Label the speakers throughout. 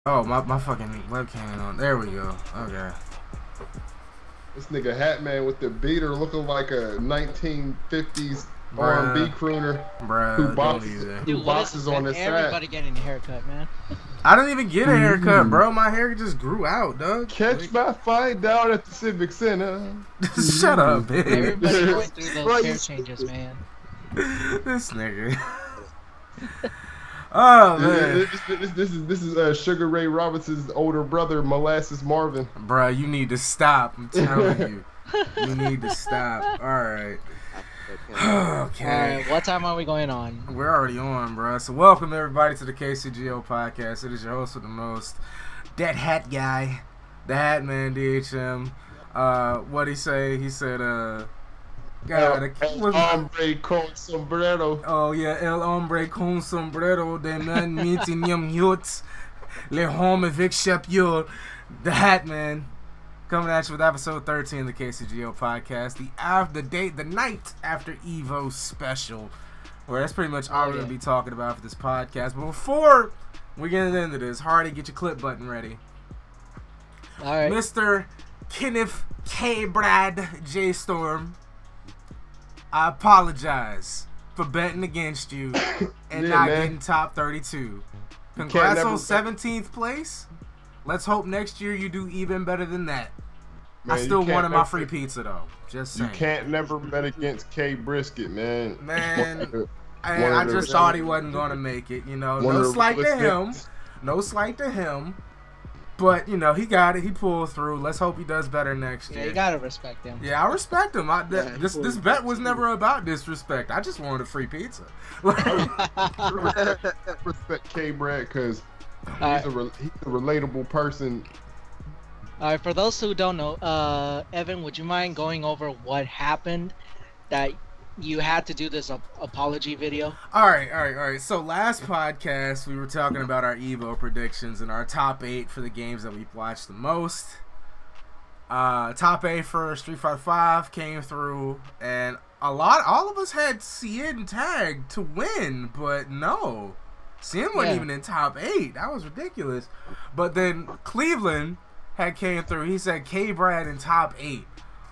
Speaker 1: Oh, my fucking webcam ain't on. There we go. Okay.
Speaker 2: This nigga Hatman with the beater looking like a 1950s
Speaker 1: Bruh.
Speaker 2: R&B crooner
Speaker 1: Bruh,
Speaker 2: who
Speaker 1: don't
Speaker 2: boxes,
Speaker 1: even.
Speaker 2: who boxes on his
Speaker 3: Everybody
Speaker 2: side.
Speaker 3: getting a haircut, man.
Speaker 1: I didn't even get a haircut, bro. My hair just grew out, dog.
Speaker 2: Catch my fight down at the Civic Center.
Speaker 1: Shut up, bitch.
Speaker 3: Everybody going through those hair changes, man.
Speaker 1: This nigga. Oh man,
Speaker 2: This is Sugar Ray Robinson's older brother, Molasses Marvin.
Speaker 1: bruh, you need to stop. I'm telling you, you need to stop. All right. Okay.
Speaker 3: Alright, what time are we going on?
Speaker 1: We're already on, bruh. So welcome everybody to the KCGO podcast. It is your host with the most, that hat guy, the Hat Man DHM. What'd he say? He said, God,
Speaker 2: El hombre con sombrero.
Speaker 1: oh yeah, el hombre con sombrero, the man meeting yum yut, le home evic shepyur, the Hat Man, coming at you with episode 13 of the KCGO podcast, the night after EVO special, where that's pretty much all we're gonna be talking about for this podcast. But before we get into this, Hardy, get your clip button ready.
Speaker 3: All right,
Speaker 1: Mr. Kenneth K. Brad J. Storm, I apologize for betting against you and
Speaker 2: Yeah,
Speaker 1: not
Speaker 2: man.
Speaker 1: getting top 32. Congrats
Speaker 2: never
Speaker 1: on
Speaker 2: bet.
Speaker 1: 17th place. Let's hope next year you do even better than that.
Speaker 2: Man,
Speaker 1: I
Speaker 2: you
Speaker 1: still
Speaker 2: can't
Speaker 1: wanted my
Speaker 2: never-
Speaker 1: free pizza though. Just
Speaker 2: You
Speaker 1: saying.
Speaker 2: can't never bet against K Brisket, man.
Speaker 1: Man,
Speaker 2: One
Speaker 1: I
Speaker 2: of
Speaker 1: just
Speaker 2: the-
Speaker 1: thought he wasn't gonna make it. You know,
Speaker 2: one
Speaker 1: no
Speaker 2: of the
Speaker 1: slight to
Speaker 2: realest
Speaker 1: him.
Speaker 2: hits.
Speaker 1: No slight to him. But you know, he got it. He pulled through. Let's hope he does better next
Speaker 3: yeah,
Speaker 1: year.
Speaker 3: you gotta respect him.
Speaker 1: Yeah, I respect him.
Speaker 4: Yeah,
Speaker 1: This bet was never about disrespect. I just wanted a free pizza.
Speaker 2: Respect K Brad because
Speaker 3: Alright.
Speaker 2: he's a relatable person.
Speaker 3: All right, for those who don't know, Evan, would you mind going over what happened that you had to do this apology video?
Speaker 1: All right. So last podcast we were talking about our EVO predictions and our top 8 for the games that we've watched the most. Top 8 for Street Fighter 5 came through, and all of us had Cien tagged to win, but no, Cien wasn't even in top 8. That was ridiculous. But then Cleveland had came through. He said K Brad in top 8.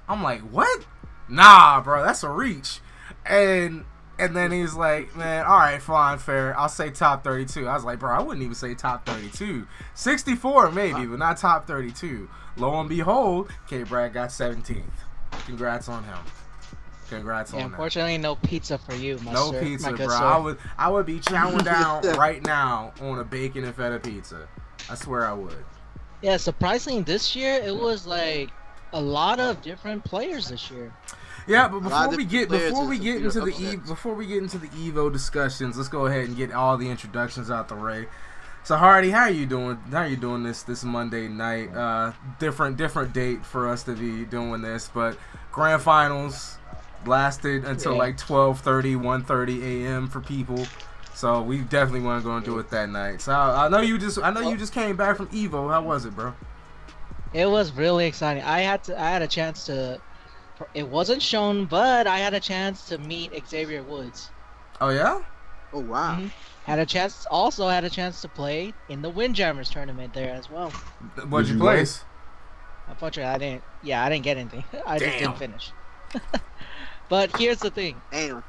Speaker 1: I'm like, what? Nah, bro, that's a reach. And then he's like, man, all right, fine, fair. I'll say top 32. I was like, bro, I wouldn't even say top 32. 64 maybe, but not top 32. Lo and behold, K Brad got 17th. Congrats on him. Congrats on that.
Speaker 3: Unfortunately, no pizza for you, my
Speaker 1: No
Speaker 3: sir,
Speaker 1: pizza,
Speaker 3: my good
Speaker 1: bro.
Speaker 3: sir.
Speaker 1: I would be chowing down right now on a bacon and feta pizza. I swear I would.
Speaker 3: Yeah, surprisingly, this year it was like a lot of different players this year.
Speaker 1: Yeah, but
Speaker 4: lot
Speaker 1: before
Speaker 4: of
Speaker 1: we get
Speaker 4: different players
Speaker 1: into
Speaker 4: and
Speaker 1: the
Speaker 4: upsets.
Speaker 1: before we get into the Evo discussions, let's go ahead and get all the introductions out the way. So Hardy, how are you doing? How are you doing this Monday night? Different date for us to be doing this, but grand finals lasted until like 12:30, 1:30 a.m. for people. So we definitely want to go and do it that night. So I know you just came back from Evo. How was it, bro?
Speaker 3: It was really exciting. I had a chance to. It wasn't shown, but I had a chance to meet Xavier Woods.
Speaker 1: Oh yeah?
Speaker 4: Oh wow.
Speaker 3: Mhm. Had a chance to play in the Windjammers tournament there as well.
Speaker 1: What'd
Speaker 2: Did
Speaker 1: you
Speaker 2: you win?
Speaker 1: place?
Speaker 3: Unfortunately, I didn't. Yeah, I didn't get anything. I just
Speaker 1: Damn.
Speaker 3: didn't finish. But here's the thing.
Speaker 4: Damn.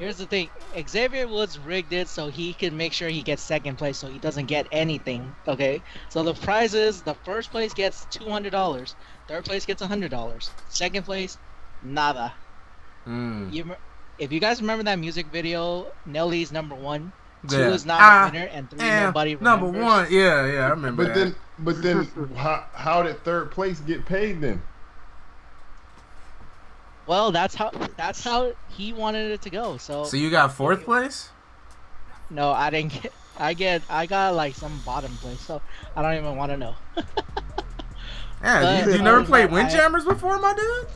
Speaker 3: Xavier Woods rigged it so he can make sure he gets second place, so he doesn't get anything. Okay. So the prize is the first place gets $200, third place gets $100, second place, nada. If you guys remember that music video, Nelly's number 1, 2
Speaker 1: Yeah.
Speaker 3: is not a winner, and 3 nobody remembers.
Speaker 1: Number 1, yeah, I remember that.
Speaker 2: But then, how did third place get paid then?
Speaker 3: Well, that's how he wanted it to go. So
Speaker 1: You got 4th place?
Speaker 3: no, I didn't get. I got like some bottom place, so I don't even want to know.
Speaker 1: Yeah,
Speaker 3: But
Speaker 1: you never
Speaker 3: other
Speaker 1: played
Speaker 3: than that,
Speaker 1: Windjammers before, my dude?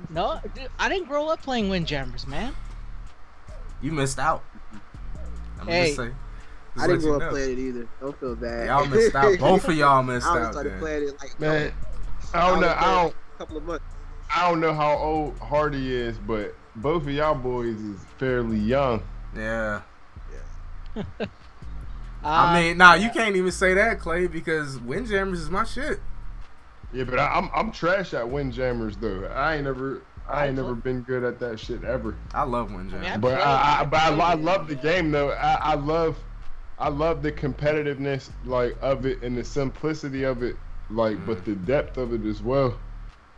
Speaker 3: No, dude, I didn't grow up playing Windjammers, man.
Speaker 1: You missed out. I'm
Speaker 3: Hey.
Speaker 1: just saying.
Speaker 4: I didn't grow up playing it either. Don't feel bad.
Speaker 1: Y'all missed out. Both of y'all missed
Speaker 4: I only
Speaker 1: out.
Speaker 4: started
Speaker 1: Then.
Speaker 4: playing it like
Speaker 2: Man, I don't know.
Speaker 4: a couple of months.
Speaker 2: I don't know how old Hardy is, but both of y'all boys is fairly young.
Speaker 1: Yeah. I mean, nah, you can't even say that, Clay, because Windjammers is my shit.
Speaker 2: Yeah, but I'm trash at Windjammers though. I ain't never been good at that shit ever.
Speaker 1: I love Windjammers.
Speaker 3: I mean,
Speaker 2: But I love the game though. I love the competitiveness like of it and the simplicity of it, like but the depth of it as well.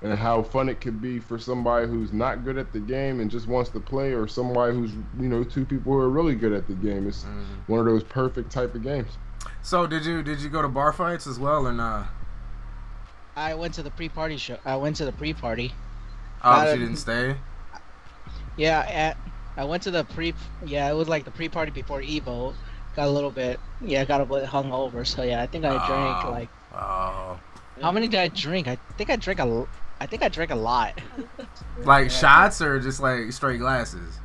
Speaker 2: And how fun it could be for somebody who's not good at the game and just wants to play, or somebody who's, you know, two people who are really good at the game. It's one of those perfect type of games.
Speaker 1: So did you go to bar fights as well or not?
Speaker 3: I went to the pre-party show. I went to the pre-party.
Speaker 1: Oh, but you didn't stay?
Speaker 3: Yeah, I went to the Yeah, it was like the pre-party before EVO. Got a little bit. Yeah, got a bit hungover. So yeah, I think I drank like.
Speaker 1: Oh.
Speaker 3: How many did I drink? I think I drank a lot.
Speaker 1: Like shots or just like straight glasses?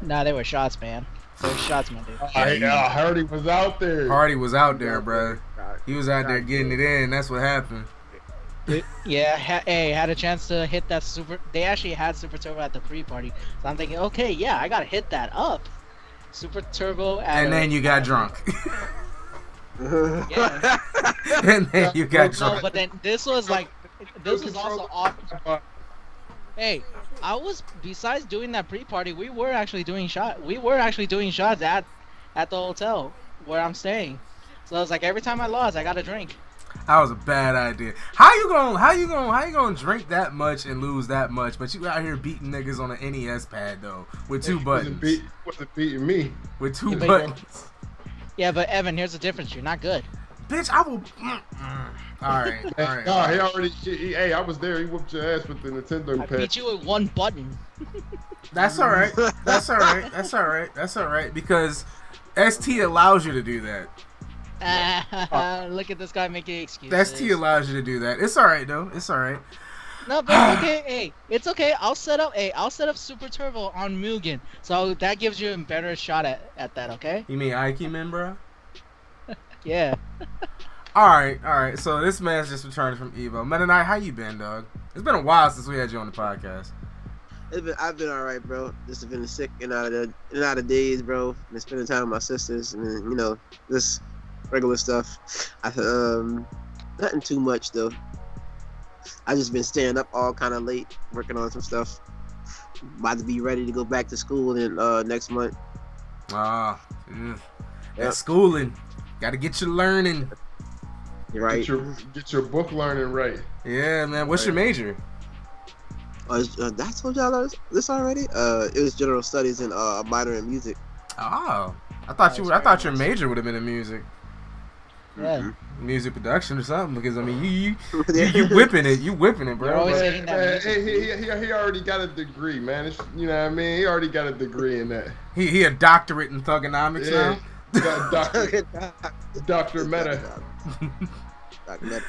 Speaker 3: Nah, they were shots, man. They were shots, man, dude.
Speaker 2: Hardy was out there.
Speaker 1: Hardy was out there, bro. He was out there getting it in. That's what happened.
Speaker 3: Yeah, had a chance to hit that super. They actually had Super Turbo at the pre-party, so I'm thinking, okay, yeah, I gotta hit that up. Super Turbo.
Speaker 1: And then you got drunk.
Speaker 3: Yeah.
Speaker 1: And then you got drunk.
Speaker 3: No, but then this was also awkward. Hey, I was, besides doing that pre-party, we were actually doing shots at the hotel where I'm staying. So I was like, every time I lost, I got a drink.
Speaker 1: That was a bad idea. How you gonna drink that much and lose that much? But you out here beating niggas on an NES pad though, with two buttons.
Speaker 2: Wasn't beating me
Speaker 1: with two buttons.
Speaker 3: Yeah, but Evan, here's the difference. You're not good.
Speaker 1: Bitch, I will. All right.
Speaker 2: Nah, he already. Hey, I was there. He whooped your ass with the Nintendo pad.
Speaker 3: I beat you with one button.
Speaker 1: That's all right. That's all right. That's all right. That's all right. Because ST allows you to do that.
Speaker 3: Look at this guy making excuses.
Speaker 1: ST allows you to do that. It's all right though. It's all right.
Speaker 3: No, but it's okay. Hey, it's okay. I'll set up Super Turbo on Mugen, so that gives you a better shot at that. Okay?
Speaker 1: You mean Ikemen, bro?
Speaker 3: Yeah.
Speaker 1: All right. So this man's just returned from EVO. Meta Knight, how you been, dog? It's been a while since we had you on the podcast.
Speaker 4: I've been all right, bro. Just been sick and out of days, bro. Been spending time with my sisters, and you know, this regular stuff. Nothing too much though. I just been staying up all kind of late, working on some stuff. About to be ready to go back to school in next month.
Speaker 1: That's schooling. Got to get your learning.
Speaker 4: You're right.
Speaker 2: Get your book learning right.
Speaker 1: Yeah, man. What's your major?
Speaker 4: I told y'all this already. It was general studies and a minor in music.
Speaker 1: Oh, I thought your major would have been in music.
Speaker 3: Yeah.
Speaker 1: Music production or something, because I mean you whipping it, bro.
Speaker 3: You're always hitting that
Speaker 2: he already got a degree, man. You know what I mean? He already got a degree in that.
Speaker 1: He a doctorate in thugonomics now.
Speaker 2: Dr. Meta.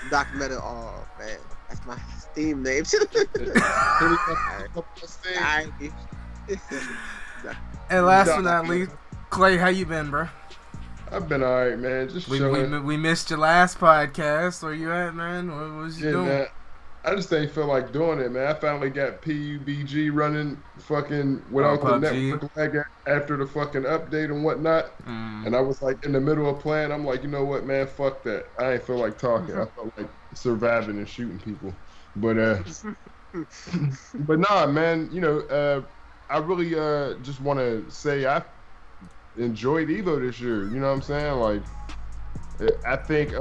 Speaker 4: Dr. Meta. Oh man, that's my Steam name.
Speaker 1: And last but not least, Clay, how you been, bro?
Speaker 2: I've been alright, man. Just chilling.
Speaker 1: We missed your last podcast. Where you at, man? What was you doing?
Speaker 2: Man, I just ain't feel like doing it, man. I finally got PUBG running fucking without the network lag after the fucking update and whatnot. And I was like in the middle of playing. I'm like, you know what, man? Fuck that. I ain't feel like talking. I felt like surviving and shooting people. But but nah, man. You know, I really just want to say I enjoyed EVO this year. You know what I'm saying? Like, I think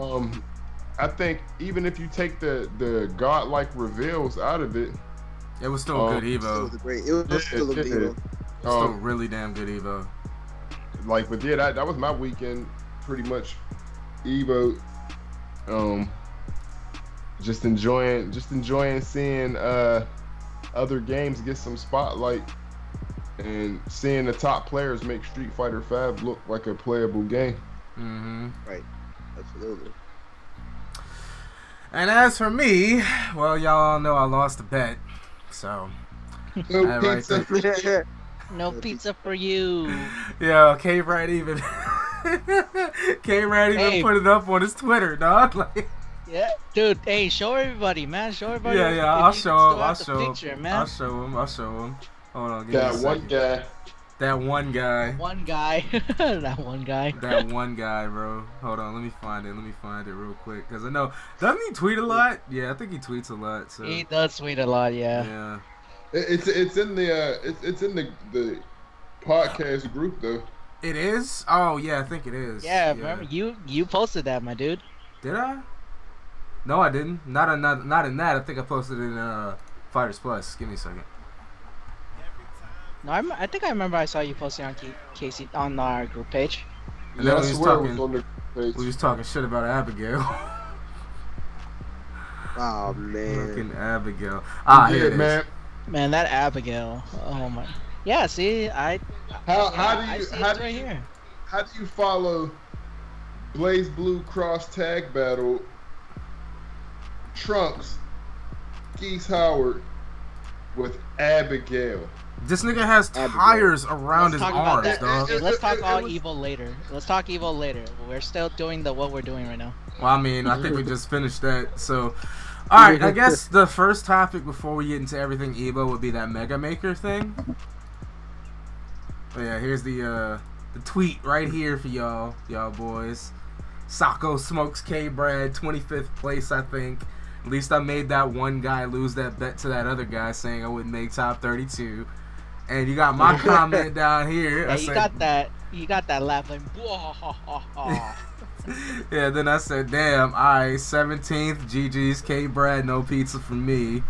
Speaker 2: even if you take the godlike reveals out of it,
Speaker 1: it was still a good EVO.
Speaker 4: It was still a good EVO.
Speaker 1: Still really damn good EVO.
Speaker 2: Like, but yeah, that was my weekend, pretty much. EVO, just enjoying seeing other games get some spotlight. And seeing the top players make Street Fighter V look like a playable game.
Speaker 4: Right. Absolutely.
Speaker 1: And as for me, well, y'all all know I lost a bet. So,
Speaker 2: no pizza.
Speaker 3: No pizza for you.
Speaker 1: Yeah, K-Ride even put it up on his Twitter, dog. Like,
Speaker 3: yeah, dude. Hey, show everybody, man. Show everybody.
Speaker 1: Yeah. I'll show him. I'll show him. Hold on.
Speaker 2: That one guy.
Speaker 1: That one guy.
Speaker 3: One guy. That one guy.
Speaker 1: That one guy, bro. Hold on, let me find it. Let me find it real quick, cause I know doesn't he tweet a lot? Yeah, I think he tweets a lot. So
Speaker 3: He does tweet a lot, yeah.
Speaker 1: yeah.
Speaker 2: It's in the podcast group though.
Speaker 1: It is? Oh yeah, I think it is.
Speaker 3: Yeah, remember you posted that, my dude.
Speaker 1: Did I? No, I didn't. Not in that. I think I posted it in Fighters Plus. Give me a second.
Speaker 3: No, I think I remember I saw you posting on Casey on our group page.
Speaker 1: And then
Speaker 2: Yeah, I
Speaker 1: we was
Speaker 2: swear it
Speaker 1: talking.
Speaker 2: was on the page.
Speaker 1: We was talking shit about Abigail.
Speaker 4: Oh man.
Speaker 1: Fucking Abigail. Ah,
Speaker 2: You
Speaker 1: here
Speaker 2: did,
Speaker 1: it is.
Speaker 2: man.
Speaker 3: Man, that Abigail. Oh my. Yeah, see, I see it right here.
Speaker 2: How do you follow Blaze Blue Cross Tag Battle? Trunks, Geese Howard with Abigail.
Speaker 1: This nigga has tires around his
Speaker 3: Let's talk about
Speaker 1: arms,
Speaker 3: that.
Speaker 1: dog.
Speaker 3: Let's talk about
Speaker 2: was-
Speaker 3: Evo later. Let's talk Evo later. We're still doing what we're doing right now.
Speaker 1: Well, I mean, I think we just finished that. So, all right. I guess the first topic before we get into everything Evo would be that Mega Maker thing. Oh, yeah, here's the tweet right here for y'all boys. Sacco smokes K-Brad, 25th place, I think. At least I made that one guy lose that bet to that other guy saying I wouldn't make top 32. And you got my comment down here.
Speaker 3: Yeah,
Speaker 1: I
Speaker 3: you
Speaker 1: said,
Speaker 3: got that laugh like
Speaker 1: yeah, then I said, damn, alright, 17th, GG's, K-Brad, no pizza for me.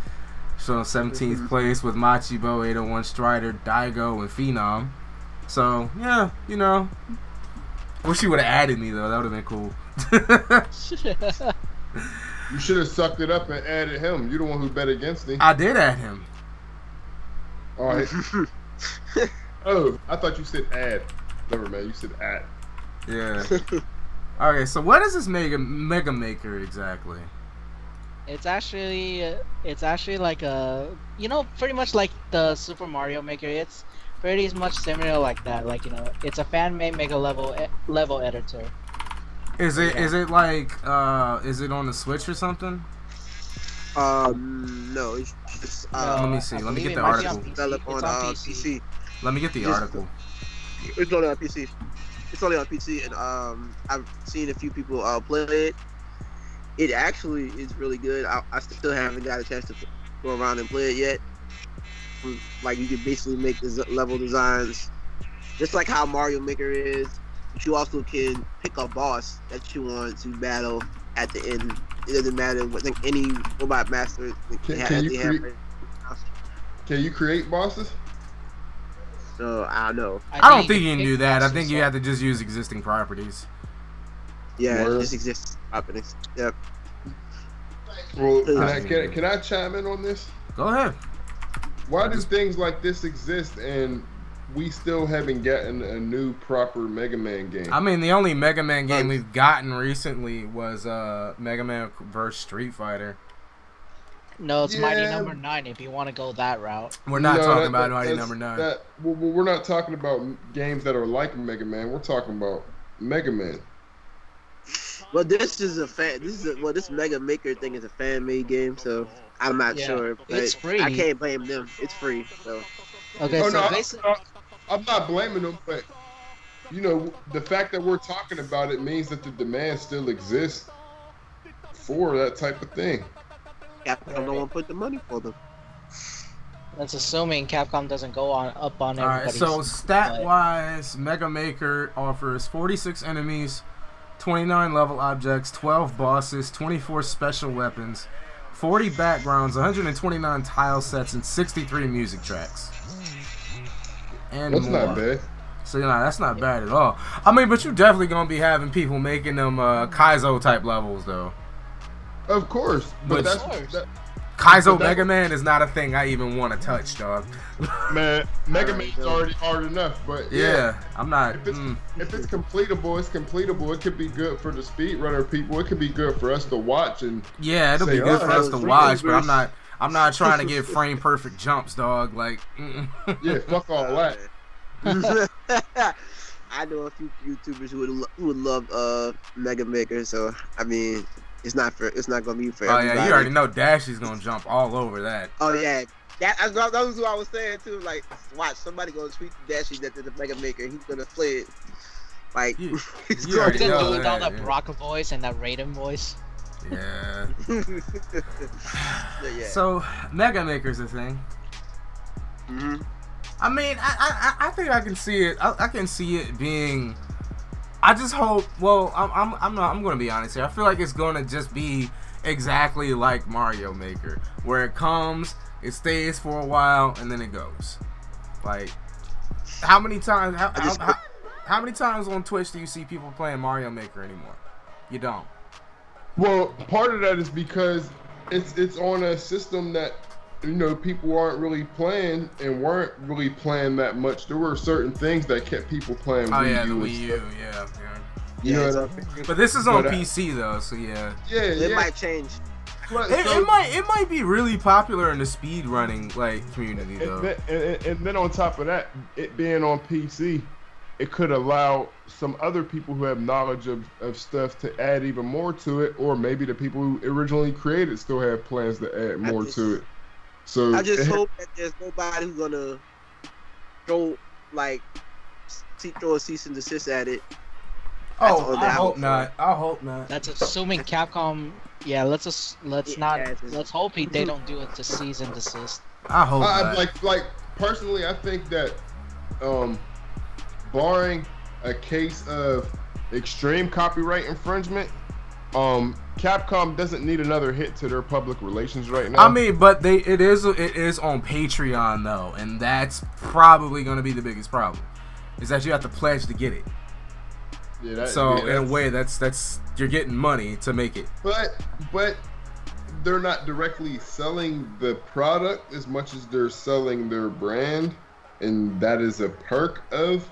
Speaker 1: So 17th place with Machibo, 801 Strider, Daigo, and Phenom. So, yeah, you know. Wish you would have added me, though. That would have been cool.
Speaker 2: You should have sucked it up and added him. You're the one who bet against him.
Speaker 1: I did add him.
Speaker 2: All right. Oh, I thought you said add. Never mind. You said add.
Speaker 1: Yeah. Okay, so what is this Mega Maker exactly?
Speaker 3: It's actually like a, you know, pretty much like the Super Mario Maker. It's pretty much similar like that. Like, you know, it's a fan-made Mega level editor.
Speaker 1: Is it like is it on the Switch or something?
Speaker 4: No, it's just
Speaker 1: Let me see.
Speaker 3: I
Speaker 1: Let me
Speaker 3: believe
Speaker 1: get
Speaker 3: it
Speaker 1: the
Speaker 3: might be
Speaker 1: article.
Speaker 4: developed on
Speaker 3: PC.
Speaker 4: PC.
Speaker 1: Let me get the
Speaker 4: Just-
Speaker 1: article.
Speaker 4: It's only on PC. It's only on PC, and I've seen a few people play it. It actually is really good. I still haven't got a chance to go around and play it yet. Like, you can basically make level designs just like how Mario Maker is, but you also can pick a boss that you want to battle at the end. It doesn't matter what, like, any robot master
Speaker 2: Can you create bosses?
Speaker 4: So I don't know.
Speaker 1: I don't think you can
Speaker 3: pick
Speaker 1: do that. I
Speaker 3: bosses,
Speaker 1: think you
Speaker 3: so-
Speaker 1: have to just use existing properties.
Speaker 4: Yeah,
Speaker 2: Word.
Speaker 4: it just exists happenings. Yep.
Speaker 2: Well,
Speaker 4: Uh,
Speaker 2: can I chime in on this?
Speaker 1: Go ahead.
Speaker 2: Why do things like this exist and we still haven't gotten a new proper Mega Man game?
Speaker 1: I mean, the only Mega Man game we've gotten recently was Mega Man vs. Street Fighter.
Speaker 3: No, it's Mighty
Speaker 2: Yeah.
Speaker 3: Number 9 if you want to go that route.
Speaker 1: We're not
Speaker 2: No,
Speaker 1: talking about
Speaker 2: that-
Speaker 1: Mighty
Speaker 2: that's-
Speaker 1: Number 9.
Speaker 2: We're not talking about games that are like Mega Man. We're talking about Mega Man.
Speaker 4: Well, this is this Mega Maker thing is a fan-made game, so I'm not
Speaker 3: Yeah,
Speaker 4: sure. But
Speaker 3: it's free.
Speaker 4: I can't blame them. It's free, so
Speaker 3: Okay,
Speaker 2: Oh,
Speaker 3: so
Speaker 2: no,
Speaker 3: basically,
Speaker 2: I'm not blaming them, but you know, the fact that we're talking about it means that the demand still exists for that type of thing.
Speaker 4: Capcom don't want to put the money for them.
Speaker 3: that's assuming Capcom doesn't go up on
Speaker 1: Alright,
Speaker 3: everybody's.
Speaker 1: so stat-wise, Mega Maker offers 46 enemies, 29 level objects, 12 bosses, 24 special weapons, 40 backgrounds, 129 tile sets, and 63 music tracks. And
Speaker 2: That's
Speaker 1: more.
Speaker 2: not bad.
Speaker 1: So, you know, that's not bad at all. I mean, but you're definitely going to be having people making them Kaizo-type levels, though.
Speaker 2: Of course, but
Speaker 1: Which-
Speaker 2: that,
Speaker 1: Kaizo
Speaker 2: But that-
Speaker 1: Mega Man is not a thing I even want to touch, dog.
Speaker 2: man, Mega
Speaker 4: Alright,
Speaker 2: Man's
Speaker 4: though.
Speaker 2: already hard enough. But
Speaker 1: Yeah, I'm not.
Speaker 2: if it's completable, it's completable. It could be good for the speedrunner people. It could be good for us to watch and
Speaker 1: Yeah, it'll be
Speaker 2: Say,
Speaker 1: good
Speaker 2: oh,
Speaker 1: for us to
Speaker 4: that was
Speaker 1: watch, but
Speaker 4: really
Speaker 1: I'm not trying to get frame perfect jumps, dog. Like,
Speaker 2: yeah, fuck all that.
Speaker 4: I know a few YouTubers who would love Mega Maker, so I mean, it's not gonna be for
Speaker 1: oh
Speaker 4: everybody.
Speaker 1: yeah, you already know Dashy's gonna jump all over that.
Speaker 4: Oh yeah, That was what I was saying too. Like, watch somebody gonna tweet Dashie that the Mega Maker. He's gonna play it. Like,
Speaker 1: You
Speaker 3: He's
Speaker 1: already
Speaker 3: gonna
Speaker 1: know
Speaker 3: do with all
Speaker 1: that,
Speaker 3: that
Speaker 1: yeah.
Speaker 3: Baraka voice and that Raiden voice.
Speaker 1: Yeah.
Speaker 4: yeah.
Speaker 1: So Mega Maker's a thing.
Speaker 4: Mm-hmm.
Speaker 1: I mean, I think I can see it. I can see it being. I just hope. Well, I'm gonna be honest here. I feel like it's gonna just be exactly like Mario Maker, where it comes, it stays for a while, and then it goes. Like, how many times? How many times on Twitch do you see people playing Mario Maker anymore? You don't.
Speaker 2: Well, part of that is because it's on a system that, you know, people aren't really playing and weren't really playing that much. There were certain things that kept people playing
Speaker 1: Oh
Speaker 2: Wii
Speaker 1: yeah, the
Speaker 2: U and
Speaker 1: Wii U,
Speaker 2: stuff.
Speaker 1: yeah.
Speaker 2: You know what I mean?
Speaker 1: But this is on
Speaker 2: But,
Speaker 1: PC though, so yeah.
Speaker 2: Yeah,
Speaker 4: It might change.
Speaker 2: But,
Speaker 1: It might be really popular in the speed running like community though.
Speaker 2: and then on top of that, it being on PC, it could allow some other people who have knowledge of stuff to add even more to it, or maybe the people who originally created still have plans to add more to it. So
Speaker 4: I just hope that there's nobody who's gonna throw a cease and desist at it.
Speaker 1: Oh, I hope not. I hope not.
Speaker 3: That's assuming Capcom. Yeah, let's hope they don't do it to cease and desist.
Speaker 1: I hope not.
Speaker 2: Like personally, I think that barring a case of extreme copyright infringement, Capcom doesn't need another hit to their public relations right now.
Speaker 1: I mean, but it is on Patreon though, and that's probably going to be the biggest problem. Is that you have to pledge to get it.
Speaker 2: Yeah,
Speaker 1: in a way, that's you're getting money to make it.
Speaker 2: But they're not directly selling the product as much as they're selling their brand, and that is a perk of.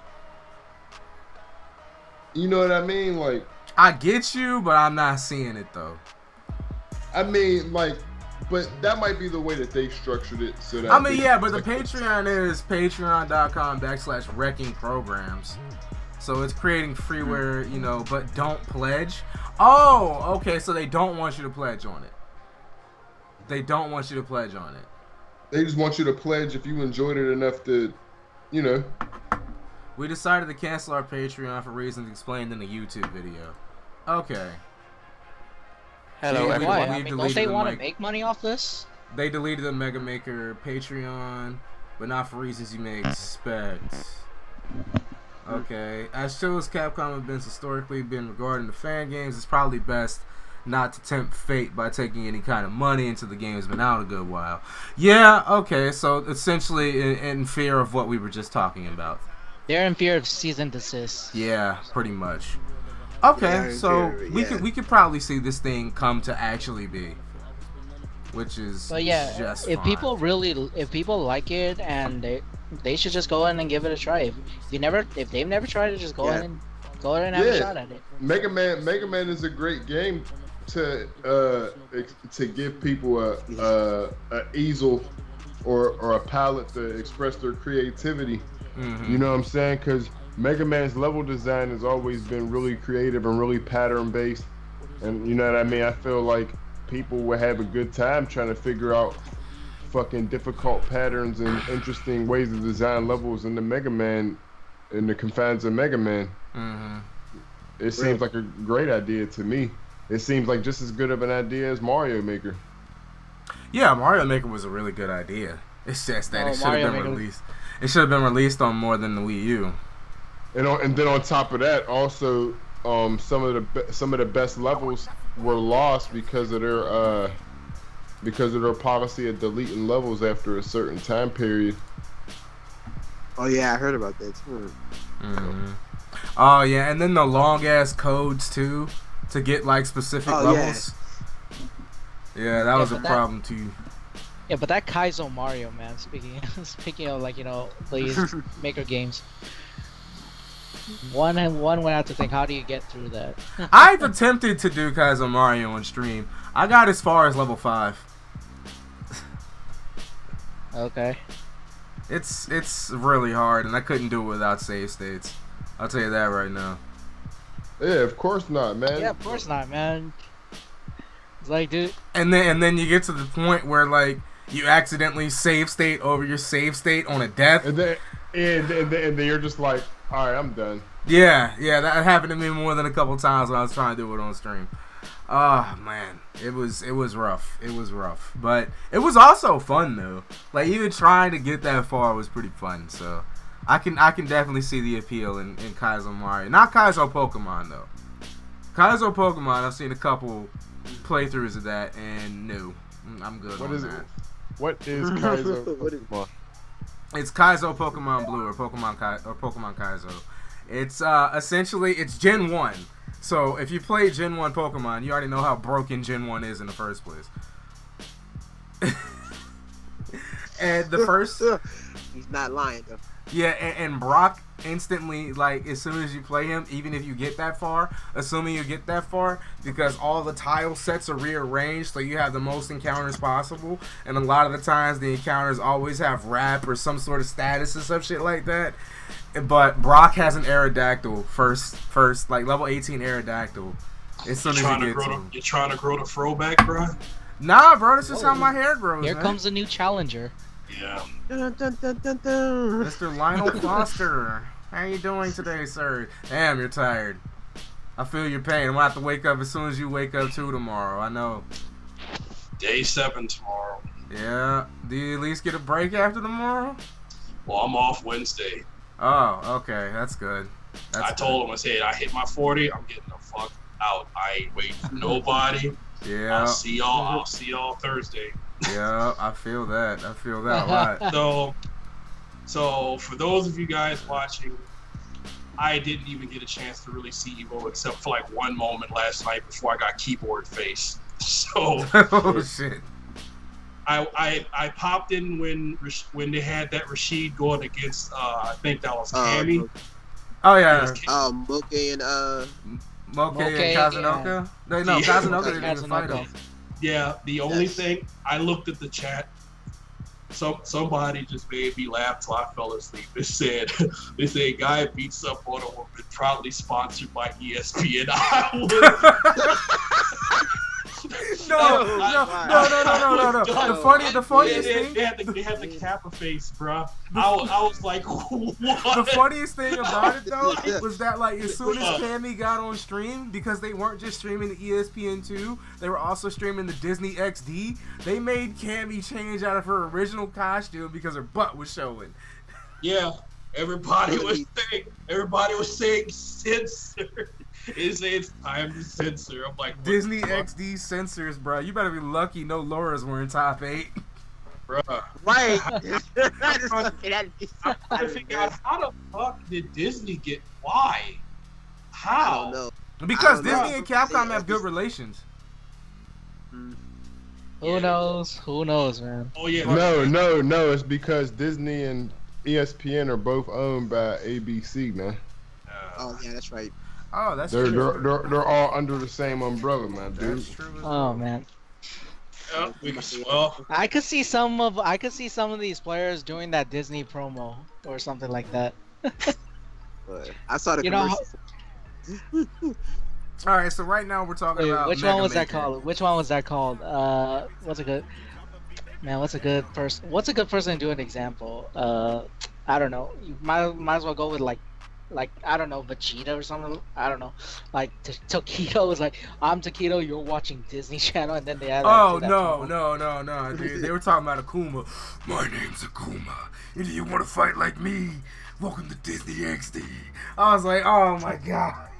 Speaker 2: You know what I mean? Like,
Speaker 1: I get you, but I'm not seeing it though.
Speaker 2: I mean, like, but that might be the way that they structured it. So that
Speaker 1: I mean, yeah, but the Patreon is patreon.com/wrecking programs. So it's creating freeware, you know, but don't pledge. Oh, okay, so they don't want you to pledge on it. They don't want you to pledge on it.
Speaker 2: They just want you to pledge if you enjoyed it enough to, you know.
Speaker 1: We decided to cancel our Patreon for reasons explained in the YouTube video. Okay.
Speaker 3: Hello,
Speaker 1: Yeah,
Speaker 3: why?
Speaker 1: we
Speaker 3: I mean, don't
Speaker 1: deleted
Speaker 3: they
Speaker 1: the
Speaker 3: want to
Speaker 1: mic.
Speaker 3: make money off this?
Speaker 1: They deleted the Mega Maker Patreon, but not for reasons you may expect. Okay. As shows Capcom have historically been regarding the fan games, it's probably best not to tempt fate by taking any kind of money until the game has been out a good while. Yeah, okay, so essentially in fear of what we were just talking about.
Speaker 3: They're in fear of cease and desist.
Speaker 1: Yeah, pretty much. Okay,
Speaker 4: Yeah,
Speaker 1: so
Speaker 4: yeah.
Speaker 1: we could probably see this thing come to actually be, which is
Speaker 3: But yeah,
Speaker 1: just
Speaker 3: if
Speaker 1: fine.
Speaker 3: people like it, and they should just go in and give it a try. If they've never tried it, just go in and have a shot at it.
Speaker 2: Mega Man is a great game to give people a easel or a palette to express their creativity.
Speaker 1: Mm-hmm.
Speaker 2: You know what I'm saying? Because Mega Man's level design has always been really creative and really pattern based, and you know what I mean. I feel like people will have a good time trying to figure out fucking difficult patterns and interesting ways to design levels in the Mega Man, in the confines of Mega Man.
Speaker 1: Mm-hmm.
Speaker 2: It seems like a great idea to me. It seems like just as good of an idea as Mario Maker.
Speaker 1: Yeah, Mario Maker was a really good idea. It's just that it should have
Speaker 3: Mario
Speaker 1: been
Speaker 3: Maker.
Speaker 1: released. It should have been released on more than the Wii U.
Speaker 2: And then on top of that, also some of the best levels were lost because of their policy of deleting levels after a certain time period.
Speaker 4: Oh yeah, I heard about that too.
Speaker 1: Mm-hmm. Oh yeah, and then the long ass codes too to get like specific levels. Yeah, that was a problem too.
Speaker 3: Yeah, but that Kaizo Mario, man. Speaking of like, you know, these maker games. One would have to think, how do you get through that?
Speaker 1: I've attempted to do Kaizo Mario on stream. I got as far as level 5.
Speaker 3: Okay.
Speaker 1: It's really hard, and I couldn't do it without save states. I'll tell you that right now.
Speaker 2: Yeah, of course not, man.
Speaker 3: Yeah, of course not, man. It's like, dude.
Speaker 1: And then you get to the point where like you accidentally save state over your save state on a death.
Speaker 2: And then you're just like, all right, I'm done.
Speaker 1: Yeah, that happened to me more than a couple times when I was trying to do it on stream. Oh man, it was rough. It was rough, but it was also fun though. Like even trying to get that far was pretty fun. So I can definitely see the appeal in Kaizo Mario. Not Kaizo Pokemon though. Kaizo Pokemon, I've seen a couple playthroughs of that, and no, I'm good on that.
Speaker 2: What is Kaizo Pokemon?
Speaker 1: It's Kaizo Pokemon Blue or Pokemon Kaizo. It's essentially it's Gen 1. So if you play Gen 1 Pokemon, you already know how broken Gen 1 is in the first place. And the first...
Speaker 4: He's not lying, though.
Speaker 1: Yeah, and Brock instantly, like, as soon as you play him, even if you get that far, assuming you get that far, because all the tile sets are rearranged, so you have the most encounters possible, and a lot of the times the encounters always have rap or some sort of status or some shit like that. But Brock has an Aerodactyl first, like level 18 Aerodactyl. As soon as you get to him.
Speaker 5: You're trying to grow the fro back, bro?
Speaker 1: Nah, bro, this is how my hair grows.
Speaker 3: Here
Speaker 1: man.
Speaker 3: comes a new challenger.
Speaker 5: Yeah.
Speaker 4: Dun, dun, dun, dun, dun.
Speaker 1: Mr. Lionel Foster. How you doing today, sir? Damn, you're tired. I feel your pain. I'm gonna have to wake up as soon as you wake up too tomorrow. I know.
Speaker 5: Day 7 tomorrow.
Speaker 1: Yeah. Do you at least get a break after tomorrow?
Speaker 5: Well, I'm off Wednesday.
Speaker 1: Oh, okay. That's good.
Speaker 5: I told him, I said, I hit my 40, I'm getting the fuck out. I ain't waiting for nobody.
Speaker 1: Yeah.
Speaker 5: I'll see y'all Thursday.
Speaker 1: Yeah, I feel that. I feel that a lot.
Speaker 5: So for those of you guys watching, I didn't even get a chance to really see EVO except for like one moment last night before I got keyboard face. So
Speaker 1: oh shit.
Speaker 5: I popped in when they had that Rashid going against I think that was Cammy.
Speaker 1: Oh yeah.
Speaker 4: Moke and
Speaker 1: Moke and Kazunoka? No, Kazunoka didn't even fight him.
Speaker 5: Yeah, the only thing, I looked at the chat, somebody just made me laugh till I fell asleep. They said, guy beats up on a woman, proudly sponsored by ESPN.
Speaker 1: No. The funniest thing.
Speaker 5: They had the Kappa face, bro. I was like, what?
Speaker 1: The funniest thing about it though was that like as soon as Cammy got on stream, because they weren't just streaming the ESPN2, they were also streaming the Disney XD. They made Cammy change out of her original costume because her butt was showing.
Speaker 5: Yeah, everybody was saying censor. It's time to censor. I'm like,
Speaker 1: Disney XD censors, bro. You better be lucky no Laura's were in top 8.
Speaker 5: Bruh.
Speaker 4: right.
Speaker 5: I'm trying to figure out how the fuck did Disney get why? How?
Speaker 4: I don't know.
Speaker 1: Because Disney and Capcom have good relations.
Speaker 3: Who knows? Who knows, man?
Speaker 5: Oh yeah.
Speaker 2: No. It's because Disney and ESPN are both owned by ABC, man.
Speaker 4: Oh yeah, that's right.
Speaker 1: Oh, that's
Speaker 2: true.
Speaker 1: They're
Speaker 2: all under the same umbrella, man, dude.
Speaker 1: That's true as
Speaker 3: Oh
Speaker 1: well.
Speaker 3: man.
Speaker 5: Well,
Speaker 3: I could see some of these players doing that Disney promo or something like that.
Speaker 4: I saw the commercial.
Speaker 1: All right, so right now we're talking about
Speaker 3: which
Speaker 1: Mega
Speaker 3: one was
Speaker 1: Maker.
Speaker 3: that called? Which one was that called? What's a good person to do an example? I don't know. You might as well go with like I don't know, Vegeta or something. I don't know. Like Taquito was like, I'm Taquito, you're watching Disney Channel, and then they had.
Speaker 1: Oh no, dude! They were talking about Akuma. My name's Akuma, and do you want to fight like me? Welcome to Disney XD. I was like, oh my god.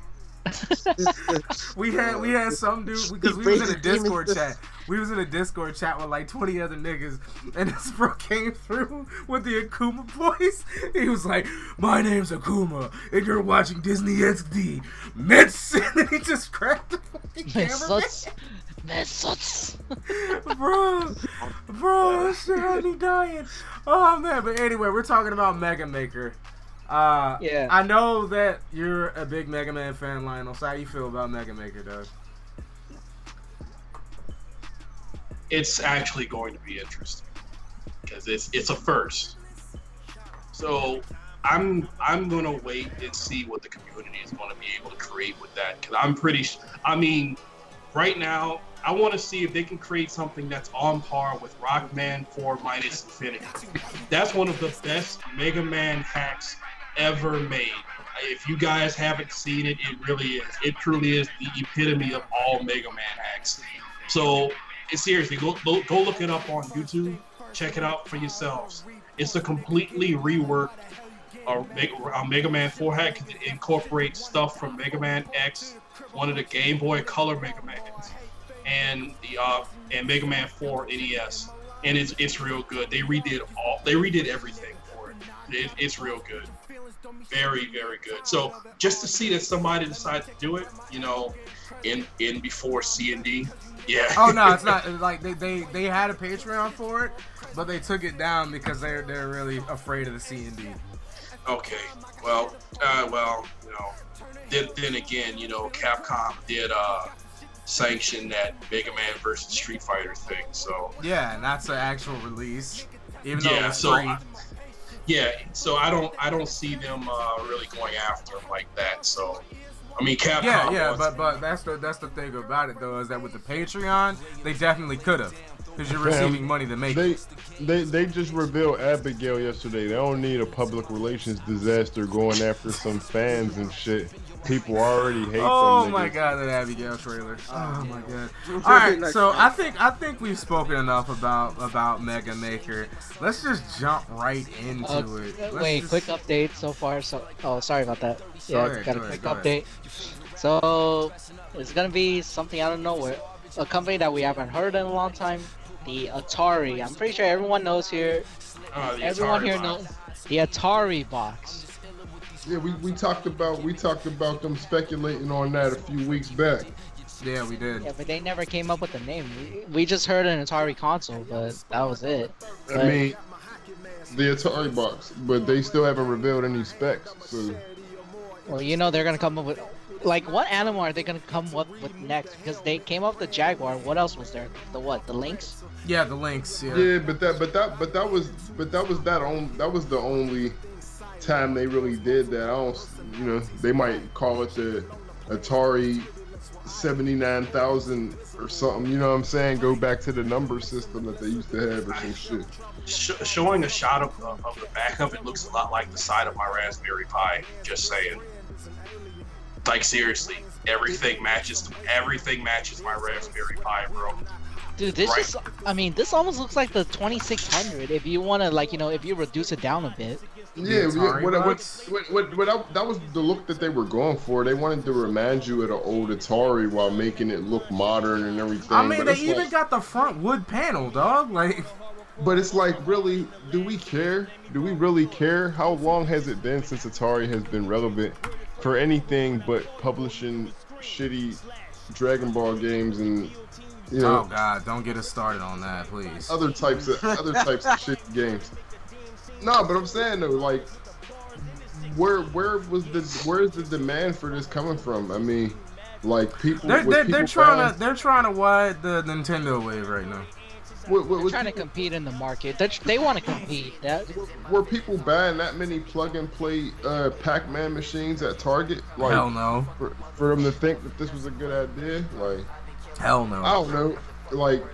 Speaker 1: we had some dude because we was in a Discord chat. We was in a Discord chat with like 20 other niggas, and this bro came through with the Akuma voice. He was like, "My name's Akuma, and you're watching Disney XD." Mitz, and then he just cracked the fucking camera.
Speaker 3: Metsuts.
Speaker 1: Bro, shit had me dying. Oh man, but anyway, we're talking about Mega Maker.
Speaker 3: Yeah.
Speaker 1: I know that you're a big Mega Man fan, Lionel. So how you feel about Mega Maker, Doug?
Speaker 5: it's actually going to be interesting because it's a first. So I'm gonna wait and see what the community is going to be able to create with that, because I mean, right now, I want to see if they can create something that's on par with Rockman 4 minus Infinity. That's one of the best Mega Man hacks ever made. If you guys haven't seen it, it really is. It truly is the epitome of all Mega Man hacks. So, seriously, go look it up on YouTube. Check it out for yourselves. It's a completely reworked Mega Man 4 hack because it incorporates stuff from Mega Man X, one of the Game Boy Color Mega Mans, and Mega Man 4 NES, and it's real good. They redid everything for it. It's real good, very, very good. So just to see that somebody decided to do it, you know, in before C&D, yeah.
Speaker 1: Oh no, it's not like they had a Patreon for it, but they took it down because they're really afraid of the C&D.
Speaker 5: Okay, well, you know, then again, you know, Capcom did sanction that Mega Man versus Street Fighter thing, so
Speaker 1: yeah, and that's an actual release, even though it was free.
Speaker 5: So I don't see them really going after them like that. So I mean, Capcom.
Speaker 1: Yeah, but that's the thing about it though, is that with the Patreon, they definitely could have, because you're receiving money to make it.
Speaker 2: They just revealed Abigail yesterday. They don't need a public relations disaster going after some fans and shit. People already hate them.
Speaker 1: Oh my god, that Abigail trailer. Oh my god. All right, so I think we've spoken enough about Mega Maker. Let's just jump right into it.
Speaker 3: Quick update so far. Sorry about that. Yeah, got a quick update. So it's gonna be something out of nowhere. A company that we haven't heard in a long time. The Atari. I'm pretty sure everyone knows here. Everyone here knows the Atari box.
Speaker 2: Yeah, we talked about them speculating on that a few weeks back.
Speaker 1: Yeah, we did.
Speaker 3: Yeah, but they never came up with a name. We just heard an Atari console, but that was it.
Speaker 2: I mean, the Atari box, but they still haven't revealed any specs. So.
Speaker 3: Well, you know they're gonna come up with, like, what animal are they gonna come up with next? Because they came up with the Jaguar. What else was there? The what? The Lynx?
Speaker 1: Yeah, the Lynx. Yeah.
Speaker 2: Yeah, but that was the only time they really did that. They might call it the Atari 79,000 or something. You know what I'm saying? Go back to the number system that they used to have or some shit.
Speaker 5: Showing a shot of the back of it looks a lot like the side of my Raspberry Pi. Just saying. Like, seriously, everything matches my Raspberry Pi, bro.
Speaker 3: Dude, this this almost looks like the 2600 if you want to, if you reduce it down a bit.
Speaker 2: Yeah, that was the look that they were going for. They wanted to remind you of the old Atari while making it look modern and everything.
Speaker 1: I mean, they even got the front wood panel, dog.
Speaker 2: But it's like, really, do we care? Do we really care? How long has it been since Atari has been relevant for anything but publishing shitty Dragon Ball games and, you know?
Speaker 1: Oh God, don't get us started on that, please.
Speaker 2: Other types of shitty games. No, but I'm saying though, like, where's the demand for this coming from? I mean, like, people. They're
Speaker 1: trying to ride the Nintendo wave right now.
Speaker 3: They're trying to compete in the market. They want to compete.
Speaker 2: Were people buying that many plug-and-play Pac-Man machines at Target? Like,
Speaker 1: hell no.
Speaker 2: For them to think that this was a good idea? Like,
Speaker 1: hell no.
Speaker 2: I don't know. Like,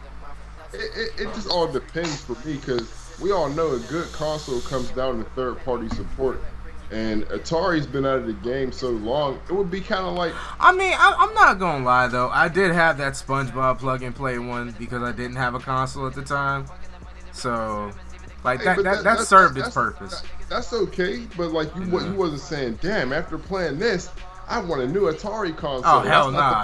Speaker 2: it just all depends for me, because we all know a good console comes down to third-party support. And Atari's been out of the game so long, it would be kind of like...
Speaker 1: I mean, I'm not going to lie, though. I did have that SpongeBob plug-and-play one because I didn't have a console at the time. So, like, that served its purpose.
Speaker 2: That's okay, but, like, you wasn't saying, damn, after playing this, I want a new Atari console.
Speaker 1: Oh, hell nah.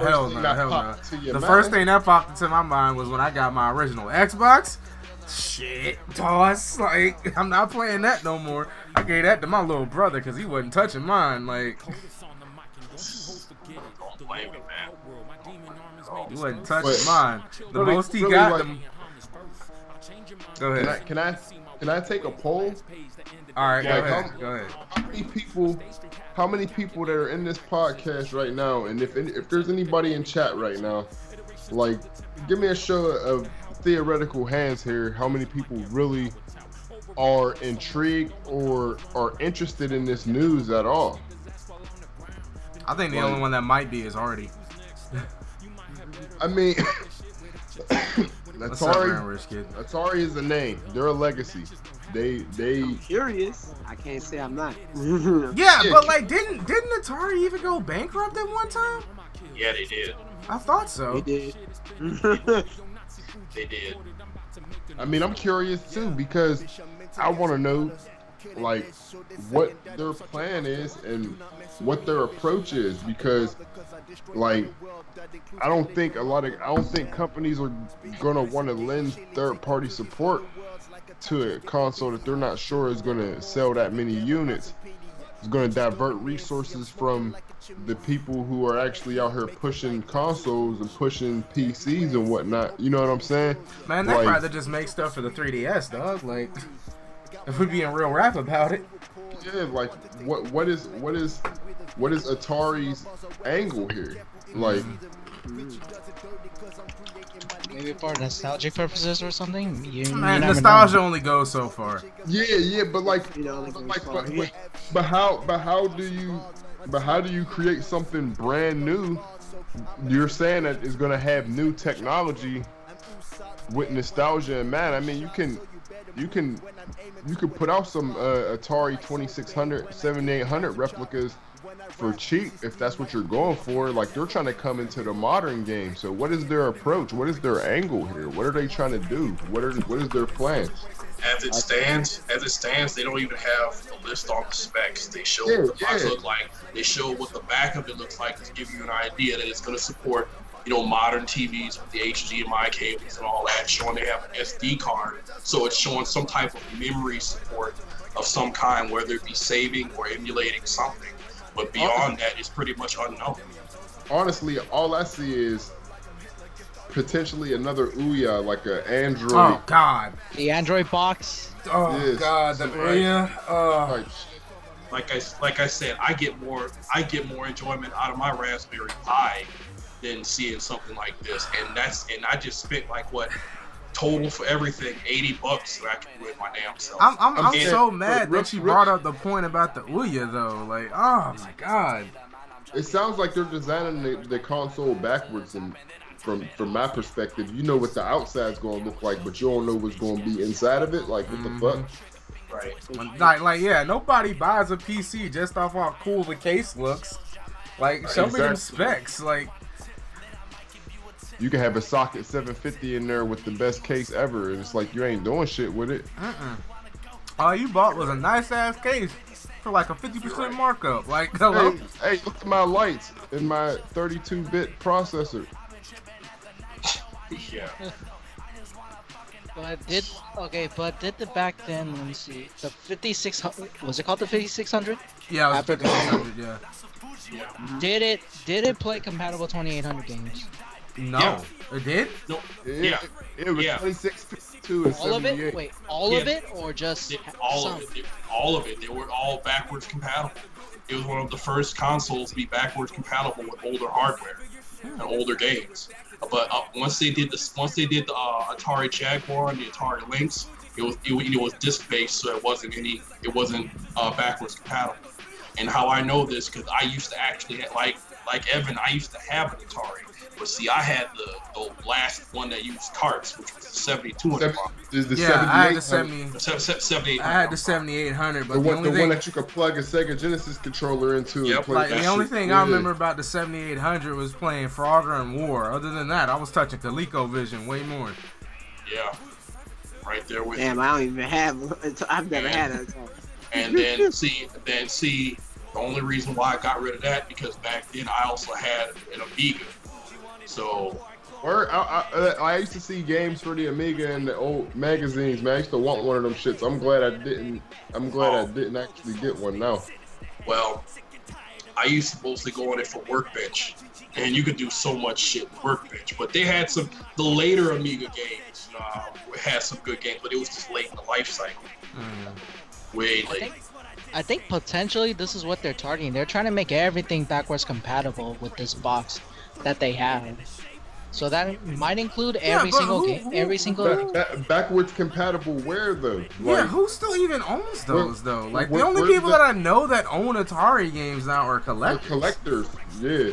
Speaker 1: The first thing that popped into my mind was when I got my original Xbox. Shit, toss. Like, I'm not playing that no more. I gave that to my little brother because he wasn't touching mine. Like,
Speaker 5: don't blame me, man.
Speaker 1: He wasn't touching mine. The most he got them. Go ahead.
Speaker 2: Can I take a poll?
Speaker 1: All right, go ahead.
Speaker 2: How many people that are in this podcast right now, and if there's anybody in chat right now, like, give me a show of theoretical hands here. How many people really are intrigued or are interested in this news at all?
Speaker 1: I think the only one that might be is Artie.
Speaker 2: I mean,
Speaker 1: What's up, man? Rich Kid?
Speaker 2: Atari is a name. They're a legacy. They
Speaker 4: Curious. I can't say I'm not.
Speaker 1: Yeah, but like, didn't Atari even go bankrupt at one time?
Speaker 5: Yeah, they did.
Speaker 1: I thought so.
Speaker 4: They did.
Speaker 5: They did.
Speaker 2: I mean, I'm curious too because I want to know, like, what their plan is and what their approach is because, like, I don't think companies are gonna want to lend third-party support to a console that they're not sure is gonna sell that many units. It's gonna divert resources from the people who are actually out here pushing consoles and pushing PCs and whatnot. You know what I'm saying?
Speaker 1: Man, they'd rather just make stuff for the 3DS, dog. Like, if we're being real rap about it.
Speaker 2: Yeah, like what is Atari's angle here? Like,
Speaker 3: maybe for nostalgic purposes or something.
Speaker 1: Man, nostalgia only goes so far.
Speaker 2: Yeah, but like, but how do you create something brand new? You're saying that it's gonna have new technology with nostalgia in mind. I mean, you can put out some Atari 2600, 7800 replicas for cheap if that's what you're going for. Like, they're trying to come into the modern game. So what is their approach? What is their angle here? What are they trying to do? What is their plans?
Speaker 5: As it stands, they don't even have a list on the specs. They show what the box look like. They show what the back of it looks like to give you an idea that it's going to support, modern TVs with the HDMI cables and all that, showing they have an SD card. So it's showing some type of memory support of some kind, whether it be saving or emulating something. But beyond that, it's pretty much unknown.
Speaker 2: Honestly, all I see is potentially another Ouya, like an Android.
Speaker 1: Oh God,
Speaker 3: the Android box.
Speaker 1: Oh yes. God, the Ouya.
Speaker 5: Like I said, I get more enjoyment out of my Raspberry Pi than seeing something like this, and I just spent like what total for everything $80 so I can do it my damn self.
Speaker 1: I'm so mad that you brought up the point about the Ouya though. Like, oh my God.
Speaker 2: It sounds like they're designing the console backwards, and from my perspective, you know what the outside's going to look like, but you don't know what's going to be inside of it. Like, what the fuck?
Speaker 5: Right.
Speaker 1: Like, yeah, nobody buys a PC just off how cool the case looks. Like, show me them specs. Like,
Speaker 2: you can have a socket 750 in there with the best case ever, and it's like you ain't doing shit with it.
Speaker 1: All you bought was a nice ass case for like a 50% markup. Like, hello?
Speaker 2: Hey, look at my lights in my 32-bit processor.
Speaker 5: Yeah.
Speaker 3: But did the back then, let me see, the 5600, was it called the 5600?
Speaker 1: Yeah, it was 5600, yeah.
Speaker 3: Did it play compatible 2800 games?
Speaker 1: No.
Speaker 5: Yeah.
Speaker 1: It did?
Speaker 5: No.
Speaker 2: It was 2652 and
Speaker 3: all
Speaker 2: 78.
Speaker 3: of it? Wait, all of it or just
Speaker 5: all
Speaker 3: some?
Speaker 5: of it? All of it. They were all backwards compatible. It was one of the first consoles to be backwards compatible with older hardware and older games. But once they did the Atari Jaguar and the Atari Lynx, it was disc based, so it wasn't backwards compatible. And how I know this, because I used to actually have, like Evan, I used to have an Atari. But see, I had the last one that used carts, which was the 7200.
Speaker 1: I had the
Speaker 5: 7800.
Speaker 1: I had the 7800, but
Speaker 2: the one that you could plug a Sega Genesis controller into.
Speaker 5: Yep.
Speaker 2: And play
Speaker 1: like
Speaker 2: that
Speaker 1: the only
Speaker 2: shit.
Speaker 1: thing I remember about the 7800 was playing Frogger and War. Other than that, I was touching ColecoVision way more.
Speaker 5: Yeah, right there with.
Speaker 4: Damn, I don't even have. I've never had an Atari.
Speaker 5: And then see, the only reason why I got rid of that because back then I also had an Amiga. So,
Speaker 2: I used to see games for the Amiga in the old magazines, man. I used to want one of them shits. I'm glad I didn't actually get one now.
Speaker 5: Well, I used to mostly go on it for Workbench, and you could do so much shit with Workbench. But they had the later Amiga games had some good games, but it was just late in the life cycle. Way late.
Speaker 3: I think potentially this is what they're targeting. They're trying to make everything backwards compatible with this box that they have. So that might include every single game, every single.
Speaker 2: Backwards compatible where though?
Speaker 1: Yeah, who still even owns those though? Like the only people that I know that own Atari games now are collectors.
Speaker 2: Collectors, yeah.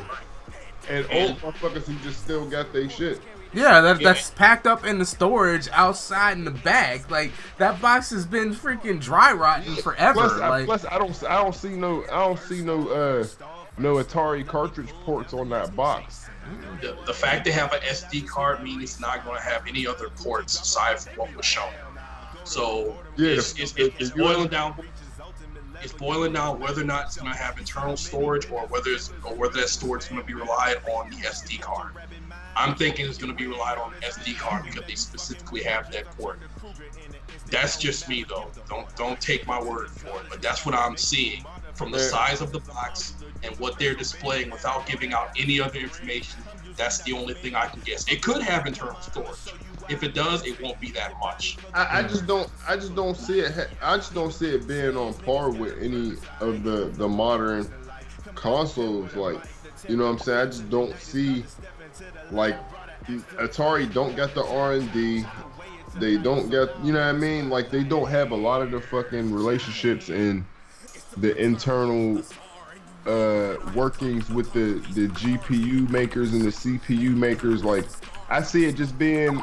Speaker 2: And old motherfuckers who just still got their shit.
Speaker 1: Yeah, that's packed up in the storage outside in the bag. Like that box has been freaking dry rotting forever.
Speaker 2: Plus, I don't see no Atari cartridge ports on that box.
Speaker 5: The fact they have an SD card means it's not going to have any other ports aside from what was shown. So
Speaker 2: yeah,
Speaker 5: it's boiling down. It's boiling down whether or not it's going to have internal storage or whether that storage is going to be relied on the SD card. I'm thinking it's going to be relied on the SD card because they specifically have that port. That's just me though. Don't take my word for it, but that's what I'm seeing from the size of the box and what they're displaying without giving out any other information. That's the only thing I can guess. It could have internal storage. If it does, it won't be that much.
Speaker 2: I just don't see it. I just don't see it being on par with any of the modern consoles. Like, you know what I'm saying? I just don't see, like, Atari don't get the R&D. They don't get, you know what I mean? Like, they don't have a lot of the fucking relationships and the internal workings with the GPU makers and the CPU makers. Like, I see it just being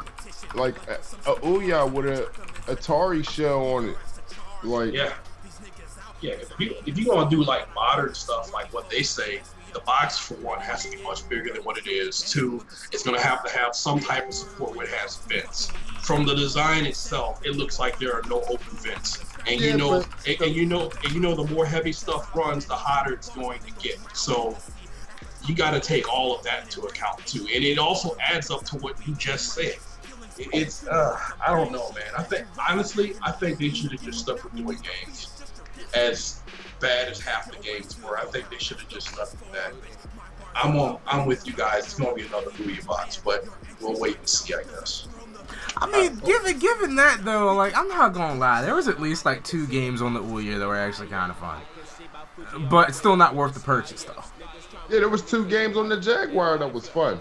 Speaker 2: like a Ouya with a Atari shell on it. Like,
Speaker 5: yeah. If you're gonna do like modern stuff, like what they say, the box for one has to be much bigger than what it is. Two, it's gonna have to have some type of support where it has vents. From the design itself, it looks like there are no open vents. And you know the more heavy stuff runs, the hotter it's going to get. So you got to take all of that into account too. And it also adds up to what you just said. It's I don't know, man. I think they should have just stuck with doing games. As bad as half the games were, I think they should have just stuck with that. I'm with you guys. It's gonna be another Ouya box, but we'll wait and see, I guess.
Speaker 1: I mean, given that though, like, I'm not gonna lie, there was at least like 2 games on the Ouya that were actually kind of fun, but it's still not worth the purchase though.
Speaker 2: Yeah, there was 2 games on the Jaguar that was fun.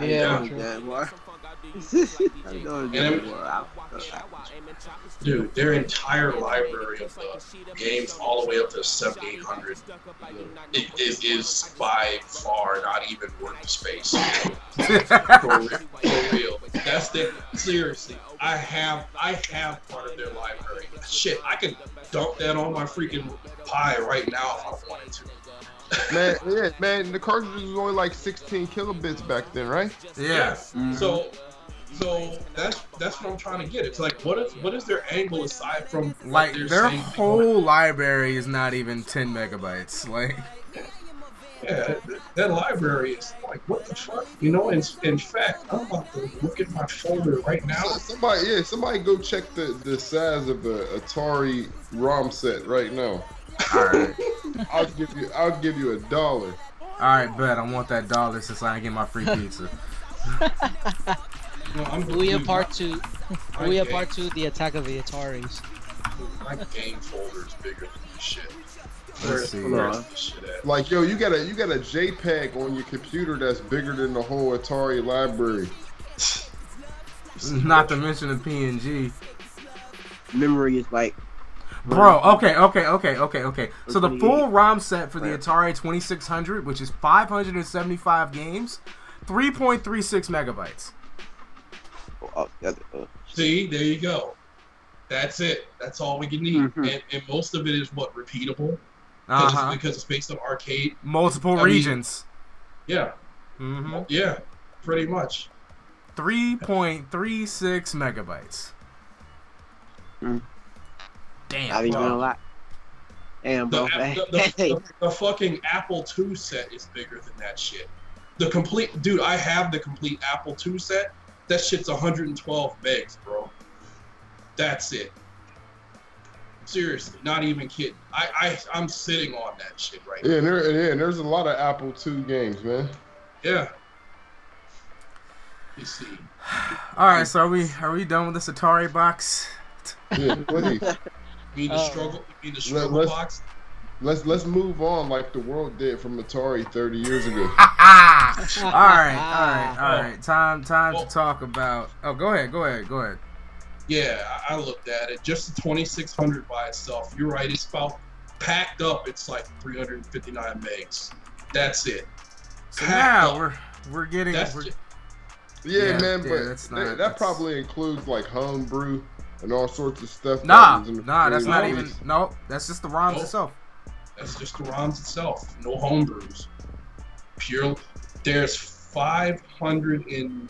Speaker 1: Yeah.
Speaker 4: Jaguar.
Speaker 5: Dude, their entire library of the games all the way up to 7800 is by far not even worth the space. For real. That's the seriously. I have part of their library. Shit, I could dump that on my freaking Pi right now if I wanted to.
Speaker 2: Man, the cartridge was only like 16 kilobits back then, right?
Speaker 1: Yeah.
Speaker 5: Mm-hmm. So that's what I'm trying to get. It's like, what is their angle aside from
Speaker 1: like their whole library is not even 10 megabytes. Like,
Speaker 5: yeah, that library is like, what the fuck? You know, in fact, I'm about to look at my folder right now.
Speaker 2: Somebody go check the size of the Atari ROM set right now.
Speaker 1: All right.
Speaker 2: I'll give you $1.
Speaker 1: All right, bet. I want that $1 since I ain't get my free pizza.
Speaker 5: No,
Speaker 3: Ouya Part 2. Ouya Part 2, The Attack of the Ataris.
Speaker 5: My game folder is bigger than this shit.
Speaker 1: Let's see.
Speaker 5: Where's this shit at?
Speaker 2: Like, yo, you got a JPEG on your computer that's bigger than the whole Atari library.
Speaker 1: Not to mention the PNG.
Speaker 4: Memory is like.
Speaker 1: Bro, okay. So the full ROM set for the Atari 2600, which is 575 games, 3.36 megabytes.
Speaker 5: See, there you go. That's it. That's all we can need.
Speaker 4: Mm-hmm.
Speaker 5: And most of it is what, repeatable? Because it's based on arcade.
Speaker 1: Multiple regions.
Speaker 5: Yeah.
Speaker 1: Mm-hmm.
Speaker 5: Yeah, pretty much.
Speaker 1: 3.36 megabytes. Damn.
Speaker 4: Not even a lot. Damn, bro.
Speaker 5: The fucking Apple II set is bigger than that shit. Dude, I have the complete Apple II set. That shit's 112 megs, bro. That's it. Seriously, not even kidding. I'm sitting on that shit right now.
Speaker 2: Yeah, there's a lot of Apple II games, man.
Speaker 5: Yeah. You see.
Speaker 1: All right, so are we done with this Atari box?
Speaker 2: Yeah, please.
Speaker 5: You mean the struggle box?
Speaker 2: Let's move on like the world did from Atari 30 years ago.
Speaker 1: All right. Time to talk about. Oh, go ahead.
Speaker 5: Yeah, I looked at it. Just the 2600 by itself. You're right. It's about packed up. It's like 359 megs. That's it.
Speaker 1: So now we're getting.
Speaker 2: Yeah, man, but
Speaker 1: that's not,
Speaker 2: that probably includes like homebrew and all sorts of stuff.
Speaker 1: Nah, that's not even. No, that's just the ROMs itself.
Speaker 5: That's just the ROMs itself. No homebrews. Pure. There's 500 in.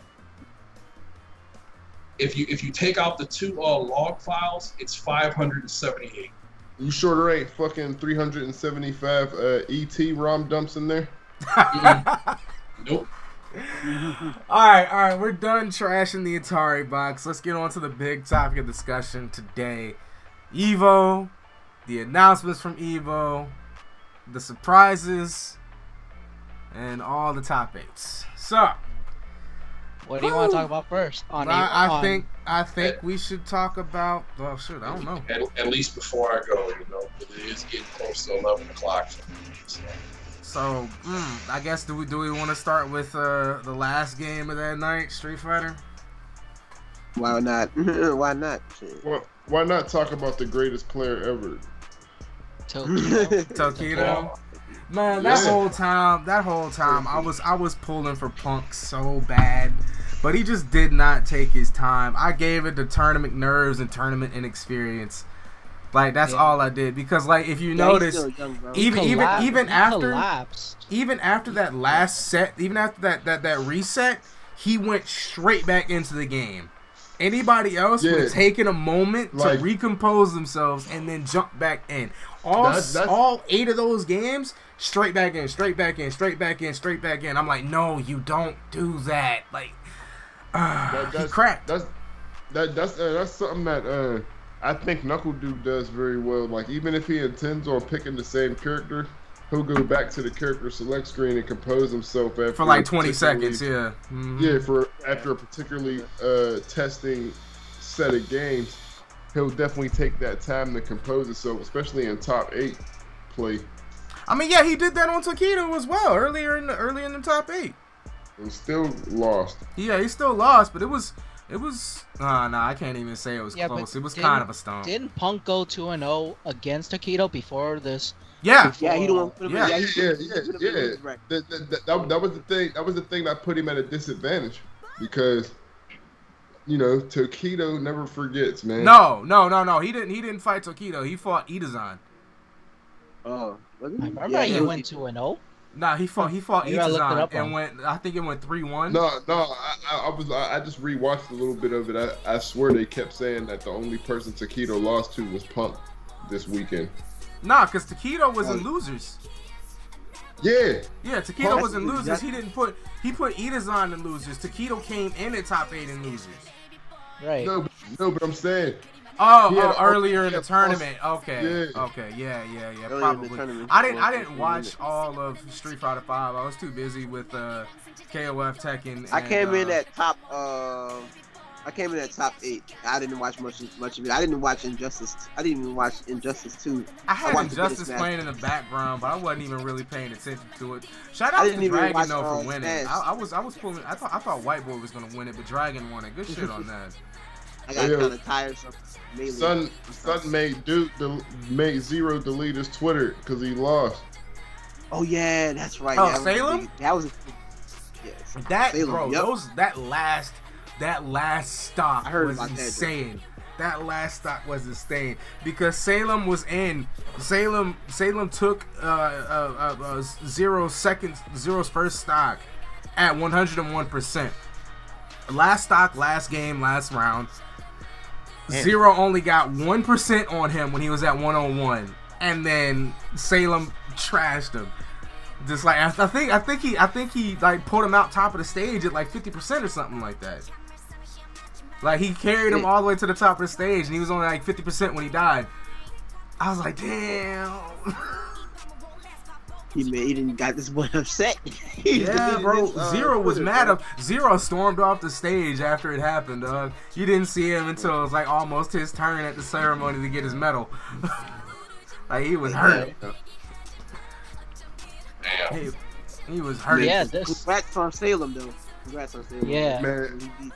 Speaker 5: If you take out the 2 log files, it's 578.
Speaker 2: You sure there ain't fucking 375 ET ROM dumps in there?
Speaker 5: Nope.
Speaker 1: All right, we're done trashing the Atari box. Let's get on to the big topic of discussion today. EVO, the announcements from EVO, the surprises, and all the top 8s. So,
Speaker 3: what do you want to talk about first?
Speaker 1: I think we should talk about. Well, shit, I don't know.
Speaker 5: At least before I go, it is getting close to 11 o'clock for me.
Speaker 1: So, I guess do we want to start with the last game of that night, Street Fighter?
Speaker 4: Why not? Why not?
Speaker 2: Well, why not talk about the greatest player ever?
Speaker 1: Tokido. Man, that whole time, I was pulling for Punk so bad, but he just did not take his time. I gave it the tournament nerves and tournament inexperience. Like that's all I did because like if you notice, even after that last set, even after that reset, he went straight back into the game. Anybody else would have taken a moment to recompose themselves and then jump back in. All 8 of those games, straight back in. I'm like, no, you don't do that. Like, he cracked.
Speaker 2: That's something that I think Knuckle Dude does very well. Like, even if he intends on picking the same character, he'll go back to the character select screen and compose himself after
Speaker 1: for like 20 seconds. Yeah.
Speaker 2: Mm-hmm. Yeah, after a particularly testing set of games, he'll definitely take that time to compose himself, especially in top 8 play.
Speaker 1: I mean, yeah, he did that on Tokido as well early in the top 8.
Speaker 2: And still lost.
Speaker 1: Yeah, he still lost, but it was. I can't even say it was close. It was kind of a stomp.
Speaker 3: Didn't Punk go 2-0 against Tokido before this?
Speaker 1: Yeah.
Speaker 4: Yeah, he don't.
Speaker 2: Yeah. That was the thing. That was the thing that put him at a disadvantage because, Tokido never forgets, man.
Speaker 1: No. He didn't fight Tokido. He fought Itazan.
Speaker 4: Oh,
Speaker 3: I remember he went 2-0.
Speaker 1: Nah, he fought Itazan and went. I think it went 3-1.
Speaker 2: No, I just rewatched a little bit of it. I swear they kept saying that the only person Tokido lost to was Punk this weekend.
Speaker 1: Nah, because Tokido was in losers.
Speaker 2: Yeah,
Speaker 1: Tokido was in losers. He put Itazan in losers. Tokido came in at top 8 in losers.
Speaker 3: Right.
Speaker 2: No, but I'm saying.
Speaker 1: Earlier in the tournament. Okay. Yeah. Probably. I didn't watch all of Street Fighter 5. I was too busy with KOF Tekken.
Speaker 4: I came in at top 8. I didn't watch much of it. I didn't watch Injustice. I didn't even watch Injustice 2.
Speaker 1: I had Injustice playing in the background, but I wasn't even really paying attention to it. Shout out to Dragon though for winning. I was pulling. I thought White Boy was gonna win it, but Dragon won it. Good shit on that.
Speaker 4: I got kind of tired.
Speaker 2: Son made Zero delete his Twitter because he lost.
Speaker 4: Oh yeah, that's right.
Speaker 1: Oh, Salem?
Speaker 4: That was. Yes.
Speaker 1: That
Speaker 4: Salem,
Speaker 1: bro, that last stop was
Speaker 4: about
Speaker 1: insane. That last stop was insane because Salem was in. Salem took Zero's first stock at 101%. Last stock, last game, last round. Zero only got 1% on him when he was at 101, and then Salem trashed him. Just like I think he like pulled him out top of the stage at like 50% or something like that. Like he carried him all the way to the top of the stage, and he was only like 50% when he died. I was like, damn.
Speaker 4: He didn't got this boy upset.
Speaker 1: Yeah, bro. Zero was mad. Zero stormed off the stage after it happened, dog. You didn't see him until it was like almost his turn at the ceremony to get his medal. Like he was hurt.
Speaker 5: Damn.
Speaker 1: He was hurt.
Speaker 3: Yeah,
Speaker 4: Congrats on Salem, though.
Speaker 3: Yeah.
Speaker 2: Man.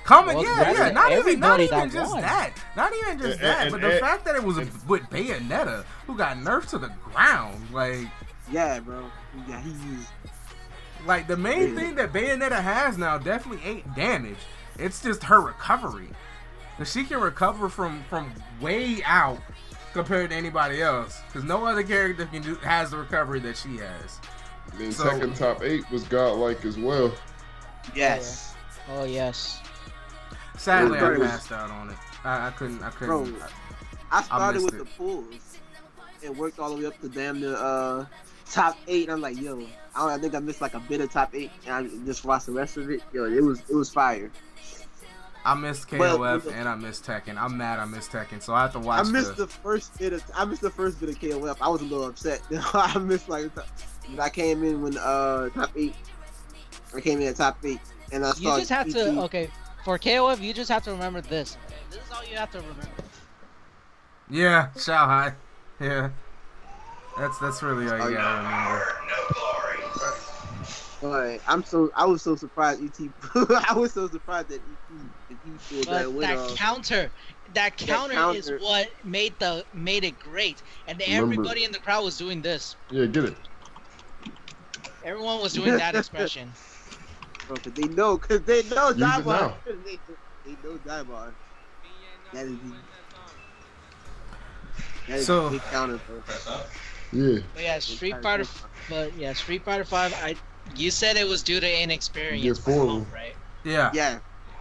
Speaker 1: Coming, yeah. Not even just that. Not even just that. But the fact that it was with Bayonetta, who got nerfed to the ground, like.
Speaker 4: Yeah, bro. Yeah, he's
Speaker 1: Like, the main thing that Bayonetta has now definitely ain't damage. It's just her recovery. Because she can recover from way out compared to anybody else. Because no other character has the recovery that she has.
Speaker 2: I mean, second top 8 was godlike as well.
Speaker 4: yes.
Speaker 3: Oh yes.
Speaker 1: Sadly, I passed out on it. I couldn't.
Speaker 4: Bro, I started with
Speaker 1: it.
Speaker 4: the pulls and worked all the way up to damn near top 8. I'm like, yo, I think I missed like a bit of top 8, and I just watched the rest of it. Yo, it was fire.
Speaker 1: I missed KOF and I missed Tekken. I'm mad I missed Tekken, so I have to watch.
Speaker 4: I missed the first bit of KOF. I was a little upset. I missed like I came in when top 8. I came in at top 8, and I started.
Speaker 3: You just have to for KOF. You just have to remember this. Okay? This is all you have to remember.
Speaker 1: Yeah, Shanghai. Yeah, that's really all you gotta remember.
Speaker 4: But I was so surprised ET. I was so surprised that ET pulled that win off.
Speaker 3: That counter is what made it great, and everybody in the crowd was doing this.
Speaker 2: Yeah, get it.
Speaker 3: Everyone was doing that expression.
Speaker 4: Bro, cause they know Diamond.
Speaker 2: Use
Speaker 4: They know Diamond. That is
Speaker 1: So-
Speaker 4: a big counter, bro.
Speaker 2: Yeah.
Speaker 3: But yeah, Street Fighter 5. You said it was due to inexperience,
Speaker 2: Get forward.
Speaker 3: right?
Speaker 1: Yeah.
Speaker 4: Yeah.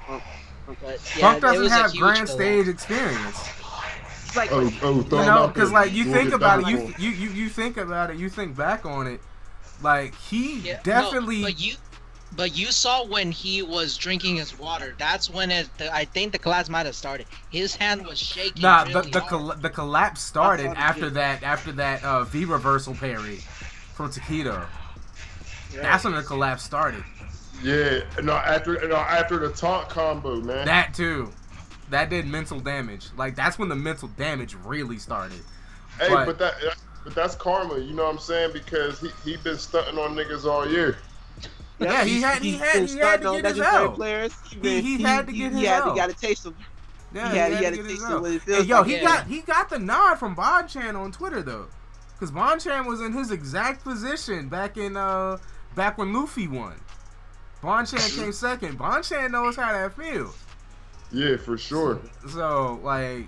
Speaker 3: But
Speaker 1: Punk
Speaker 3: it
Speaker 1: doesn't
Speaker 3: was a
Speaker 1: have
Speaker 3: huge
Speaker 1: grand
Speaker 3: delay.
Speaker 1: stage experience.
Speaker 4: It's like,
Speaker 2: Oh, throw
Speaker 1: You
Speaker 2: him
Speaker 1: know,
Speaker 2: out
Speaker 1: because
Speaker 2: there.
Speaker 1: like you
Speaker 2: Go
Speaker 1: think
Speaker 2: get
Speaker 1: about it,
Speaker 2: double.
Speaker 1: you think about it, you think back on it, like he
Speaker 3: Yeah,
Speaker 1: definitely.
Speaker 3: No, but you saw when he was drinking his water. That's when I think the collapse might have started. His hand was shaking.
Speaker 1: Nah,
Speaker 3: really hard.
Speaker 1: the collapse started
Speaker 4: That's
Speaker 1: after that V reversal parry from Takedo. That's when the collapse started.
Speaker 2: Yeah, after the taunt combo, man.
Speaker 1: That too, that did mental damage. Like that's when the mental damage really started.
Speaker 2: Hey, but that's karma. You know what I'm saying? Because he been stunting on niggas all year.
Speaker 1: Yeah, he had to get his L. He had to get his L.
Speaker 4: He got to taste them.
Speaker 1: Yeah,
Speaker 4: he had to taste what it feels
Speaker 1: hey, yo,
Speaker 4: like.
Speaker 1: he got the nod from Bonchan on Twitter though, because Bonchan was in his exact position back when Luffy won. Bonchan came second. Bonchan knows how that feels.
Speaker 2: Yeah, for sure.
Speaker 1: So like,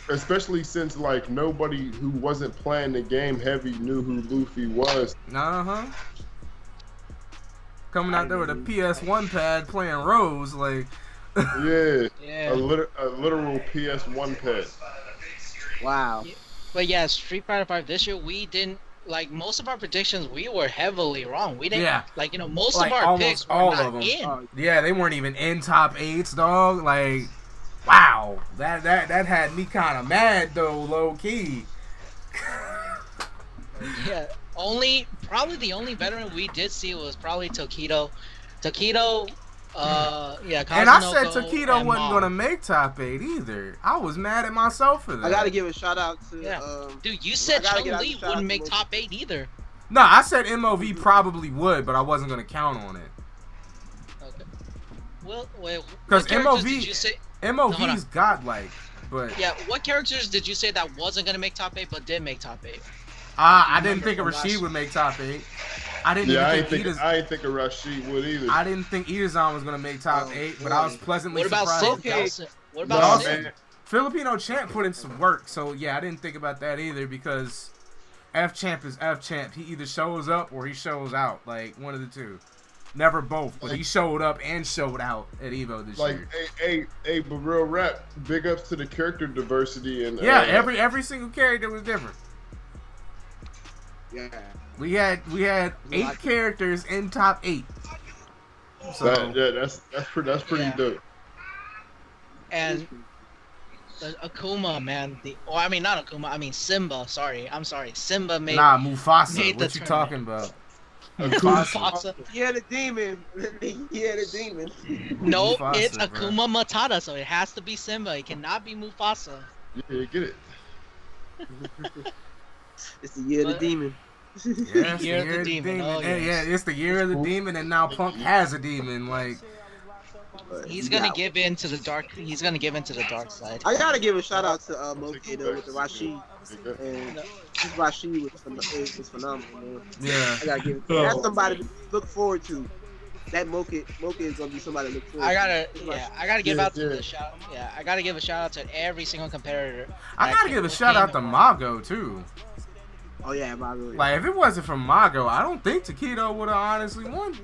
Speaker 2: especially since like nobody who wasn't playing the game heavy knew who Luffy was.
Speaker 1: Coming out there with a PS1 pad playing Rose, like.
Speaker 2: Yeah.
Speaker 3: Yeah.
Speaker 2: A literal PS1 pad.
Speaker 4: Wow.
Speaker 3: But yeah, Street Fighter 5 this year, we didn't like most of our predictions. We were heavily wrong. We didn't most
Speaker 1: like,
Speaker 3: of our picks were
Speaker 1: all
Speaker 3: not
Speaker 1: of them.
Speaker 3: in.
Speaker 1: Yeah, they weren't even in top 8s, dog. Like, wow, that had me kind of mad though, low key.
Speaker 3: Yeah, probably the only veteran we did see was probably Tokido.
Speaker 1: And I said
Speaker 3: Kazunoko
Speaker 1: Takedo
Speaker 3: and
Speaker 1: wasn't
Speaker 3: Mom.
Speaker 1: gonna make top 8 either. I was mad at myself for that.
Speaker 4: I gotta give a shout out to.
Speaker 3: Dude, you said
Speaker 4: I gotta give
Speaker 3: Chun-Li
Speaker 4: a shout out
Speaker 3: wouldn't
Speaker 4: to
Speaker 3: make
Speaker 4: Mo-
Speaker 3: top 8 either.
Speaker 1: No, I said MOV probably would, but I wasn't gonna count on it.
Speaker 3: Okay. Well, wait.
Speaker 1: Because
Speaker 3: what characters did you say?
Speaker 1: MOV's godlike, but
Speaker 3: Yeah, what characters did you say that wasn't gonna make top 8 but did make top 8?
Speaker 1: I didn't think Rashid would make top 8. I didn't
Speaker 2: I
Speaker 1: think
Speaker 2: ain't think of Rashid would either.
Speaker 1: I didn't think Idazan was gonna make top 8, but I was pleasantly
Speaker 3: What about
Speaker 1: surprised.
Speaker 3: Sid? What
Speaker 1: But
Speaker 3: about
Speaker 1: also,
Speaker 3: Sid?
Speaker 1: Filipino Champ put in some work, so yeah, I didn't think about that either because F Champ is F Champ. He either shows up or he shows out, like one of the two. Never both, but he showed up and showed out at EVO this year.
Speaker 2: Hey, but real rap, big ups to the character diversity and
Speaker 1: Yeah, every single character was different.
Speaker 4: Yeah.
Speaker 1: We had 8 characters in top 8. So
Speaker 2: that's pretty dope.
Speaker 3: And Akuma, man. Not Akuma. I mean Simba. I'm sorry. Simba made.
Speaker 1: Mufasa.
Speaker 3: made the
Speaker 1: What you talking about?
Speaker 3: Mufasa.
Speaker 4: Yeah, the demon. Yeah, the demon.
Speaker 3: No,
Speaker 1: Mufasa,
Speaker 3: it's
Speaker 1: bro.
Speaker 3: Akuma Matata, so it has to be Simba. It cannot be Mufasa.
Speaker 2: Yeah, get it.
Speaker 4: It's the year of the demon.
Speaker 1: Yeah, it's
Speaker 3: Year of the Demon. Oh,
Speaker 1: yeah,
Speaker 3: yes.
Speaker 1: it's the year of the demon, and now Punk has a demon. Like,
Speaker 4: But
Speaker 3: He's
Speaker 4: you
Speaker 3: gonna
Speaker 4: got
Speaker 3: give in to the dark. He's gonna give in to the dark side.
Speaker 4: I gotta give a shout out to Moke though with the Rashid, and his Rashid was phenomenal, man.
Speaker 1: Yeah.
Speaker 4: I gotta give it. That's somebody to look forward to. That Moke is gonna be somebody to look forward
Speaker 3: I
Speaker 4: to.
Speaker 3: gotta give out to the shout. Yeah, I gotta give a shout out to every single competitor.
Speaker 1: I gotta give a shout out to Mago too.
Speaker 4: Oh yeah, Mago.
Speaker 1: Like if it wasn't for Mago, I don't think Taquito would have honestly won.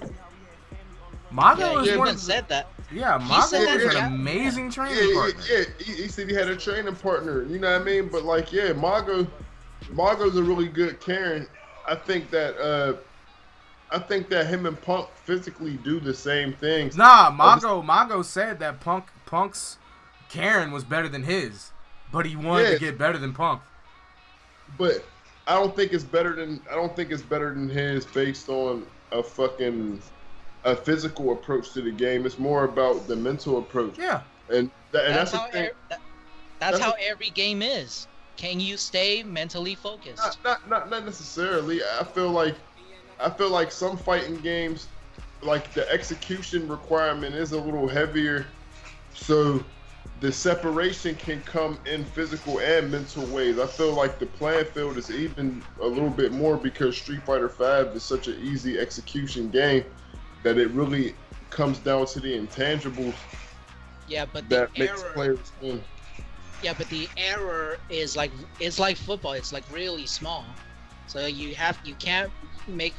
Speaker 1: Mago is one.
Speaker 3: Said that.
Speaker 1: Yeah, Mago is an amazing training partner.
Speaker 2: Yeah, he said he had a training partner. You know what I mean? But like, yeah, Mago's a really good Karen. I think that him and Punk physically do the same things.
Speaker 1: Nah, Mago said that Punk's Karen was better than his, but he wanted to get better than Punk.
Speaker 2: But I don't think it's better than his based on a physical approach to the game. It's more about the mental approach.
Speaker 1: Yeah.
Speaker 2: And that's
Speaker 3: how
Speaker 2: the thing.
Speaker 3: That's how every game is. Can you stay mentally focused?
Speaker 2: Not necessarily. I feel like some fighting games, like the execution requirement is a little heavier, so the separation can come in physical and mental ways. I feel like the playing field is even a little bit more because Street Fighter V is such an easy execution game that it really comes down to the intangibles.
Speaker 3: Yeah, but
Speaker 2: that makes players win.
Speaker 3: Yeah, but the error is like football. It's like really small, so you can't make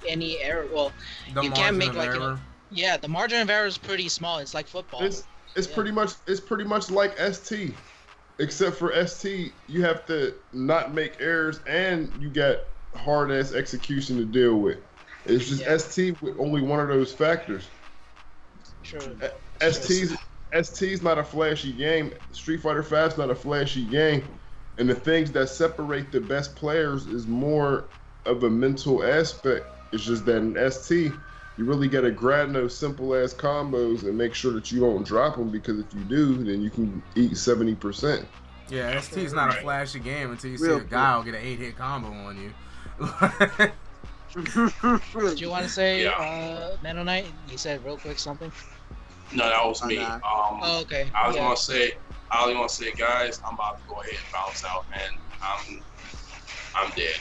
Speaker 3: any error. Well, you can't make like the margin of error is pretty small. It's like football.
Speaker 2: It's pretty much like ST, except for ST you have to not make errors and you got hard ass execution to deal with. It's just ST with only one of those factors.
Speaker 3: True.
Speaker 2: ST's not a flashy game. Street Fighter V's not a flashy game, and the things that separate the best players is more of a mental aspect. It's just that in ST, you really got to grind those simple ass combos and make sure that you don't drop them, because if you do, then you can eat 70%.
Speaker 1: Yeah, ST's not a flashy game until you see a guy will get an 8-hit combo on you.
Speaker 3: Did you want to say, Mano Knight? You said real quick something.
Speaker 5: No, that was me.
Speaker 3: Okay.
Speaker 5: I was gonna say, guys, I'm about to go ahead and bounce out, man. I'm dead.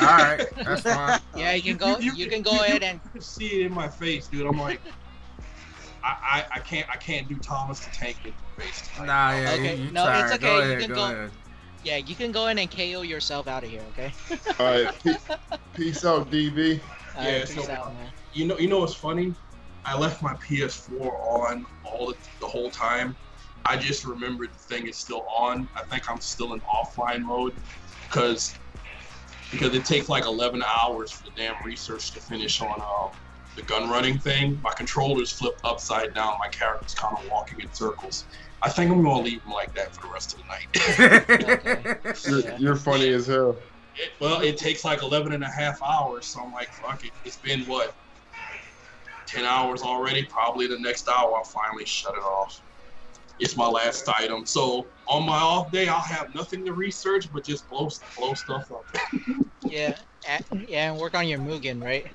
Speaker 1: All right, that's fine.
Speaker 3: Yeah, you can go. You can go ahead and
Speaker 5: see it in my face, dude. I'm like, I can't do Thomas the Tank in the face tonight.
Speaker 1: Nah, yeah,
Speaker 3: okay.
Speaker 1: No, it's okay.
Speaker 3: Go ahead,
Speaker 1: you can go ahead.
Speaker 3: Yeah, you can go in and KO yourself out of here, okay?
Speaker 2: All right, peace out, DB.
Speaker 5: Yeah,
Speaker 3: peace out, man.
Speaker 5: You know what's funny? I left my PS4 on the whole time. I just remembered the thing is still on. I think I'm still in offline mode because it takes like 11 hours for the damn research to finish on the gun running thing. My controller's flipped upside down. My character's kind of walking in circles. I think I'm gonna leave him like that for the rest of the
Speaker 3: night.
Speaker 2: You're funny as hell.
Speaker 5: It takes like 11 and a half hours, so I'm like, fuck it. It's been, 10 hours already? Probably the next hour I'll finally shut it off. It's my last item. So on my off day, I'll have nothing to research, but just blow stuff up.
Speaker 3: Yeah, and work on your Mugen, right?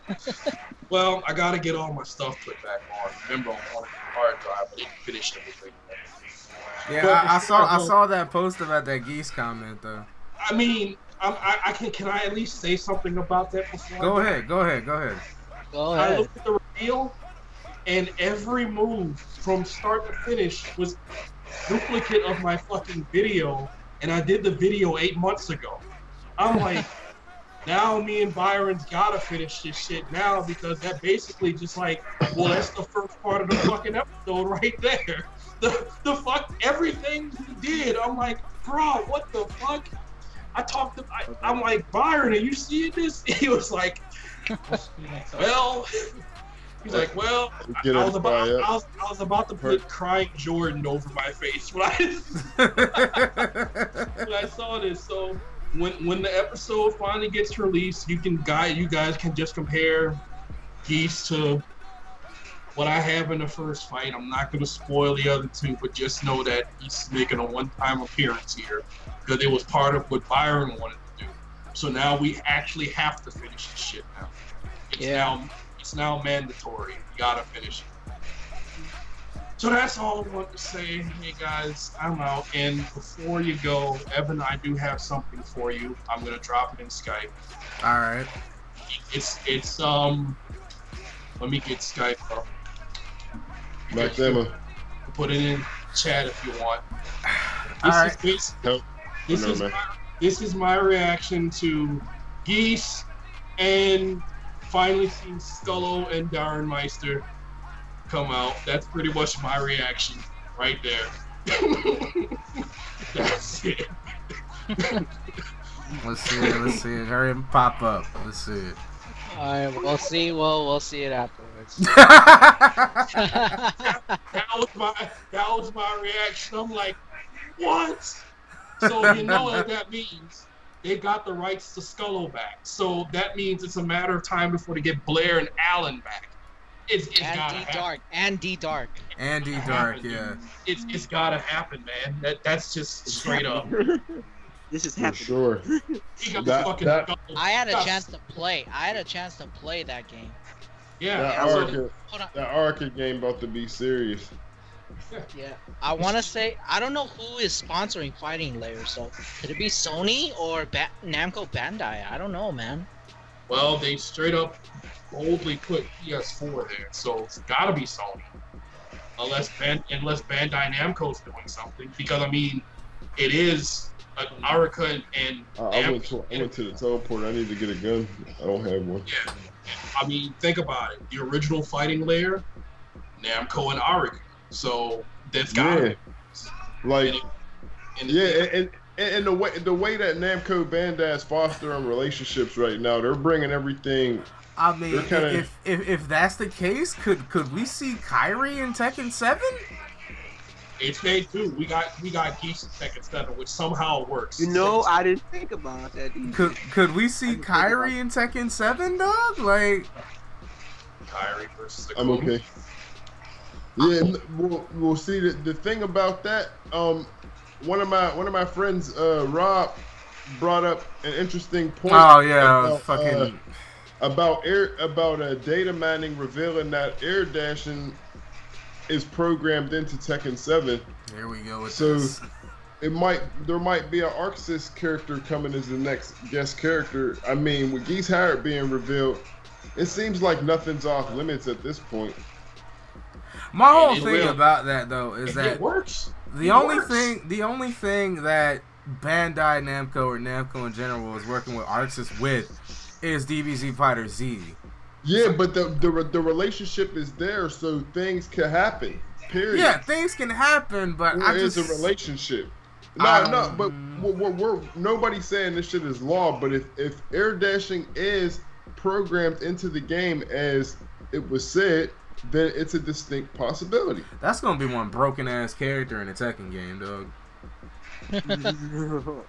Speaker 5: Well, I gotta get all my stuff put back on. Remember, I'm on the hard drive, I didn't finish everything.
Speaker 1: Yeah, but I saw that post about that Geese comment though.
Speaker 5: I mean, can I at least say something about that before?
Speaker 1: Go ahead.
Speaker 5: I looked at the reveal, and every move from start to finish was duplicate of my fucking video, and I did the video 8 months ago. I'm like, now me and Byron's gotta finish this shit now, because that basically just like, well, that's the first part of the fucking episode right there. The fuck, everything he did. I'm like, bro, what the fuck? I'm like, Byron, are you seeing this? He was like, well, he's like, well, I was about to put crying Jordan over my face when I saw this. So when the episode finally gets released, you guys can just compare Geese to what I have in the first fight. I'm not going to spoil the other two, but just know that he's making a one-time appearance here because it was part of what Byron wanted to do. So now we actually have to finish this shit now. It's now mandatory. You gotta finish So that's all I want to say. Hey guys, I'm out. And before you go, Evan, I do have something for you. I'm gonna drop it in Skype.
Speaker 1: All right.
Speaker 5: It's let me get Skype up.
Speaker 2: Max Emma.
Speaker 5: Put it in chat if you want.
Speaker 1: All right.
Speaker 5: This is my reaction to Geese and finally seeing Scullo and Darren Meister come out. That's pretty much my reaction right there. That's it.
Speaker 1: Let's see it. Hurry and pop up. Let's see it.
Speaker 3: Alright, we'll see. We'll see it afterwards.
Speaker 5: that was my reaction. I'm like, what? So you know what that means. They got the rights to Scullo back. So that means it's a matter of time before they get Blair and Allen back. It's gotta happen.
Speaker 3: And D Dark,
Speaker 1: yeah.
Speaker 5: It's gotta happen, man. That's just straight up.
Speaker 4: This is
Speaker 2: For
Speaker 4: happening.
Speaker 2: sure.
Speaker 3: I had a chance to play. That game.
Speaker 5: Yeah.
Speaker 2: That arcade game about to be serious.
Speaker 3: Yeah. I want to say, I don't know who is sponsoring Fighting Layer, so could it be Sony or Namco Bandai? I don't know, man.
Speaker 5: Well, they straight up boldly put PS4 there, so it's gotta be Sony. Unless Bandai Namco's doing something, because I mean, it is Arica and
Speaker 2: I went to the teleport. I need to get a gun. I don't have one.
Speaker 5: Yeah. I mean, think about it. The original Fighting Layer, Namco and Arica. So that's gotta be.
Speaker 2: Like, and the way that Namco Bandai is fostering relationships right now, they're bringing everything.
Speaker 1: I mean, if that's the case, could we see Kyrie in Tekken 7?
Speaker 5: It's phase 2. We got Geese in Tekken 7, which somehow works.
Speaker 4: You know, I didn't think about that either.
Speaker 1: Could we see Kyrie in Tekken 7, dog? Like
Speaker 5: Kyrie versus the
Speaker 2: I'm okay. Yeah, we'll see. The thing about that, one of my friends, Rob, brought up an interesting point.
Speaker 1: Oh yeah,
Speaker 2: about data mining revealing that air dashing is programmed into Tekken 7.
Speaker 1: Here we go with
Speaker 2: this. There might be an Arxis character coming as the next guest character. I mean, with Geese Harrod being revealed, it seems like nothing's off limits at this point.
Speaker 1: My whole thing about that though is that
Speaker 5: it works.
Speaker 1: The only thing that Bandai Namco or Namco in general is working with Arxis with is DBZ Fighter Z.
Speaker 2: Yeah, but the relationship is there, so things can happen. Period.
Speaker 1: Yeah, things can happen, but
Speaker 2: there is a relationship. No, but we're nobody's saying this shit is law. But if air dashing is programmed into the game as it was said, then it's a distinct possibility.
Speaker 1: That's gonna be one broken ass character in a Tekken game, dog.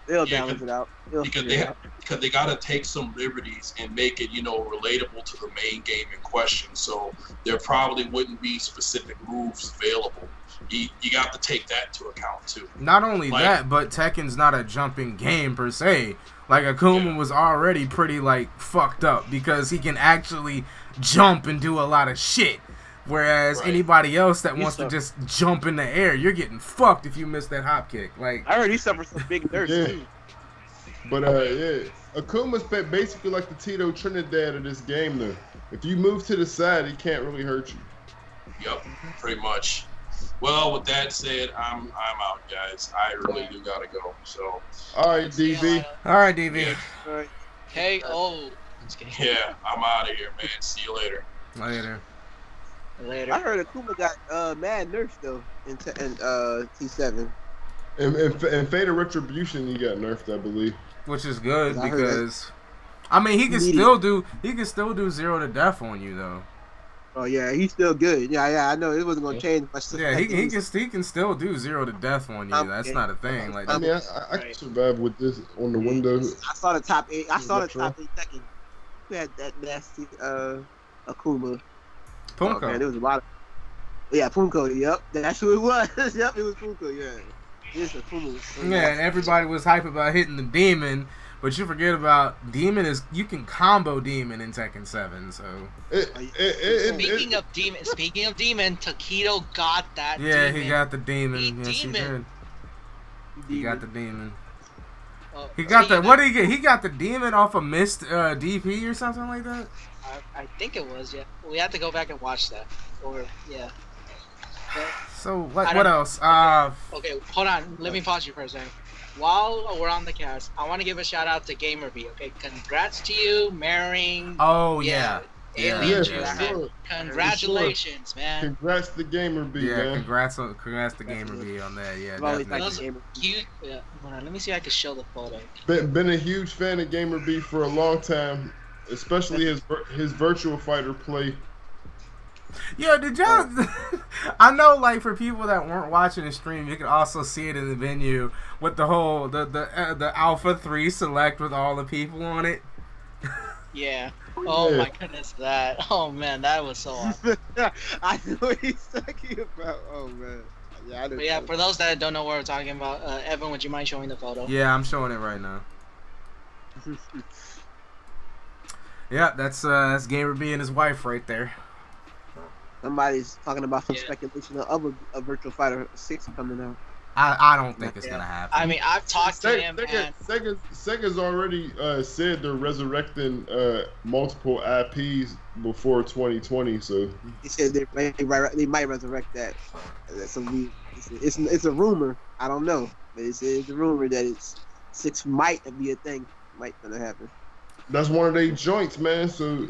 Speaker 4: They'll balance it out.
Speaker 5: Because they gotta take some liberties and make it, relatable to the main game in question. So there probably wouldn't be specific moves available. You got to take that into account too.
Speaker 1: Not only that, but Tekken's not a jumping game per se. Like Akuma was already pretty fucked up because he can actually jump and do a lot of shit. Whereas anybody else that wants to just jump in the air, you're getting fucked if you miss that hop kick.
Speaker 4: I heard he suffered some big nerfs too.
Speaker 2: But Akuma's basically like the Tito Trinidad of this game though. If you move to the side, he can't really hurt you.
Speaker 5: Yep, pretty much. Well, with that said, I'm out, guys. I really do gotta go. So.
Speaker 2: All right, DV.
Speaker 1: All right, DV.
Speaker 5: Yeah.
Speaker 4: All right.
Speaker 3: KO.
Speaker 5: Yeah, I'm out of here, man. See you later.
Speaker 3: Later.
Speaker 4: I heard Akuma got mad nerfs though in T7.
Speaker 2: In Fate of Retribution, he got nerfed, I believe.
Speaker 1: Which is good because, I mean, he can still do 0 to death on you though.
Speaker 4: Oh yeah, he's still good. Yeah, I know it wasn't gonna change much.
Speaker 1: Yeah, he can still do 0 to death on you. That's not a thing.
Speaker 2: I mean, I can survive with this on the Windows.
Speaker 4: I saw the top 8. I saw the top 8 Tekken. Who had that nasty Akuma?
Speaker 1: Punko.
Speaker 4: Oh, man, there was a lot of. Yeah, Punko. Yep, that's who it was. Yep, it was Punko. Yeah, yes, Akuma.
Speaker 1: Yeah, and everybody was hype about hitting the demon, But you forget about Demon is you can combo Demon in Tekken 7. So
Speaker 3: speaking of Demon, Takedo got that.
Speaker 1: Yeah,
Speaker 3: demon.
Speaker 1: he got the Demon.
Speaker 3: Yes,
Speaker 1: he did. He got the Demon.
Speaker 3: Oh,
Speaker 1: He got the what did he get? He got the Demon off of Mist DP or something like that.
Speaker 3: I think it was, yeah. We have to go back and watch that. Or yeah.
Speaker 1: So what else?
Speaker 3: Okay, hold on. Let me pause you for a second. While we're on the cast, I want to give a shout out to GamerB. Okay, congrats to you marrying.
Speaker 1: Oh yeah.
Speaker 3: Alien Juice,
Speaker 2: yeah,
Speaker 3: man.
Speaker 2: sure.
Speaker 3: Congratulations, man.
Speaker 2: Congrats to GamerB, man.
Speaker 1: Congrats to GamerB on that. Yeah, definitely.
Speaker 3: Cute. Yeah. Hold on, let me see if I can show the photo.
Speaker 2: Been a huge fan of GamerB for a long time, especially his Virtual Fighter play.
Speaker 1: Yeah, did y'all? I know, like for people that weren't watching the stream, you could also see it in the venue with the whole the Alpha 3 select with all the people on it.
Speaker 3: Yeah. Oh my goodness, that. Oh man, that was so awesome.
Speaker 4: I know what he's talking about. Oh man. Yeah,
Speaker 3: but yeah, for those that don't know what we're talking about, Evan, would you mind showing the photo?
Speaker 1: Yeah, I'm showing it right now. Yeah, that's GamerB and his wife right there.
Speaker 4: Somebody's talking about some speculation of a Virtual Fighter 6 coming out.
Speaker 1: I don't think it's gonna happen.
Speaker 3: I mean, I've talked to him.
Speaker 2: Sega's already said they're resurrecting multiple IPs before 2020. So
Speaker 4: he said they might resurrect that. It's a rumor. I don't know, but it's a rumor that 6 might be a thing. Might gonna happen.
Speaker 2: That's one of their joints, man. So.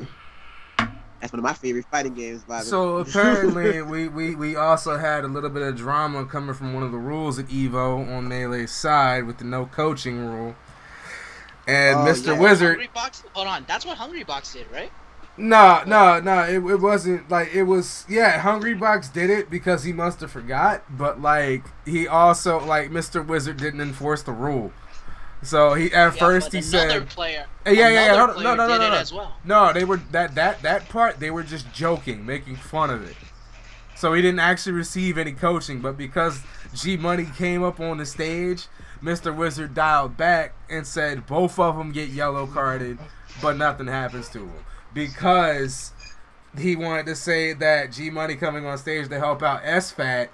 Speaker 4: That's one of my favorite fighting games. By the
Speaker 1: So apparently, we also had a little bit of drama coming from one of the rules at EVO on Melee's side with the no coaching rule. And Mr. Wizard.
Speaker 3: Hold on, that's what Hungry Box did, right?
Speaker 1: No, it wasn't like it was. Yeah, Hungry Box did it because he must have forgot, but like he also like Mr. Wizard didn't enforce the rule. So he first he said,
Speaker 3: player,
Speaker 1: yeah,
Speaker 3: no. As well.
Speaker 1: No, they were that part they were just joking, making fun of it. So he didn't actually receive any coaching, but because G Money came up on the stage, Mr. Wizard dialed back and said both of them get yellow carded, but nothing happens to them because he wanted to say that G Money coming on stage to help out SFAT,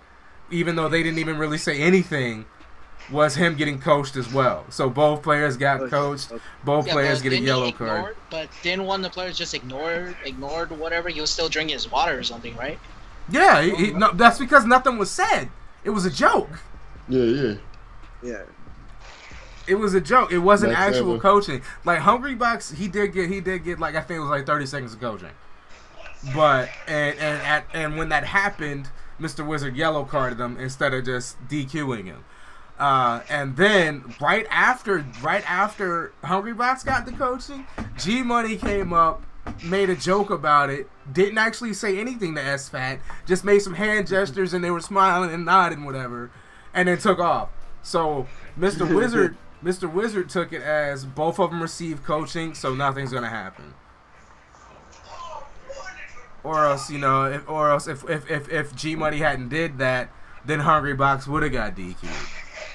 Speaker 1: even though they didn't even really say anything, was him getting coached as well. So both players got coached. Both players get a yellow card.
Speaker 3: But didn't one of the players just ignored whatever? He was still drinking his water or something, right?
Speaker 1: Yeah, no, that's because nothing was said. It was a joke.
Speaker 2: Yeah.
Speaker 1: It was a joke. It wasn't actual coaching. Like Hungry Box, he did get like I think it was like 30 seconds of coaching. But and when that happened, Mr. Wizard yellow carded him instead of just DQing him. And then right after Hungry Box got the coaching, G Money came up, made a joke about it, didn't actually say anything to SFAT, just made some hand gestures and they were smiling and nodding whatever, and then took off. So Mr. Wizard took it as both of them received coaching, so nothing's gonna happen. Or else, if G Money hadn't did that, then Hungry Box would have got DQ'd.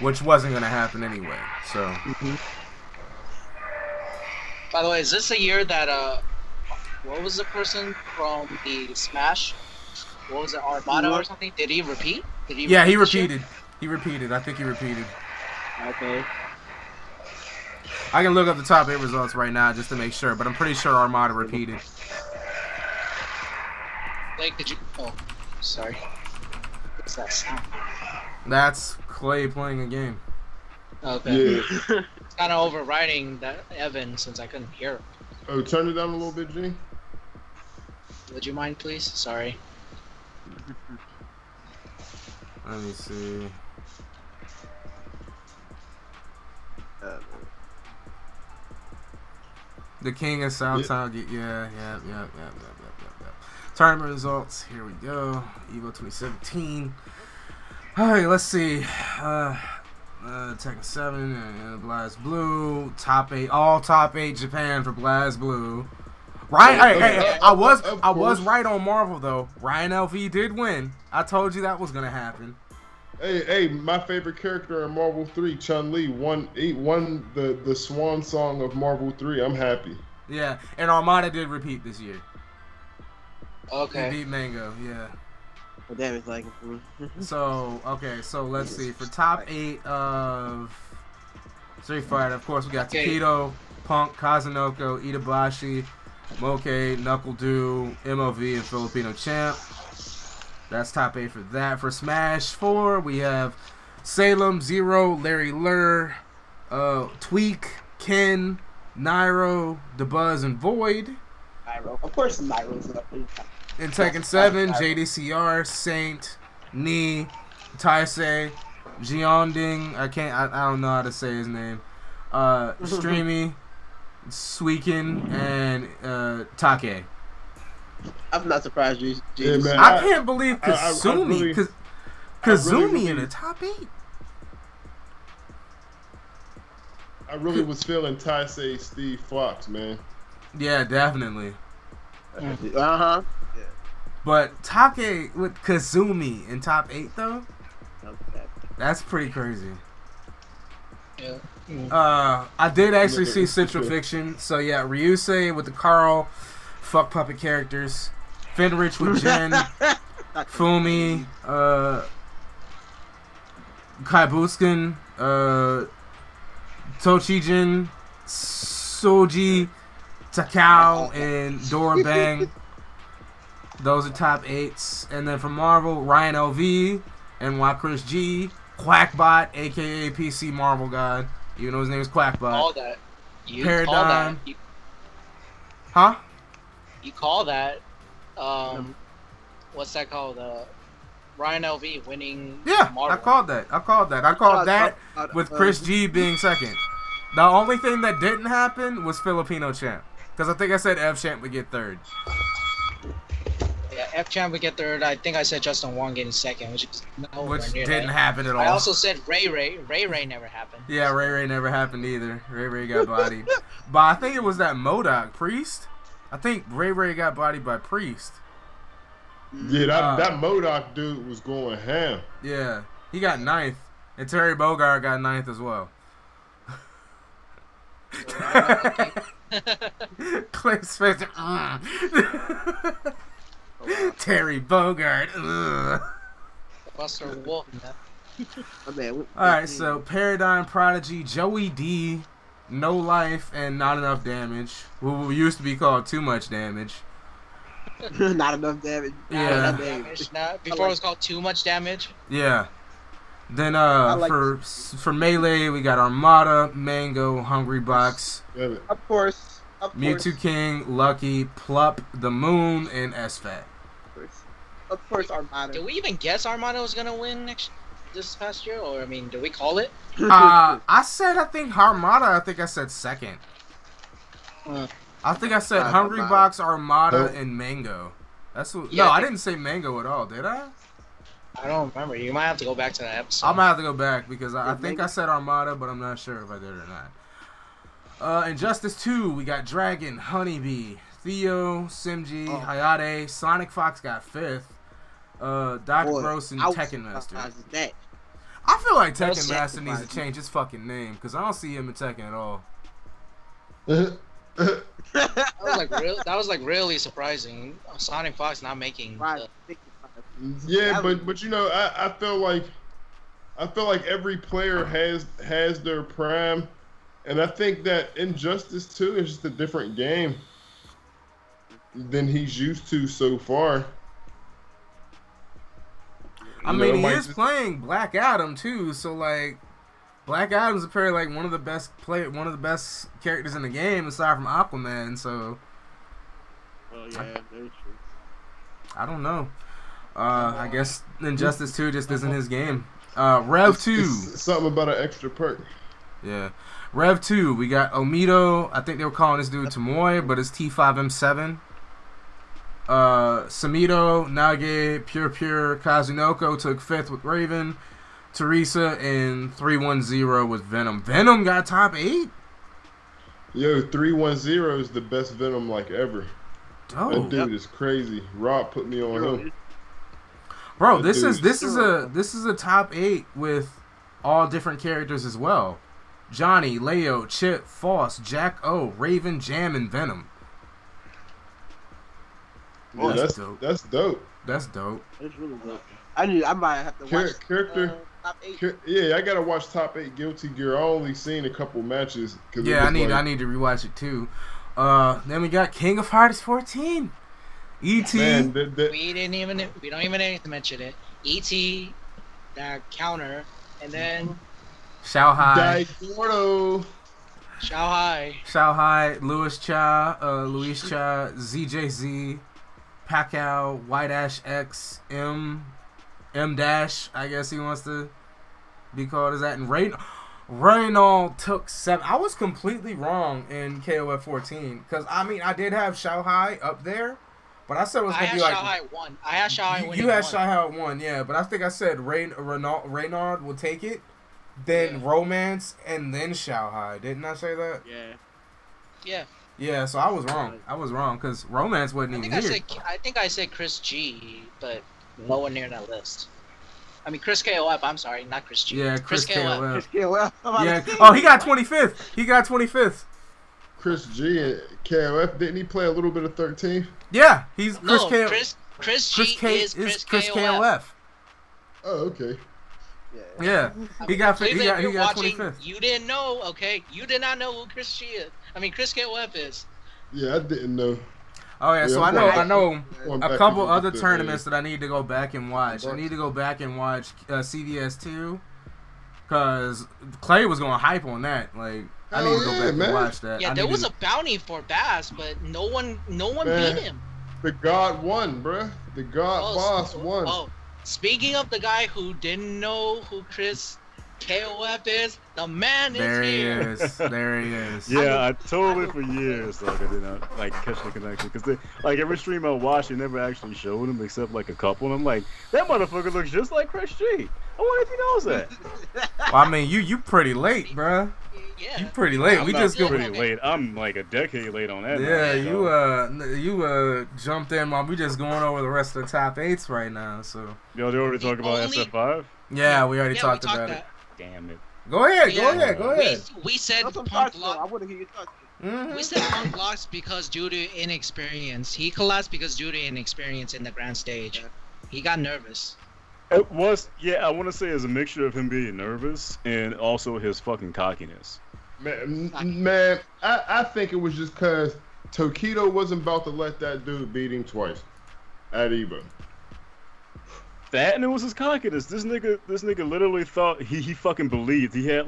Speaker 1: Which wasn't going to happen anyway, so.
Speaker 3: By the way, is this a year that, what was the person from the Smash? What was it, Armada or something? Did he repeat?
Speaker 1: Yeah, he repeated. He repeated. I think he repeated.
Speaker 3: Okay.
Speaker 1: I can look up the top 8 results right now just to make sure, but I'm pretty sure Armada repeated.
Speaker 3: Like, did you... Oh, sorry. What's that sound?
Speaker 1: That's Clay playing a game.
Speaker 3: Okay.
Speaker 2: Yeah.
Speaker 3: It's kind of overriding that Evan since I couldn't hear him.
Speaker 2: Oh, turn it down a little bit, G.
Speaker 3: Would you mind, please? Sorry.
Speaker 1: Let me see. The King of Southtown. Yeah. Tournament results. Here we go. EVO 2017. Alright, let's see. Tekken 7, Blast Blue, top 8, all top 8 Japan for Blast Blue. Right? I was right on Marvel though. Ryan LV did win. I told you that was gonna happen.
Speaker 2: Hey, my favorite character in Marvel 3, Chun-Li, won the swan song of Marvel 3. I'm happy.
Speaker 1: Yeah, and Armada did repeat this year.
Speaker 3: Okay.
Speaker 1: He beat Mango, yeah.
Speaker 4: Oh, damn, it's like.
Speaker 1: So, okay, so let's see. For top 8 of Street Fighter, of course, we got Takedo, Punk, Kazunoko, Itabashi, Moke, Knuckle Dew, MOV, and Filipino Champ. That's top 8 for that. For Smash 4, we have Salem, Zero, Larry Lurr, Tweak, Ken, Nairo, DeBuzz, and Void.
Speaker 4: Nairo. Of course, Nairo's up.
Speaker 1: In Tekken 7, JDCR, Saint, Ni, Taisei, Jionding, I don't know how to say his name, Streamy, Suiken, and Take.
Speaker 4: I'm not surprised you.
Speaker 2: Yeah, man,
Speaker 1: I can't believe Kazumi, Kazumi in the top 8.
Speaker 2: I really was feeling Taisei Steve Fox, man.
Speaker 1: Yeah, definitely.
Speaker 4: Uh-huh. Yeah.
Speaker 1: But Take with Kazumi in top 8 though, that's pretty crazy.
Speaker 3: Yeah.
Speaker 1: I did actually see Central Fiction. So yeah, Ryusei with the Carl, fuck puppet characters. Fenrich with Jen, Fumi, Kaibuskin, Tochijin, Soji, Takao, and Dorabang. Those are top 8s. And then from Marvel, Ryan LV, NY Chris G, Quackbot, aka PC Marvel God, even though his name is Quackbot.
Speaker 3: All that. You
Speaker 1: Paradigm.
Speaker 3: call that.
Speaker 1: Huh?
Speaker 3: You call that. What's that called? Ryan LV winning.
Speaker 1: Yeah,
Speaker 3: Marvel.
Speaker 1: I called that. I called that with Chris G being second. The only thing that didn't happen was Filipino Champ. Because I think I said F Champ would get third.
Speaker 3: Yeah, F Champ would get third. I think I said Justin Wong getting second, which
Speaker 1: Didn't happen at all.
Speaker 3: I also said Ray Ray. Ray Ray never happened.
Speaker 1: Yeah, Ray Ray never happened either. Ray Ray got bodied. But I think it was that MODOK Priest. I think Ray Ray got bodied by Priest.
Speaker 2: Yeah, that MODOK dude was going ham.
Speaker 1: Yeah, he got 9th. And Terry Bogard got 9th as well. Clay Spencer. Terry Bogard.
Speaker 3: Buster Wolf.
Speaker 1: Alright, so Paradigm Prodigy, Joey D, No Life, and Not Enough Damage. Who used to be called Too Much Damage.
Speaker 4: Not enough damage.
Speaker 1: Yeah.
Speaker 3: Before it was called Too Much Damage.
Speaker 1: Yeah. Then for Melee, we got Armada, Mango, Hungry Box,
Speaker 4: Of course.
Speaker 1: Mewtwo King, Lucky, Plup, The Moon, and SFAT.
Speaker 4: Of course, Armada.
Speaker 3: Did we even guess Armada was gonna win this past year, or I mean, did we call it?
Speaker 1: I said Armada. I think I said second. I think I said Hungry Box, Armada, and Mango. That's what. Yeah, no, I didn't say Mango at all, did I?
Speaker 3: I don't remember. You might have to go back to that episode.
Speaker 1: I might have to go back because I think I said Armada, but I'm not sure if I did or not. Injustice 2, we got Dragon, Honeybee, Theo, Simji, Hayate, Sonic Fox got 5th. Dr. Gross and Tekken Master. I feel like Tekken Master needs to change his fucking name because I don't see him in Tekken at all.
Speaker 3: That was really surprising. Sonic Fox not making.
Speaker 2: Yeah, but you know, I feel like every player has their prime, and I think that Injustice 2 is just a different game than he's used to so far.
Speaker 1: I mean, he is playing Black Adam too, so like, Black Adam's apparently like one of the best characters in the game aside from Aquaman. So,
Speaker 4: very true.
Speaker 1: I don't know. I guess Injustice 2 just isn't his game. Rev 2.
Speaker 2: It's something about an extra perk.
Speaker 1: Yeah. Rev 2, we got Omido. I think they were calling this dude Tomoy, but it's T5M7. Samido, Nage, Pure, Kazunoko took 5th with Raven. Teresa and 310 with Venom. Venom got top 8?
Speaker 2: Yo, 310 is the best Venom like ever.
Speaker 1: Oh.
Speaker 2: That dude is crazy. Rob put me on him.
Speaker 1: Bro, this is a top 8 with all different characters as well. Johnny, Leo, Chip, Foss, Jack O, Raven, Jam, and Venom.
Speaker 2: Oh, that's dope. That's dope.
Speaker 1: That's dope.
Speaker 4: It's really dope. I might have to watch
Speaker 2: character.
Speaker 4: Top 8.
Speaker 2: Yeah, I gotta watch Top 8 Guilty Gear. I only seen a couple matches.
Speaker 1: Yeah, I need to rewatch it too. Then we got King of Fighters 14. E.T.
Speaker 3: We don't even need to mention it. E.T. That counter, and then
Speaker 1: Shao Hai.
Speaker 2: Daigoro.
Speaker 3: Shao
Speaker 1: Hai, Luis Cha, ZJZ, Pacquiao, White Ash X, M Dash, I guess he wants to be called as that. And Reynald took 7. I was completely wrong in KOF 14 because I did have Shao Hai up there, but I said it was gonna be like
Speaker 3: Shao Hai 1. I had Shao Hai winning.
Speaker 1: You had Shao Hai 1, yeah, but I think I said Reynald will take it, then Romance, and then Shao Hai. Didn't I say that?
Speaker 3: Yeah.
Speaker 1: Yeah, so I was wrong because Romance wasn't even here.
Speaker 3: I think I said Chris G, but nowhere near that list. I mean, Chris KOF, I'm sorry, not Chris G.
Speaker 1: Yeah, Chris KOF.
Speaker 4: Chris KOF.
Speaker 1: Yeah. Oh, he got 25th.
Speaker 2: Chris G and KOF, didn't he play a little bit of 13?
Speaker 1: Yeah, he's Chris
Speaker 3: G is Chris KOF.
Speaker 2: Oh, okay.
Speaker 1: Yeah. He got 25th.
Speaker 3: You didn't know, okay? You did not know who Chris G is. I mean, Chris KOF is.
Speaker 2: Yeah, I didn't know.
Speaker 1: Oh yeah, so I know a couple other tournaments that I need to go back and watch. I need to go back and watch CVS 2 because Clay was going hype on that. Like I need to go back and watch that.
Speaker 3: Yeah, there was a bounty for Bass, but no one beat him.
Speaker 2: The God won, bruh. The God boss won.
Speaker 3: Oh, speaking of the guy who didn't know who Chris KOF is, the man is here.
Speaker 1: There he is.
Speaker 6: Yeah, I totally for years I did not catch the connection because every stream I watched, they never actually showed him except a couple, and I'm like, that motherfucker looks just like Chris G. I wonder if he knows that.
Speaker 1: Well, I mean, you pretty late, bruh.
Speaker 3: Yeah.
Speaker 1: You pretty late.
Speaker 6: I'm pretty late. I'm like a decade late on that.
Speaker 1: Yeah, you jumped in while we just going over the rest of the top 8s right now. So.
Speaker 6: Yo, they already talked about SF5.
Speaker 1: Yeah, we already talked about it.
Speaker 6: Damn it.
Speaker 1: Go ahead.
Speaker 3: We said Punk lost.
Speaker 4: I want to hear you talk.
Speaker 3: We said Punk lost because due to inexperience. He collapsed because due to inexperience in the grand stage. He got nervous.
Speaker 6: It was, I want to say it's a mixture of him being nervous and also his fucking cockiness.
Speaker 2: Man, I think it was just because Tokido wasn't about to let that dude beat him twice at EVO.
Speaker 6: That and it was his cockiness. This nigga literally thought he fucking believed he had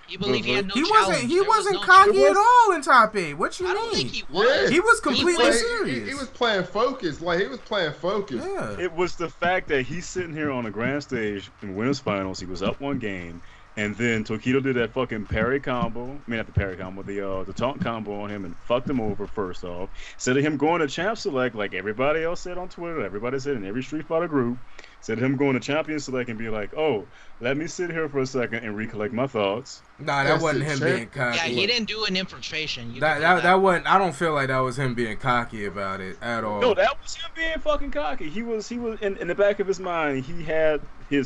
Speaker 3: He believed he had no challenge.
Speaker 1: He wasn't cocky at all in top 8. What you mean?
Speaker 3: I don't think he was.
Speaker 1: He was completely serious.
Speaker 2: He was playing focus. He was playing focus.
Speaker 1: Yeah.
Speaker 6: It was the fact that he's sitting here on the grand stage in winners finals. He was up 1 game, and then Tokido did that fucking parry combo. I mean, not the parry combo, the taunt combo on him and fucked him over first off. Instead of him going to champ select like everybody else said on Twitter, everybody said in every Street Fighter group, instead of him going to champion select and be like, oh, let me sit here for a second and recollect my thoughts.
Speaker 1: Nah, that wasn't him being cocky.
Speaker 3: Yeah, he didn't do an infiltration.
Speaker 1: That wasn't. I don't feel like that was him being cocky about it at all.
Speaker 6: No, that was him being fucking cocky. He was in the back of his mind. He had he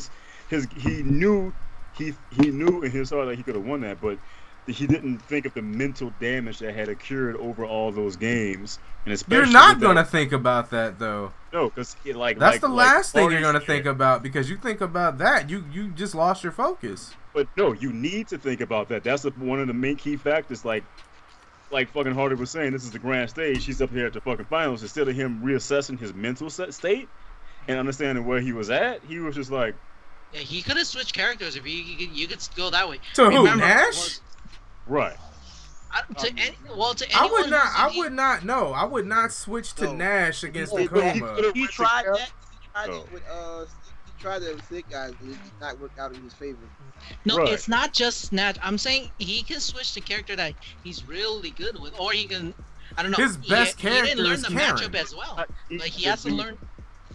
Speaker 6: knew in his heart that he could have won that, but he didn't think of the mental damage that had occurred over all those games. And especially
Speaker 1: you're not gonna think about that though.
Speaker 6: No, because
Speaker 1: that's the last thing you're gonna think about, because you think about that, you just lost your focus.
Speaker 6: But no, you need to think about that. That's one of the main key factors. Like fucking Hardy was saying, this is the grand stage. He's up here at the fucking finals. Instead of him reassessing his mental state and understanding where he was at, he was just like,
Speaker 3: yeah, he could have switched characters if you could go that way.
Speaker 1: To who, Nash?
Speaker 6: Right.
Speaker 1: I would not switch to Nash against Nakoma.
Speaker 4: He tried that. He tried that with Sick Guys, but it did not work out in his favor.
Speaker 3: No, right. It's not just Nash. I'm saying he can switch to character that he's really good with, or he can. I don't know.
Speaker 1: His best character
Speaker 3: he didn't learn
Speaker 1: is
Speaker 3: the
Speaker 1: Karen.
Speaker 3: matchup as well. He has to learn.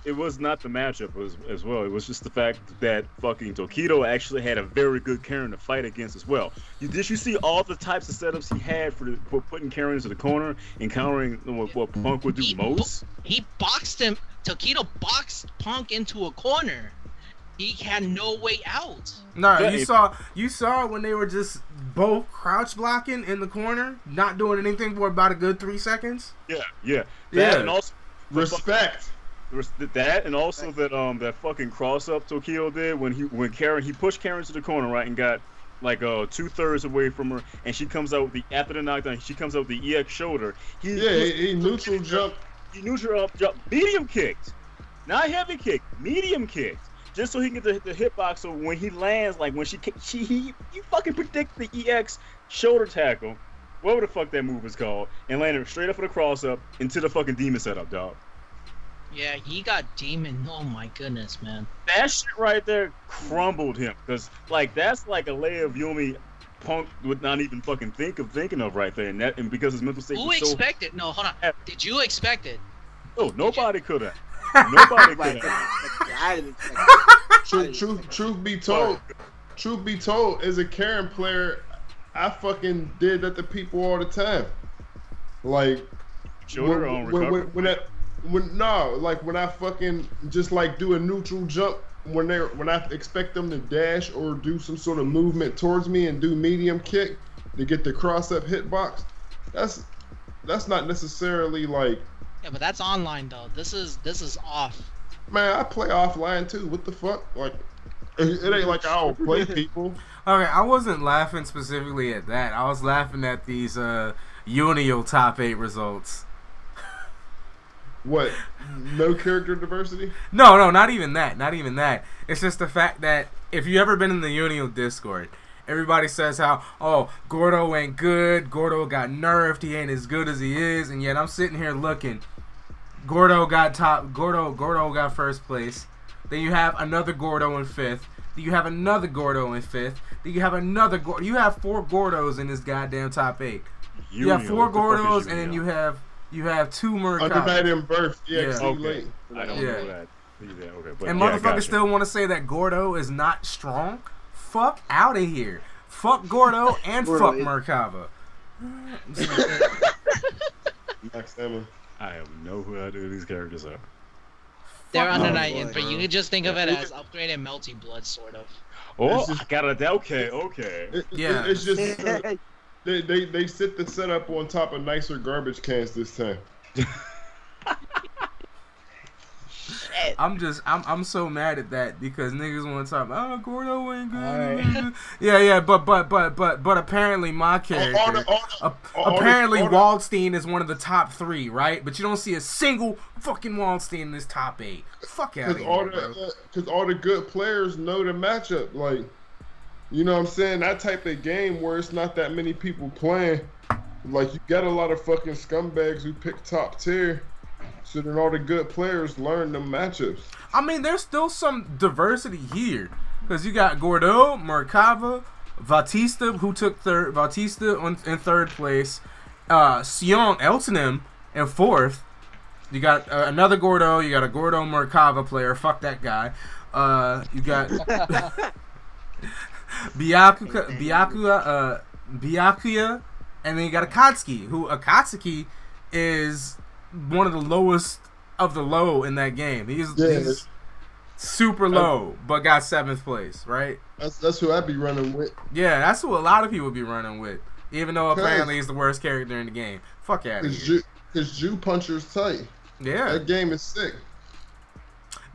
Speaker 6: it was not the matchup as well. It was just the fact that fucking Tokido actually had a very good Karen to fight against as well. Did you see all the types of setups he had for putting Karen into the corner and countering what Punk would do most?
Speaker 3: He boxed him. Tokido boxed Punk into a corner. He had no way out.
Speaker 1: No, you saw when they were just both crouch blocking in the corner, not doing anything for about a good 3 seconds.
Speaker 6: Yeah. And also
Speaker 2: respect.
Speaker 6: That and also that fucking cross up Tokido did when he pushed Karen to the corner, right, and got like 2/3 away from her, and she comes out with the after the knockdown, she comes out with the EX shoulder.
Speaker 2: He neutral jumped.
Speaker 6: He neutral jump, medium kicked, not heavy kick, medium kicked. Just so he can get the hitbox, so when he lands, like when he fucking predict the EX shoulder tackle, whatever the fuck that move is called, and landed straight up for the cross up into the fucking demon setup, dog.
Speaker 3: Yeah, he got demon. Oh my goodness, man.
Speaker 6: That shit right there crumbled him, cause like that's like a layer of Yumi Punk would not even fucking thinking of right there, and because his mental state.
Speaker 3: Who
Speaker 6: was
Speaker 3: expected? No, hold on. Did you expect it?
Speaker 6: No, nobody could have. Nobody could have.
Speaker 4: I didn't expect it.
Speaker 2: Truth be told, as a Karen player, I fucking did that to people all the time. Like, when I fucking just like do a neutral jump when I expect them to dash or do some sort of movement towards me and do medium kick to get the cross up hitbox. That's not necessarily like.
Speaker 3: Yeah, but that's online though. This is off.
Speaker 2: Man, I play offline too. What the fuck? Like, it ain't like I don't play people.
Speaker 1: Okay, I wasn't laughing specifically at that. I was laughing at these Unio top 8 results.
Speaker 2: What? No character diversity?
Speaker 1: No, not even that. Not even that. It's just the fact that if you ever been in the Unio Discord, everybody says how, oh, Gordo ain't good, Gordo got nerfed, he ain't as good as he is, and yet I'm sitting here looking. Gordo got first place. Then you have another Gordo in 5th. Then you have another Gordo in 5th. Then you have another Gordo. You have 4 Gordos in this goddamn top 8. You have 4 Gordos, and then you have 2 Murkawas.
Speaker 2: Under night in birth.
Speaker 1: Yeah.
Speaker 2: Late.
Speaker 6: I don't know that. Yeah, okay. But
Speaker 1: and motherfuckers still want to say that Gordo is not strong? Fuck out of here. Fuck Gordo and fuck Murkava.
Speaker 2: Max Emma.
Speaker 6: I have no idea who these characters are.
Speaker 3: They're under night, but you can just think of it as upgraded Melty Blood, sort of.
Speaker 6: Oh, I got it. Okay.
Speaker 2: It's just they sit the setup on top of nicer garbage cans this time.
Speaker 1: I'm so mad at that because niggas want to talk about, oh, Gordo ain't good. Right. Yeah, but apparently my character, apparently Waldstein is one of the top 3, right? But you don't see a single fucking Waldstein in this top 8. Fuck out of here,
Speaker 2: because all the good players know the matchup. Like, you know what I'm saying? That type of game where it's not that many people playing. Like, you got a lot of fucking scumbags who pick top tier. So then all the good players learn them matchups.
Speaker 1: I mean, there's still some diversity here. Because you got Gordo, Murkava, Batista, who took third. Batista in 3rd place. Sion Eltonim in 4th. You got another Gordo. You got a Gordo Murkava player. Fuck that guy. You got Byakuya, and then you got Akatsuki, who Akatsuki is one of the lowest of the low in that game. He's super low, but got 7th place, right?
Speaker 2: That's who I'd be running with.
Speaker 1: Yeah, that's who a lot of people be running with, even though apparently he's the worst character in the game. Fuck out of here.
Speaker 2: His Jew Puncher's tight.
Speaker 1: Yeah.
Speaker 2: That game is sick.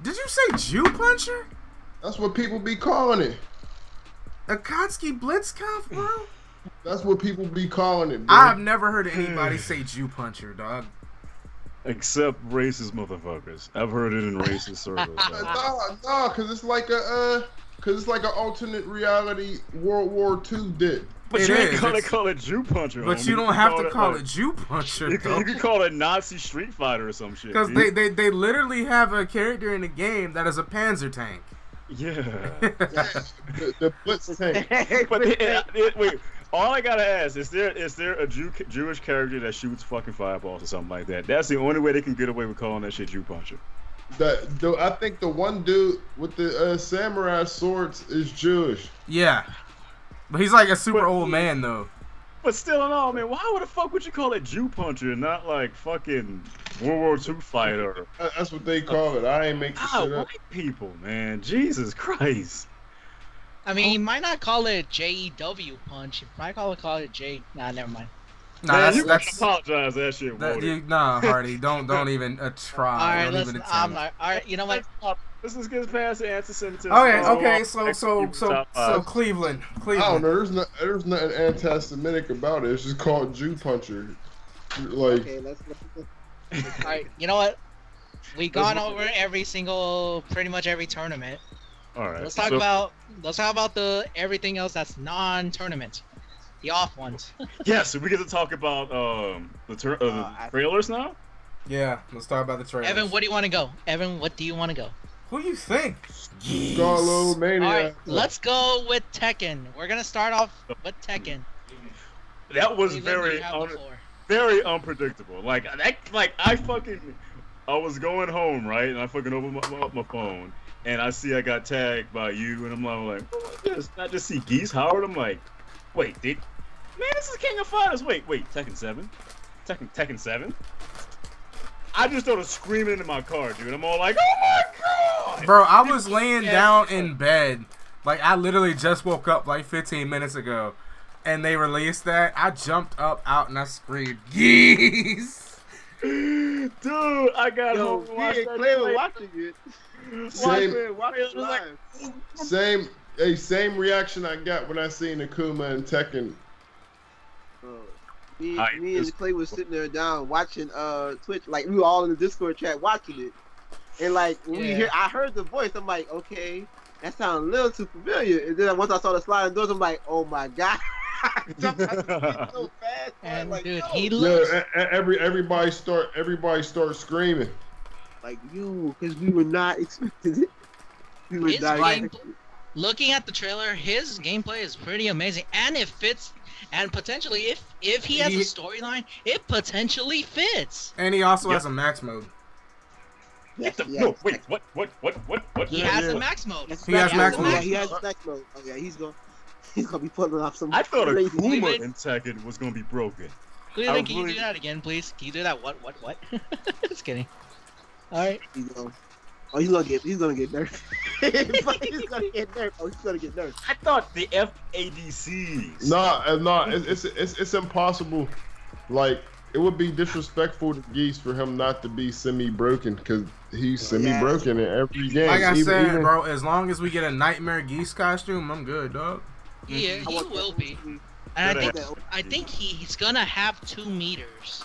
Speaker 1: Did you say Jew Puncher?
Speaker 2: That's what people be calling it.
Speaker 1: Akatsuki Blitzkampf, bro?
Speaker 2: That's what people be calling it, bro.
Speaker 1: I've never heard anybody say Jew Puncher, dog.
Speaker 6: Except racist motherfuckers. I've heard it in racist circles.
Speaker 2: No, because it's like an alternate reality World War II did.
Speaker 6: But you ain't gonna call it Jew Puncher.
Speaker 1: But you don't have to call it Jew Puncher.
Speaker 6: You can call it Nazi Street Fighter or some shit.
Speaker 1: Because they literally have a character in the game that is a Panzer tank.
Speaker 6: Yeah.
Speaker 2: the Blitz tank.
Speaker 6: But wait. All I gotta ask is there a Jewish character that shoots fucking fireballs or something like that? That's the only way they can get away with calling that shit Jew Puncher.
Speaker 2: I think the one dude with the samurai swords is Jewish.
Speaker 1: Yeah, but he's like a super old man though.
Speaker 6: But still in all, man, why the fuck would you call it Jew puncher and not like fucking World War II fighter?
Speaker 2: That's what they call it. I ain't making shit up.
Speaker 6: White people, man, Jesus Christ.
Speaker 3: I mean, he might not call it JEW punch. He might call it J. Nah, never mind.
Speaker 1: Nah,
Speaker 6: man, you
Speaker 1: that's
Speaker 6: apologize that shit.
Speaker 1: Nah, Hardy, don't even try.
Speaker 3: All right,
Speaker 1: don't even attempt.
Speaker 3: all right, you know what?
Speaker 6: Let's just get past the anti-Semitism.
Speaker 1: Okay. So Cleveland.
Speaker 2: I don't know. There's nothing anti-Semitic about it. It's just called Jew puncher. Like. Okay,
Speaker 4: let's
Speaker 3: all right, you know what? We've gone over pretty much every tournament.
Speaker 6: All right.
Speaker 3: Let's talk about the everything else that's non-tournament, the off ones.
Speaker 6: Yeah, so we get to talk about the trailers now.
Speaker 1: Yeah, let's talk about the trailers.
Speaker 3: Evan, what do you want to go? Evan, what do you want to go?
Speaker 1: Who do you think?
Speaker 2: Scarlo Mania.
Speaker 3: All right, let's go with Tekken. We're gonna start off with Tekken.
Speaker 6: That was very unpredictable. I was going home, right, and I fucking opened my phone, and I see I got tagged by you, and I'm like, I just see Geese Howard. I'm like, wait, man, this is King of Fighters. Wait, Tekken 7, Tekken 7. I just started screaming into my car, dude. I'm all like, oh my god!
Speaker 1: Bro, I was laying down in bed. Like, I literally just woke up like 15 minutes ago. And they released that. I jumped up out and I screamed, Geese!
Speaker 6: Dude, I got home and watched that.
Speaker 2: Watching it. Same reaction I got when I seen Akuma and Tekken.
Speaker 4: Me and Clay was sitting there down watching Twitch, like we were all in the Discord chat watching it, and like when I heard the voice, I'm like, okay, that sounds a little too familiar. And then once I saw the sliding doors, I'm like, oh my god, so fast.
Speaker 3: And
Speaker 4: like,
Speaker 3: dude, he looks.
Speaker 2: Yeah, everybody start screaming.
Speaker 4: Like because we were not expecting it. We were not.
Speaker 3: Looking at the trailer, his gameplay is pretty amazing, and it fits. And potentially, if he has a storyline, it potentially fits.
Speaker 1: And he also has a max mode.
Speaker 6: No, wait, what?
Speaker 3: He has a max mode.
Speaker 1: He has max mode.
Speaker 4: Yeah, he has max mode. Oh yeah, he's gonna be pulling off some.
Speaker 6: I thought Akuma in Tekken was gonna be broken.
Speaker 3: Cleveland, can you do that again, please? Can you do that? What? Just kidding. All right.
Speaker 4: He's gonna get nerfed. He's gonna get nerfed.
Speaker 6: I thought the FADCs.
Speaker 2: No, it's impossible. Like, it would be disrespectful to Geese for him not to be semi-broken, because he's semi-broken in every game.
Speaker 1: Like I said, bro, as long as we get a Nightmare Geese costume, I'm good, dog.
Speaker 3: Yeah, he will be. And I think he's gonna have 2 meters.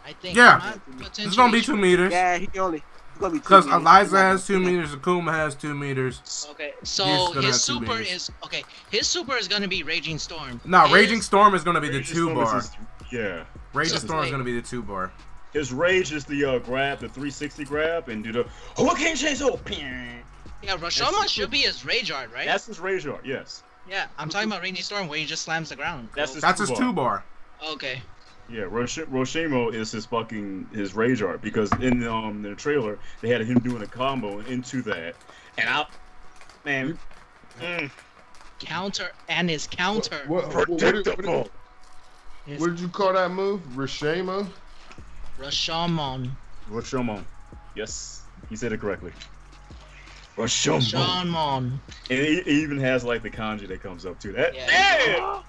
Speaker 3: I think.
Speaker 1: Yeah, it's gonna be 2 meters.
Speaker 4: Yeah, he only.
Speaker 1: Because Eliza has 2 meters, Akuma has 2 meters.
Speaker 3: Okay, so his super is gonna be Raging Storm.
Speaker 1: No, Raging Storm is gonna be the 2-bar.
Speaker 6: Yeah.
Speaker 1: Raging Storm is gonna be the 2-bar.
Speaker 6: His rage is the grab, the 360 grab, and do the Hurricane Chainsaw.
Speaker 3: Yeah, Rashomon should be his Rage Art, right?
Speaker 6: That's his Rage Art, yes.
Speaker 3: Yeah, I'm talking about Raging Storm where he just slams the ground.
Speaker 6: That's his
Speaker 1: 2-bar.
Speaker 3: Okay.
Speaker 6: Yeah, Roshimo is his Rage Art, because in the trailer they had him doing a combo into that, and
Speaker 3: counter and his counter.
Speaker 6: Predictable.
Speaker 2: What did you call that move? Rashomon?
Speaker 6: Rashomon. Yes, he said it correctly. Rashomon. And it even has like the kanji that comes up to that. Yeah.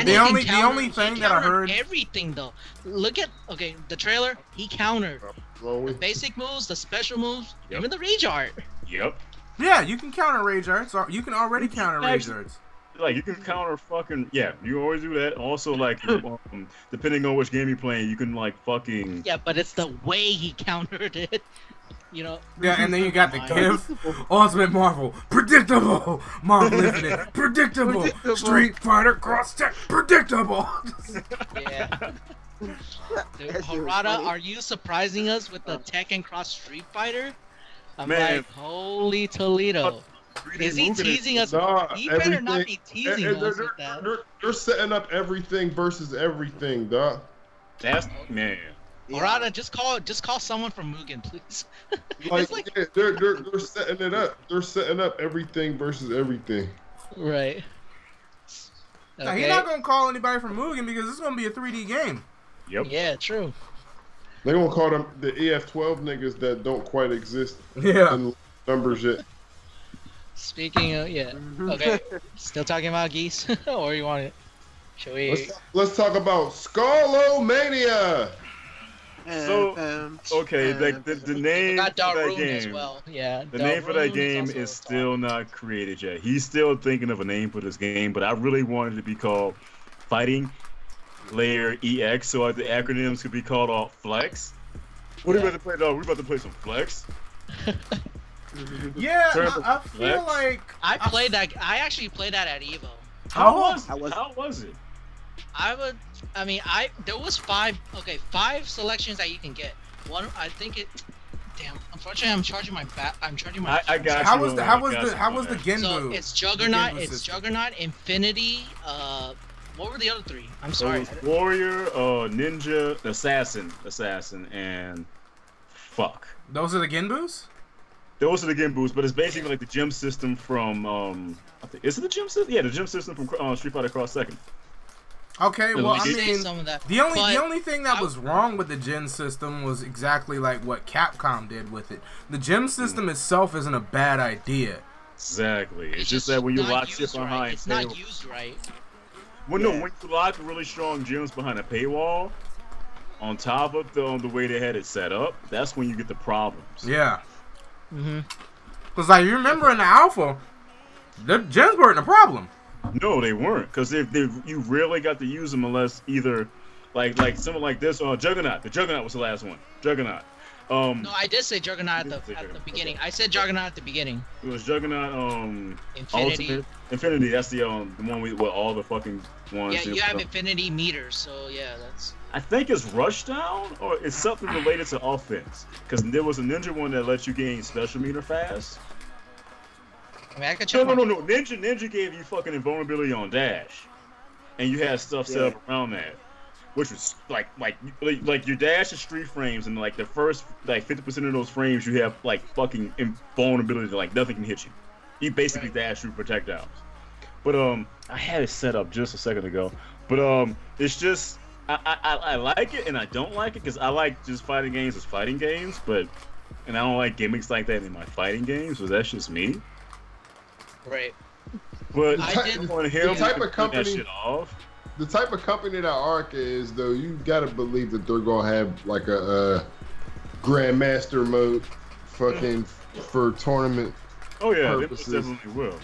Speaker 1: The only thing that I heard.
Speaker 3: Everything though. Look at the trailer. He countered the basic moves, the special moves, even the Rage Art.
Speaker 6: Yep.
Speaker 1: Yeah, you can counter Rage Arts. You can already counter Rage Arts.
Speaker 6: Like, you can counter fucking, you always do that. Also, like, depending on which game you're playing, you can, like, fucking...
Speaker 3: Yeah, but it's the way he countered it, you know?
Speaker 1: Yeah, and then you got the GIF, Ultimate Marvel, predictable! Marvel Infinite, predictable! Street Fighter Cross-Tech, predictable!
Speaker 3: Yeah. Dude, Harada, are you surprising us with the Tekken Cross Street Fighter? I'm like, holy Toledo. Is he teasing us? He better not be teasing us with that.
Speaker 2: They're setting up everything versus everything, dog.
Speaker 6: That's man.
Speaker 3: Murata, just call someone from Mugen, please.
Speaker 2: Like, yeah, they're setting it up. They're setting up everything versus everything.
Speaker 3: Right.
Speaker 1: Now, he's not gonna call anybody from Mugen because it's gonna be a 3D game.
Speaker 6: Yep.
Speaker 3: Yeah, true.
Speaker 2: They're gonna call them the EF12 niggas that don't quite exist
Speaker 1: Yeah.
Speaker 2: in numbers yet.
Speaker 3: Speaking of, yeah. Okay. Still talking about geese, or you want it? Should we?
Speaker 2: Let's talk about Skullomania.
Speaker 6: So, okay, the name
Speaker 3: Got
Speaker 6: for that
Speaker 3: Darun
Speaker 6: game,
Speaker 3: as well. Yeah.
Speaker 6: the name for that
Speaker 3: Darun
Speaker 6: game
Speaker 3: also
Speaker 6: is still not created yet. He's still thinking of a name for this game, but I really wanted it to be called Fighting Layer EX, so the acronyms could be called all Flex. What are we about to play, dog? We're about to play some Flex.
Speaker 1: Yeah, I feel like
Speaker 3: I played that. I actually played that at EVO.
Speaker 6: How was it?
Speaker 3: There was five selections that you can get. One, I think it. Damn, unfortunately, I'm charging my.
Speaker 6: I got
Speaker 1: how
Speaker 6: you.
Speaker 1: was the Genbu?
Speaker 3: So it's Juggernaut.
Speaker 1: Genbu
Speaker 3: It's
Speaker 1: system.
Speaker 3: Juggernaut, Infinity. What were the other three? I'm sorry.
Speaker 6: It was Warrior, Ninja, Assassin, and fuck.
Speaker 1: Those are the Genbus?
Speaker 6: Those are the Genbus, but it's basically like the gym system from I think, is it the gym system? Yeah, the gym system from Street Fighter Cross Second.
Speaker 1: Okay, well, I mean,
Speaker 3: some of that.
Speaker 1: the only thing that was wrong with the gen system was exactly like what Capcom did with it. The gym system itself isn't a bad idea.
Speaker 6: Exactly. It's just that when you lock shit behind,
Speaker 3: it's not used right.
Speaker 6: Well, no, when you lock really strong gyms behind a paywall, on top of the way they had it set up, that's when you get the problems.
Speaker 1: Yeah. Cause like you remember in the alpha, the gens weren't a problem.
Speaker 6: No, they weren't, because you rarely got to use them unless either, like someone like this, Juggernaut. The Juggernaut was the last one. Juggernaut.
Speaker 3: No, I did say Juggernaut at the beginning. Okay. I said Juggernaut at the beginning.
Speaker 6: It was Juggernaut.
Speaker 3: Infinity.
Speaker 6: Infinity. That's the one with all the fucking ones.
Speaker 3: Yeah, you have Infinity meters, so yeah, that's.
Speaker 6: I think it's Rushdown or it's something related to offense, because there was a ninja one that lets you gain special meter fast.
Speaker 3: I mean, I could check.
Speaker 6: No. Ninja gave you fucking invulnerability on dash, and you had stuff set up around that, which was like your dash is 3 frames, and like the first 50% of those frames you have like fucking invulnerability, like nothing can hit you. You basically dash through projectiles. But I had it set up just a second ago, but it's just I like it and I don't like it because I like just fighting games as fighting games, and I don't like gimmicks like that in my fighting games, so that's just me.
Speaker 3: Right.
Speaker 6: But
Speaker 2: the type of company that Arc is, though, you gotta believe that they're gonna have like a Grandmaster mode, fucking for tournament.
Speaker 6: Oh yeah,
Speaker 2: purposes.
Speaker 6: They definitely will.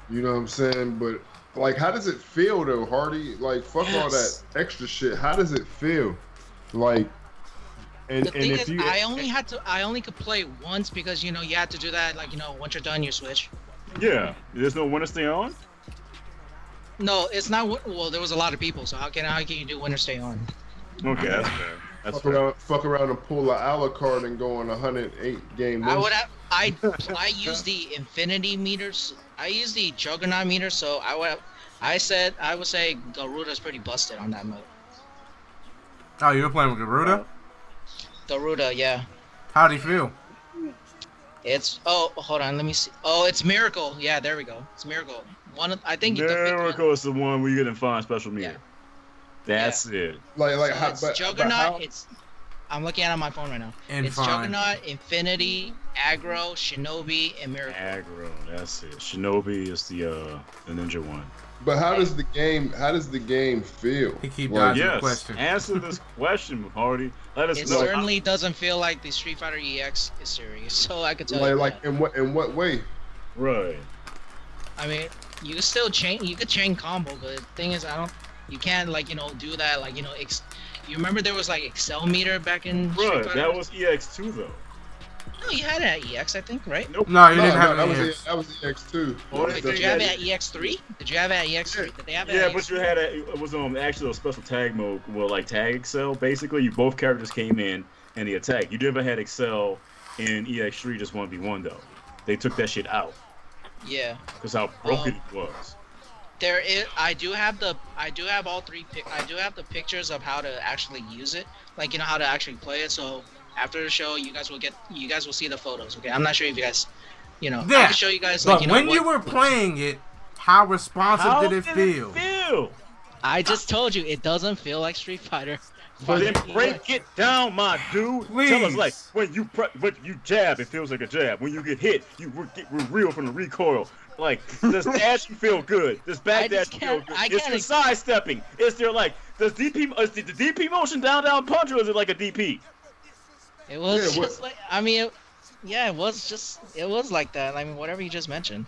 Speaker 2: You know what I'm saying? But like, how does it feel though, Hardy? Like, fuck all that extra shit. How does it feel? Like, and
Speaker 3: the thing
Speaker 2: if
Speaker 3: is,
Speaker 2: you,
Speaker 3: I only could play once because you had to do that. Like once you're done, you switch.
Speaker 6: Yeah, there's no winner stay on.
Speaker 3: No, it's not. Well, there was a lot of people, so how can you do winner stay on?
Speaker 6: Okay, that's fair. That's fair.
Speaker 2: Fuck around and pull an Alucard and go on 108 game win.
Speaker 3: I use the Infinity meters. I use the Juggernaut meter, so I would say Garuda's pretty busted on that mode.
Speaker 1: Oh, you were playing with Garuda?
Speaker 3: Garuda, yeah.
Speaker 1: How do you feel?
Speaker 3: Hold on, let me see. Oh, it's Miracle. Yeah, there we go. It's Miracle.
Speaker 6: Miracle is the one where you can find special meter. Yeah. That's it.
Speaker 3: It's Juggernaut. I'm looking at it on my phone right now. It's Juggernaut, Infinity, Aggro, Shinobi, and Miracle.
Speaker 6: Aggro, that's it. Shinobi is the ninja one.
Speaker 2: But how does the game feel?
Speaker 1: He keep dodging the question.
Speaker 6: Answer this question, Hardy. Let us know.
Speaker 3: It certainly doesn't feel like the Street Fighter EX is serious, so I could tell you.
Speaker 2: Like in what way?
Speaker 6: Right.
Speaker 3: I mean, you can still chain. You could chain combo, but the thing is, you can't do that. You remember there was Excel meter back in Street Fighter?
Speaker 6: That was EX2 though.
Speaker 3: No, you had it at EX, I think, right?
Speaker 6: Nope.
Speaker 1: No, you didn't have it at EX.
Speaker 2: That was EX2.
Speaker 3: Wait, did you have it at EX3? Did you have it at EX3? Did they have it
Speaker 6: at
Speaker 3: EX3?
Speaker 6: But you had it was actually a special tag mode, tag Excel. Basically, both characters came in and they attacked. You never had Excel in EX3 just 1v1 though. They took that shit out.
Speaker 3: Yeah.
Speaker 6: Because how broken it was.
Speaker 3: There is. I do have all three. I do have the pictures of how to actually use it. Like how to actually play it. So after the show, you guys will see the photos. Okay. I'm not sure if you guys, I can show you guys.
Speaker 1: But when you were playing it, how responsive did it feel?
Speaker 3: I just told you it doesn't feel like Street Fighter.
Speaker 6: But then break it down, my dude.
Speaker 1: Please.
Speaker 6: Tell us, like, when you jab, it feels like a jab. When you get hit, you get real from the recoil. Like, does dashing feel good? Does back dashing feel good? It's the sidestepping. Is there, like, is the DP motion down punch, or is it like a DP?
Speaker 3: It was just like, I mean, it was like that. I mean, whatever you just mentioned.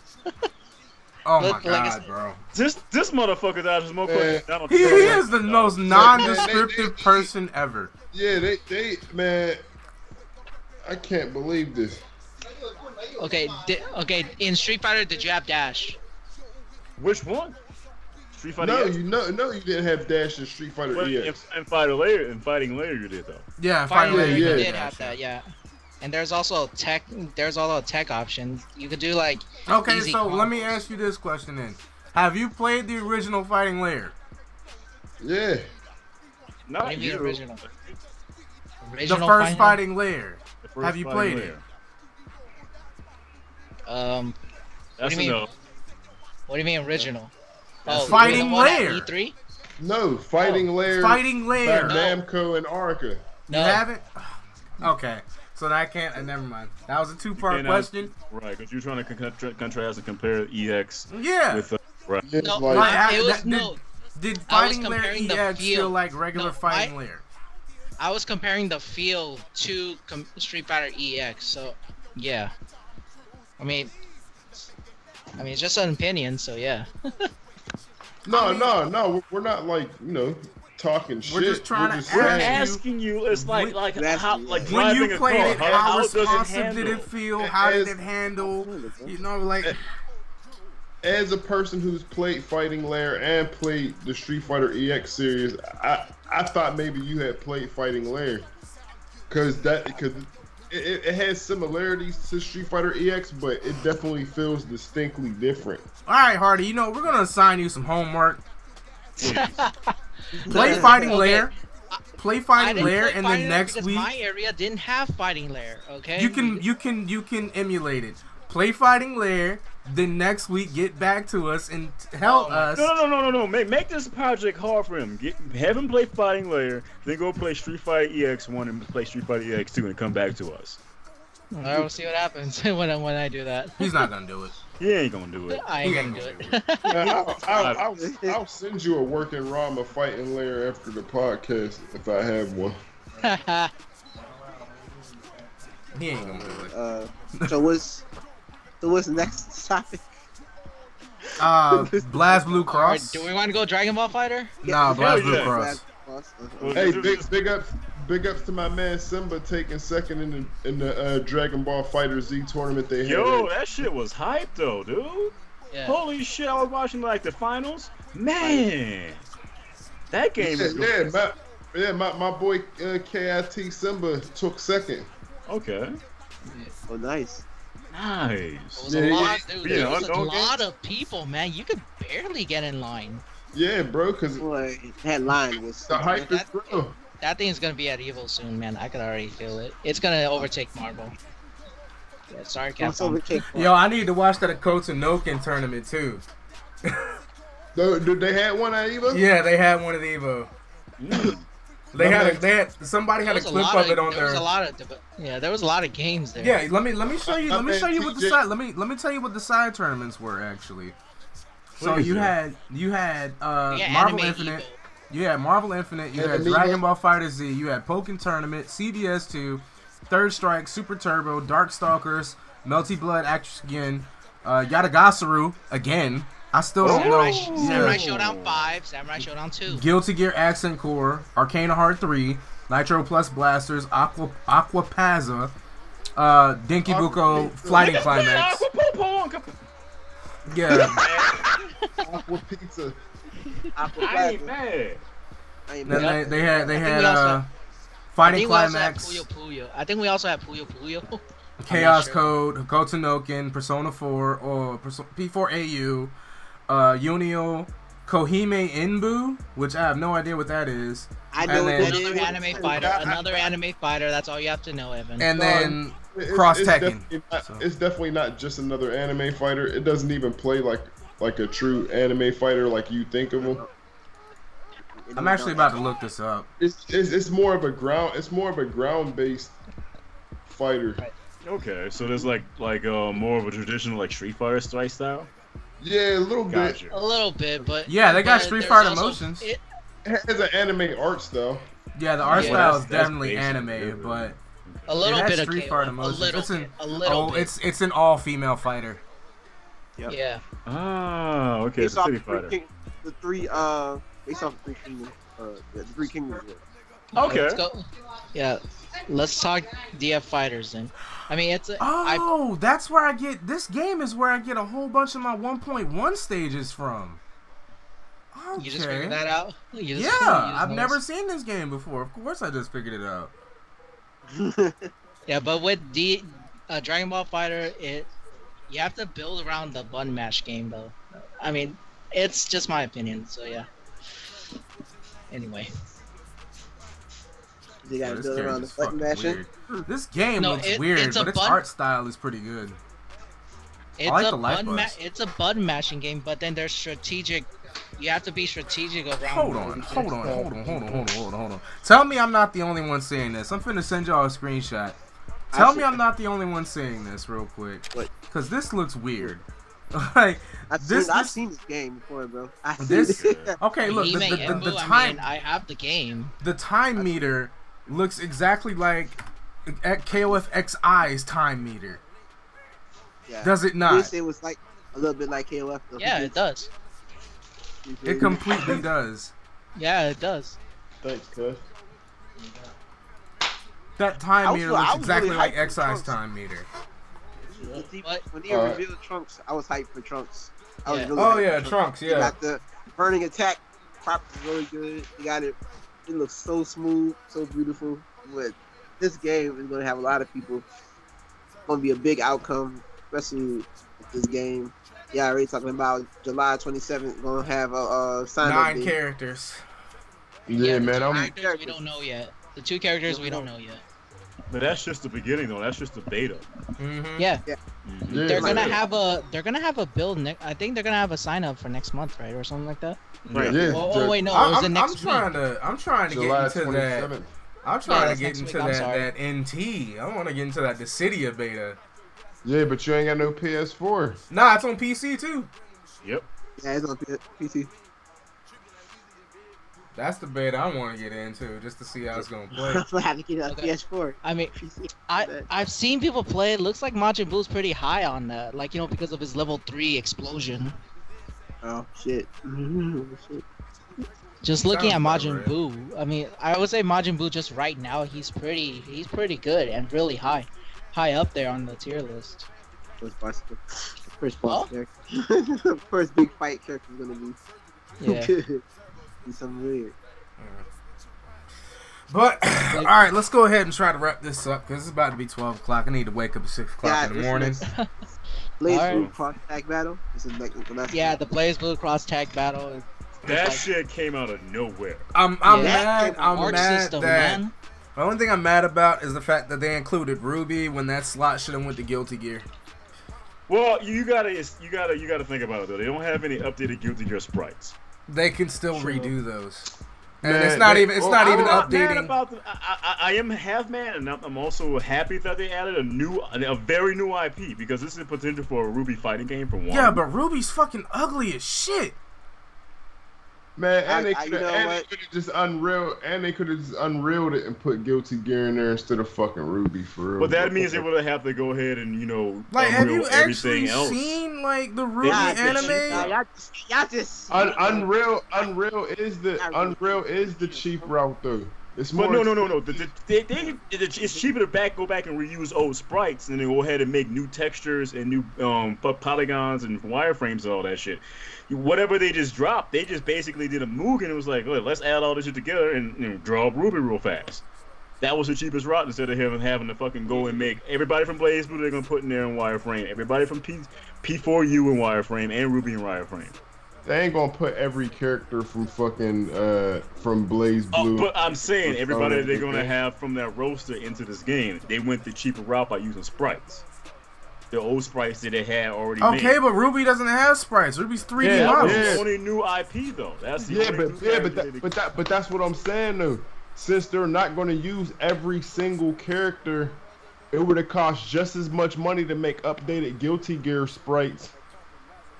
Speaker 1: Oh my god, bro!
Speaker 6: This motherfucker that is more down on
Speaker 1: He is the most non-descriptive person ever.
Speaker 2: Yeah, they man, I can't believe this.
Speaker 3: Okay, in Street Fighter, did you have dash?
Speaker 6: Which one? Street Fighter.
Speaker 2: No, you didn't have dash in Street Fighter EX.
Speaker 6: In Fighting Layer, you did though.
Speaker 1: Yeah, Fighting Layer,
Speaker 3: you did have that. Yeah. And there's also a tech option. You could do like.
Speaker 1: Okay, so let me ask you this question then: have you played the original Fighting Layer?
Speaker 2: Yeah.
Speaker 6: Not
Speaker 3: you. Original
Speaker 1: the first Fighting Layer. Have you played it?
Speaker 6: That's no.
Speaker 3: What do you mean original?
Speaker 1: Fighting Layer.
Speaker 3: E3?
Speaker 2: No, Fighting Layer.
Speaker 1: Fighting Layer.
Speaker 2: By Namco and Arca.
Speaker 1: You haven't? Okay. So that can't. Never mind. That was a two-part question.
Speaker 6: Right, because you're trying to contrast and compare EX.
Speaker 1: Yeah.
Speaker 6: With right.
Speaker 2: Yeah,
Speaker 1: Did Fighting Layer EX feel like regular Fighting Layer?
Speaker 3: I was comparing the feel to Street Fighter EX. So, yeah. I mean, it's just an opinion. So yeah.
Speaker 2: No. We're not like talking shit.
Speaker 1: We're just trying to
Speaker 6: We're asking you. It's like how
Speaker 1: when you played it, how responsive
Speaker 6: did
Speaker 1: it feel? How did it handle? Like.
Speaker 2: As a person who's played Fighting Layer and played the Street Fighter EX series, I thought maybe you had played Fighting Layer, because it has similarities to Street Fighter EX, but it definitely feels distinctly different.
Speaker 1: All right, Hardy. We're gonna assign you some homework. Play Fighting Layer. Play Fighting Layer, and then next week.
Speaker 3: My area didn't have Fighting Layer. Okay.
Speaker 1: You can emulate it. Play Fighting Layer. Then next week, get back to us and help us.
Speaker 6: No. Make this project hard for him. Have him play Fighting Layer, then go play Street Fighter EX1 and play Street Fighter EX2 and come back to us.
Speaker 3: I will see what happens when I do that.
Speaker 1: He's not gonna do it.
Speaker 6: He ain't gonna do it.
Speaker 3: I ain't gonna do it.
Speaker 2: I'll send you a working ROM of Fighting Layer after the podcast if I have one.
Speaker 1: He ain't gonna do
Speaker 4: it. So what's the next topic?
Speaker 1: Blast Blue Cross.
Speaker 3: Do we want to go Dragon Ball Fighter?
Speaker 1: Nah, Blast Blue Cross.
Speaker 2: Hey, big ups to my man Simba taking second in the Dragon Ball Fighter Z tournament they had.
Speaker 6: Yo, that shit was hype though, dude.
Speaker 3: Yeah.
Speaker 6: Holy shit, I was watching like the finals. Man, that game is good.
Speaker 2: My boy KIT Simba took second.
Speaker 6: Okay.
Speaker 4: Oh, nice.
Speaker 6: Nice.
Speaker 3: There was a lot of people, man. You could barely get in line.
Speaker 2: Yeah, bro, because
Speaker 4: that line was
Speaker 2: the hype is real.
Speaker 3: That thing's gonna be at EVO soon, man. I could already feel it. It's gonna overtake Marvel. Yeah, sorry, Capcom.
Speaker 1: Yo, I need to watch that Kotonoken tournament too.
Speaker 2: Did they had one at EVO?
Speaker 1: Yeah, they had one at EVO. Somebody had a clip of it on there.
Speaker 3: There was a lot of games there.
Speaker 1: Yeah, let me show you. Let me show you what the side. Let me tell you what the side tournaments were actually. So you had Marvel Infinite. You had Marvel Infinite. You had Dragon Ball Fighter Z. You had Pokken Tournament, CBS 2, Third Strike, Super Turbo, Darkstalkers, Melty Blood, Actress Again, Yatagasaru again. I still don't know.
Speaker 3: Samurai Showdown 5, Samurai Showdown 2.
Speaker 1: Guilty Gear Accent Core, Arcana Heart 3, Nitro Plus Blasters, Aquapazza, Denkibuko, Flighting Climax. Yeah.
Speaker 2: Aqua Pizza.
Speaker 6: I ain't mad.
Speaker 1: Then they had Fighting Climax.
Speaker 3: I think we also have Puyo Puyo.
Speaker 1: Chaos Code, Kotonoken, Persona 4, or P4AU, Yunio Kohime Inbu, which I have no idea what that is.
Speaker 4: I know what that is.
Speaker 3: Another anime fighter. That's all you have to know, Evan.
Speaker 1: And then Cross Tekken.
Speaker 2: It's definitely not just another anime fighter. It doesn't even play like a true anime fighter like you think of him.
Speaker 1: I'm actually about to look this up.
Speaker 2: It's more of a ground based fighter.
Speaker 6: Okay, so there's like more of a traditional like Street Fighter strike style.
Speaker 2: Yeah, a little bit.
Speaker 3: A little bit, but
Speaker 1: yeah, they got Street Fighter motions.
Speaker 2: It has an anime art style.
Speaker 1: Yeah, the art style is definitely anime, but
Speaker 3: a little bit of
Speaker 1: Street Fighter motions. It's an all-female fighter.
Speaker 4: Yep.
Speaker 3: Yeah.
Speaker 6: Oh, okay, it's a Street Fighter.
Speaker 4: Based off the Three Kingdoms.
Speaker 6: Okay.
Speaker 3: Let's go. Yeah, let's talk DF fighters then. I mean,
Speaker 1: that's where I get this game is where I get a whole bunch of my 1.1 stages from. Okay.
Speaker 3: You just figured that out?
Speaker 1: I've never seen this game before. Of course, I just figured it out.
Speaker 3: Yeah, but with Dragon Ball Fighter, you have to build around the button mash game, though. I mean, it's just my opinion, so yeah. Anyway.
Speaker 4: You gotta build around the button mashing.
Speaker 1: This game looks weird, but its art style is pretty good.
Speaker 3: It's a button mashing game, but then there's strategic. You have to be strategic around.
Speaker 1: Hold on. Tell me I'm not the only one seeing this. I'm finna send y'all a screenshot. Tell me I'm not the only one seeing this real quick. Because this looks weird. Like
Speaker 4: I've seen this game before, bro.
Speaker 1: Okay, look, the time.
Speaker 3: I have the game.
Speaker 1: The time meter looks exactly like KOF-XI's time meter.
Speaker 4: Yeah.
Speaker 1: Does it not?
Speaker 4: It was like a little bit like KOF. Though.
Speaker 3: Yeah, it does.
Speaker 1: It completely does.
Speaker 3: Yeah, it does.
Speaker 2: Thanks, cuz.
Speaker 1: That time meter looks exactly like XI's time meter.
Speaker 4: When he revealed Trunks, I was hyped for Trunks. I was really
Speaker 1: hyped for Trunks, yeah.
Speaker 4: He got the burning attack. Prop is really good. He got it. It looks so smooth, so beautiful. But this game is going to have a lot of people. It's going to be a big outcome, especially with this game. Yeah, already talking about July 27th. Going to have a sign-up
Speaker 1: 9 characters.
Speaker 2: Yeah, man.
Speaker 3: We don't know yet. The 2 characters we don't know yet.
Speaker 6: But that's just the beginning, though. That's just the beta.
Speaker 1: Mm-hmm.
Speaker 3: Yeah.
Speaker 2: Mm-hmm.
Speaker 3: They're gonna have a build. I think they're gonna have a sign up for next month, right, or something like that.
Speaker 2: Right. Yeah.
Speaker 3: Oh wait, no. It was the next week.
Speaker 1: I'm trying to
Speaker 2: July
Speaker 1: get into
Speaker 2: 27th.
Speaker 1: that. I'm trying to get into
Speaker 3: week,
Speaker 1: that NT. I want to get into that Dissidia beta.
Speaker 2: Yeah, but you ain't got no PS4.
Speaker 1: Nah, it's on PC too.
Speaker 6: Yep.
Speaker 4: Yeah, it's on PC.
Speaker 1: That's the beta I want to get into, just to see how it's gonna play.
Speaker 4: I have to get on PS4.
Speaker 3: I mean, I've seen people play. It looks like Majin Buu's pretty high on that, like because of his level 3 explosion.
Speaker 4: Oh shit.
Speaker 3: Just looking at Majin
Speaker 1: right.
Speaker 3: Buu, I mean, I would say Majin Buu just right now he's pretty good and really high up there on the tier list.
Speaker 4: First boss character. First big fight character is gonna be.
Speaker 3: Yeah.
Speaker 4: Be something weird.
Speaker 1: But all right, let's go ahead and try to wrap this up because it's about to be 12 o'clock. I need to wake up at 6 o'clock in the morning.
Speaker 4: Blaze Blue cross tag battle. This is like the last.
Speaker 3: Yeah, the Blaze Blue cross tag battle.
Speaker 6: That shit came out of nowhere.
Speaker 1: I'm mad. I'm mad
Speaker 3: system,
Speaker 1: that.
Speaker 3: Man.
Speaker 1: The only thing I'm mad about is the fact that they included Ruby when that slot should have went to Guilty Gear.
Speaker 6: Well, you gotta think about it though. They don't have any updated Guilty Gear sprites.
Speaker 1: They can still redo those, and it's not even updating.
Speaker 6: I am half mad, and I'm also happy that they added a very new IP because this is potential for a Ruby fighting game for one.
Speaker 1: Yeah, but Ruby's fucking ugly as shit.
Speaker 2: Man, and they could have just unreeled it and put Guilty Gear in there instead of fucking Ruby for real.
Speaker 6: But that means they would have to go ahead and
Speaker 1: have you
Speaker 6: everything
Speaker 1: actually
Speaker 6: else.
Speaker 1: seen like the Ruby anime?
Speaker 4: Y'all just
Speaker 2: Unreal is the cheap route though. It's more.
Speaker 6: But no. It's cheaper to go back and reuse old sprites and then go ahead and make new textures and new polygons and wireframes and all that shit. Whatever they just dropped, they just basically did a Mugen and it was like, let's add all this shit together and draw up Ruby real fast. That was the cheapest route instead of having to fucking go and make everybody from Blaze Blue they're gonna put in there in wireframe, everybody from P4U in wireframe and Ruby in wireframe.
Speaker 2: They ain't gonna put every character from fucking from Blaze Blue.
Speaker 6: But I'm saying everybody that they're gonna have from that roster into this game, they went the cheaper route by using sprites. The old sprites that they had already made.
Speaker 1: Okay, but Ruby doesn't have sprites. Ruby's 3D models.
Speaker 6: That's the only new IP though. That's the
Speaker 2: but that's what I'm saying though. Since they're not going to use every single character, it would have cost just as much money to make updated Guilty Gear sprites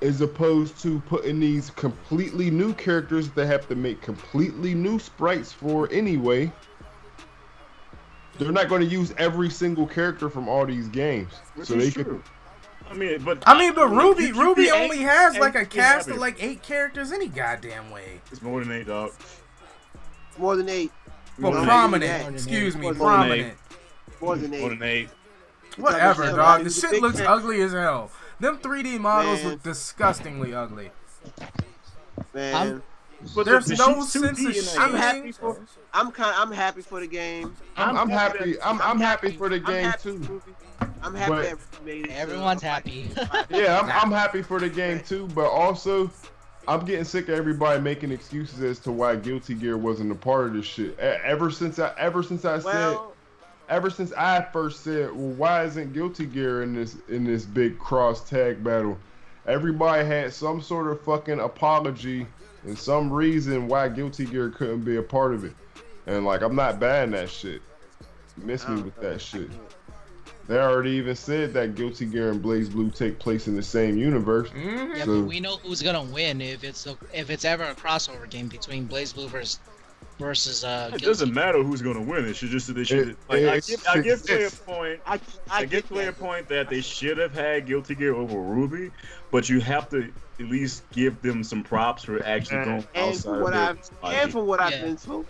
Speaker 2: as opposed to putting these completely new characters that have to make completely new sprites for anyway. They're not going to use every single character from all these games, so they could.
Speaker 6: I mean, but
Speaker 1: Ruby only has like a cast of like 8 characters any goddamn way.
Speaker 6: It's more than 8, dog.
Speaker 4: More than 8.
Speaker 1: Well, prominent. Excuse me, prominent.
Speaker 4: More than 8.
Speaker 6: More than 8.
Speaker 1: Whatever, dog. The shit looks ugly as hell. Them 3D models look disgustingly ugly.
Speaker 4: Man.
Speaker 6: But
Speaker 1: there's no sense of shooting.
Speaker 4: I'm happy for the game.
Speaker 2: I'm happy. I'm happy for the game too.
Speaker 4: I'm happy
Speaker 3: everyone's happy.
Speaker 2: Yeah, I'm happy for the game too, but also I'm getting sick of everybody making excuses as to why Guilty Gear wasn't a part of this shit. Ever since I first said, well, why isn't Guilty Gear in this big cross tag battle? Everybody had some sort of fucking apology and some reason why Guilty Gear couldn't be a part of it. And like, I'm not buying that shit. Miss me with that shit. They already even said that Guilty Gear and Blaze Blue take place in the same universe.
Speaker 3: Mm-hmm. Yeah, but we know who's gonna win if it's ever a crossover game between Blaze Blue versus
Speaker 6: it doesn't matter who's gonna win. It should I give Clay a point. I give Clay a point that they should have had Guilty Gear over Ruby, but you have to at least give them some props for actually going outside
Speaker 4: and from what I've been told,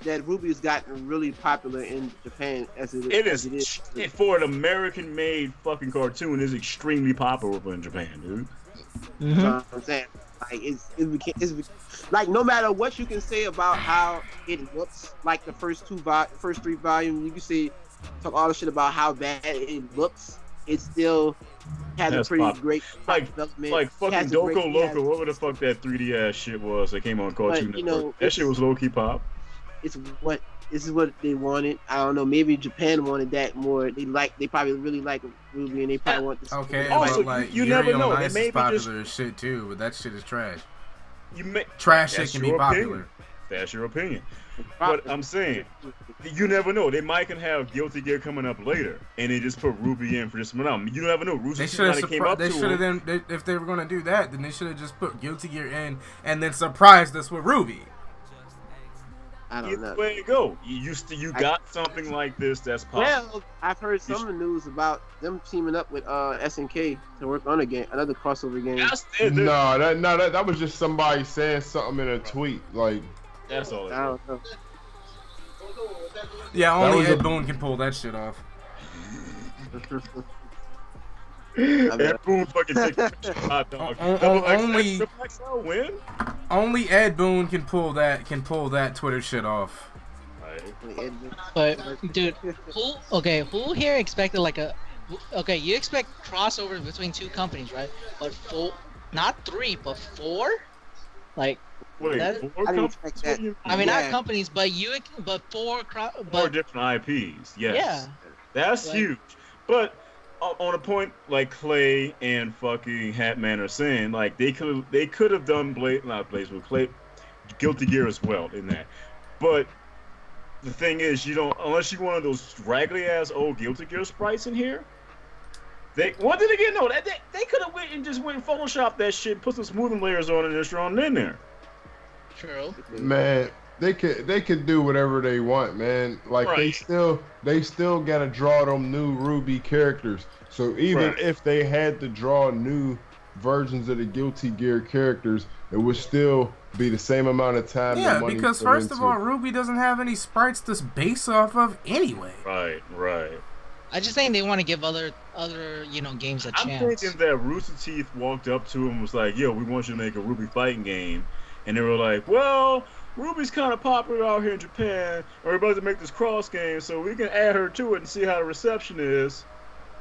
Speaker 4: that Ruby has gotten really popular in Japan as it is.
Speaker 6: For an American-made fucking cartoon, is extremely popular in Japan, dude.
Speaker 4: Mm-hmm. So I'm saying, like, it's like, no matter what you can say about how it looks, like the first 3 volumes, you can say talk all the shit about how bad it looks. It still has a pretty great development.
Speaker 6: Like fucking Doko Loco, whatever the fuck that 3D ass shit was that came on Cartoon Network. That shit was low key pop.
Speaker 4: This is what they wanted. I don't know. Maybe Japan wanted that more. They probably really like Ruby, and they probably want this.
Speaker 1: Okay,
Speaker 6: also,
Speaker 1: but like
Speaker 6: you never know.
Speaker 1: Nice is popular as shit too, but that shit is trash. Trash shit can be popular.
Speaker 6: That's your opinion. But I'm saying, you never know. They might can have Guilty Gear coming up later, and they just put Ruby in for this month. You never know. Ruby came up
Speaker 1: if they were gonna do that, then they should have just put Guilty Gear in and then surprised us with Ruby.
Speaker 4: I don't know.
Speaker 6: Way to go. You got something like this that's possible.
Speaker 4: Well, I've heard some of the news about them teaming up with SNK to work on another crossover game.
Speaker 2: That was just somebody saying something in a tweet. Like,
Speaker 6: that's all.
Speaker 4: I don't know.
Speaker 1: Yeah, only Ed Boon can pull that shit off.
Speaker 6: Ed Boon fucking take hot dog.
Speaker 1: Only Ed Boon can pull that Twitter shit off.
Speaker 3: But dude, who here expected you expect crossovers between 2 companies, right? But 4, not 3, but 4? Like,
Speaker 6: wait,
Speaker 4: I didn't expect that.
Speaker 3: I mean, not companies, but 4
Speaker 6: different IPs. Yes.
Speaker 3: Yeah.
Speaker 6: That's huge. But on a point like Clay and fucking Hatman are saying, like they could have done Guilty Gear as well in that. But the thing is, unless you want those raggedy ass old Guilty Gear sprites in here. They could have went and Photoshop that shit, put some smoothing layers on it, and just thrown it in there.
Speaker 3: True.
Speaker 2: Man, they could do whatever they want, man. Like they still gotta draw them new Ruby characters. So even if they had to draw new versions of the Guilty Gear characters, it would still be the same amount of time.
Speaker 1: Yeah, because first of all, Ruby doesn't have any sprites to base off of anyway.
Speaker 6: Right.
Speaker 3: I just think they want to give other games a chance.
Speaker 6: I'm thinking that Rooster Teeth walked up to him and was like, "Yo, we want you to make a Ruby fighting game," and they were like, "Well, Ruby's kind of popular out here in Japan. We're about to make this cross game, so we can add her to it and see how the reception is."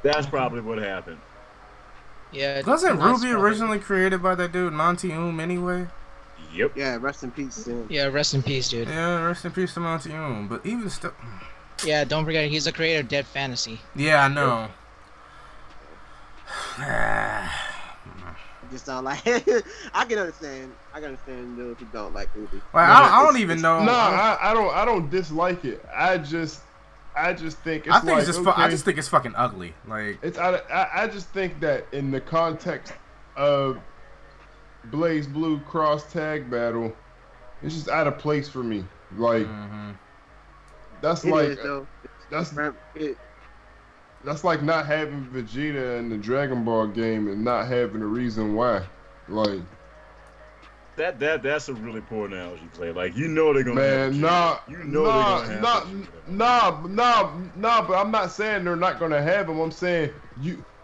Speaker 6: That's probably what happened.
Speaker 3: Yeah.
Speaker 1: Wasn't Ruby originally created by that dude Monty anyway?
Speaker 6: Yep.
Speaker 4: Yeah, rest in peace.
Speaker 3: Yeah, rest in peace, dude.
Speaker 1: Yeah, rest in peace to Monty But even still.
Speaker 3: Yeah, don't forget he's the creator of Dead Fantasy.
Speaker 1: Yeah, I know.
Speaker 4: Just don't like. I can understand. I can understand those who don't like Ruby.
Speaker 1: Like, I don't even know.
Speaker 2: No, I don't dislike it. I just think it's
Speaker 1: I just think it's fucking ugly. Like
Speaker 2: I just think that in the context of Blaze Blue cross tag battle, it's just out of place for me. Like that's like not having Vegeta in the Dragon Ball game and not having a reason why. Like
Speaker 6: that's a really poor analogy, Clay. Like they're gonna
Speaker 2: they're gonna
Speaker 6: have
Speaker 2: but I'm not saying they're not gonna have him. I'm saying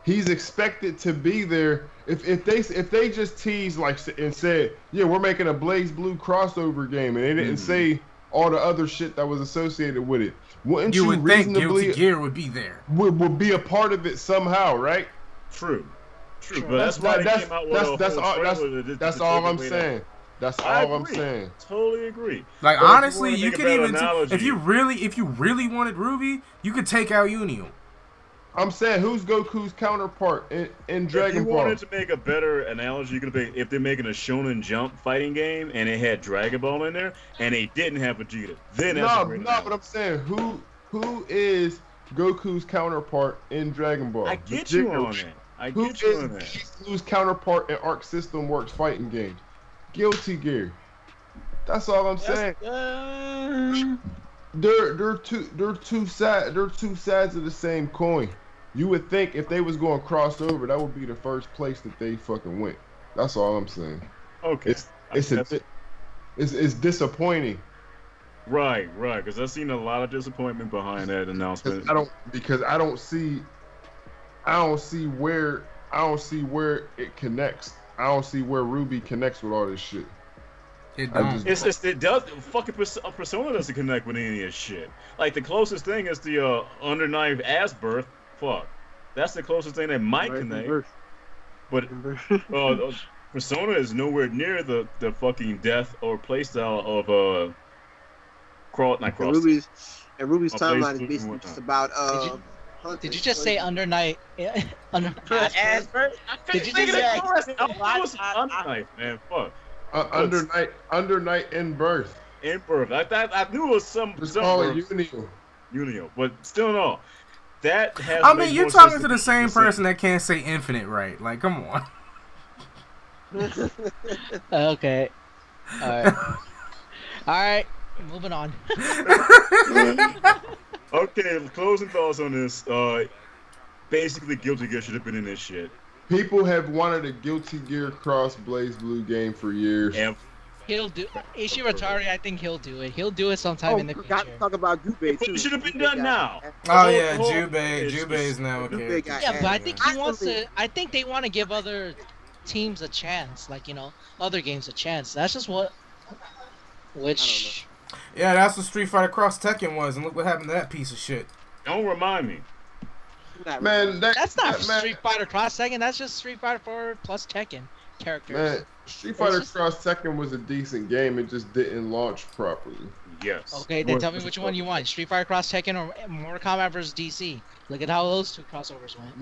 Speaker 2: he's expected to be there. If they just teased and said, yeah, we're making a Blaze Blue crossover game, and they didn't say all the other shit that was associated with it, wouldn't you
Speaker 1: would think Guilty Gear would be there?
Speaker 2: Would be a part of it somehow, right?
Speaker 6: True. But that's why they came out with
Speaker 2: that's all I'm saying. That's all I'm saying.
Speaker 6: Totally agree.
Speaker 1: Like, honestly, you could even if you really wanted Ruby, you could take out Unio.
Speaker 2: I'm saying, who's Goku's counterpart in Dragon Ball?
Speaker 6: If you wanted to make a better analogy, you could be if they're making a Shonen Jump fighting game and it had Dragon Ball in there and they didn't have Vegeta, then that's a great analogy.
Speaker 2: But I'm saying, who is Goku's counterpart in Dragon Ball?
Speaker 6: I get you on that.
Speaker 2: Who's counterpart in Arc System Works fighting games? Guilty Gear. That's all I'm saying. They're two sides of the same coin. You would think if they was going to cross over, that would be the first place that they fucking went. That's all I'm saying.
Speaker 6: Okay.
Speaker 2: It's disappointing.
Speaker 6: Right. Because I've seen a lot of disappointment behind that announcement.
Speaker 2: I don't see where it connects. I don't see where Ruby connects with all this shit.
Speaker 1: It don't.
Speaker 6: It does. Fucking Persona doesn't connect with any of this shit. Like, the closest thing is the under knife ass birth. Fuck. That's the closest thing that might connect. But Persona is nowhere near the fucking death or playstyle of
Speaker 4: Ruby's timeline is basically just about
Speaker 3: Did you just say under night? Under
Speaker 4: ass birth?
Speaker 3: Did you just say?
Speaker 6: Under knife, man. Fuck.
Speaker 2: Under night in birth.
Speaker 6: In birth. I knew it was some.
Speaker 2: Just call it
Speaker 6: Unio, but still no. That has.
Speaker 1: I mean, you're talking to the same person that can't say infinite right. Like, come on.
Speaker 3: Okay. All right. Moving on.
Speaker 6: Okay, closing thoughts on this. Basically, Guilty Gear should have been in this shit.
Speaker 2: People have wanted a Guilty Gear cross Blaze Blue game for years.
Speaker 6: And
Speaker 3: he'll do Ishiratari. I think he'll do it. He'll do it sometime in the future.
Speaker 4: Got to talk about Jubei too.
Speaker 6: It should have been done now.
Speaker 1: Oh yeah, Jubei is now a character.
Speaker 3: Yeah, but I think he wants to. I think they want to give other teams a chance, like, other games a chance. That's just what. Which.
Speaker 1: Yeah, that's what Street Fighter Cross Tekken was, and look what happened to that piece of shit.
Speaker 6: Don't remind me.
Speaker 2: Man,
Speaker 3: that's not Street Fighter Cross Tekken. That's just Street Fighter 4 plus Tekken characters.
Speaker 2: Man, Street Fighter Cross Tekken was a decent game. It just didn't launch properly.
Speaker 6: Yes.
Speaker 3: Okay, then tell me which one you want: Street Fighter Cross Tekken or Mortal Kombat vs DC. Look at how those two crossovers went.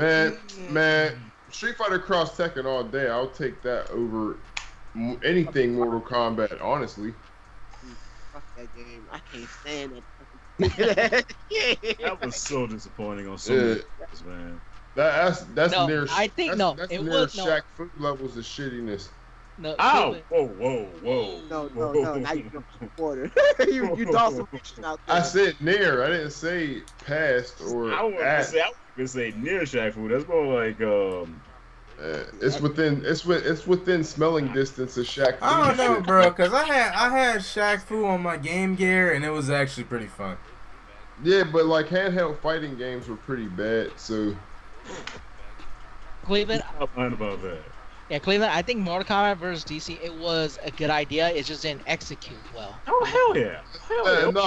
Speaker 2: Man, Street Fighter Cross Tekken all day. I'll take that over anything Mortal Kombat, honestly.
Speaker 4: Fuck that game. I can't stand it.
Speaker 6: That was so disappointing on so many levels, man.
Speaker 2: That's
Speaker 3: no,
Speaker 2: near.
Speaker 3: I think
Speaker 2: that's,
Speaker 3: no.
Speaker 2: That's
Speaker 3: it
Speaker 2: near
Speaker 3: was
Speaker 2: Shaq Fu levels of shittiness.
Speaker 3: No.
Speaker 6: Ow! Whoa!
Speaker 4: No. Now you jumped the border. you Dawson out there.
Speaker 2: I said near. I didn't say past or.
Speaker 6: I wouldn't say near Shaq Fu. That's more like
Speaker 2: It's within smelling distance of Shaq Fu.
Speaker 1: I don't know, bro, because I had Shaq Fu on my Game Gear, and it was actually pretty fun.
Speaker 2: Yeah, but like handheld fighting games were pretty bad, so.
Speaker 3: Cleveland.
Speaker 6: I'm fine about that.
Speaker 3: Yeah, Cleveland. I think Mortal Kombat versus DC. It was a good idea. It just didn't execute well.
Speaker 6: Oh hell yeah! Hell yeah!
Speaker 2: No,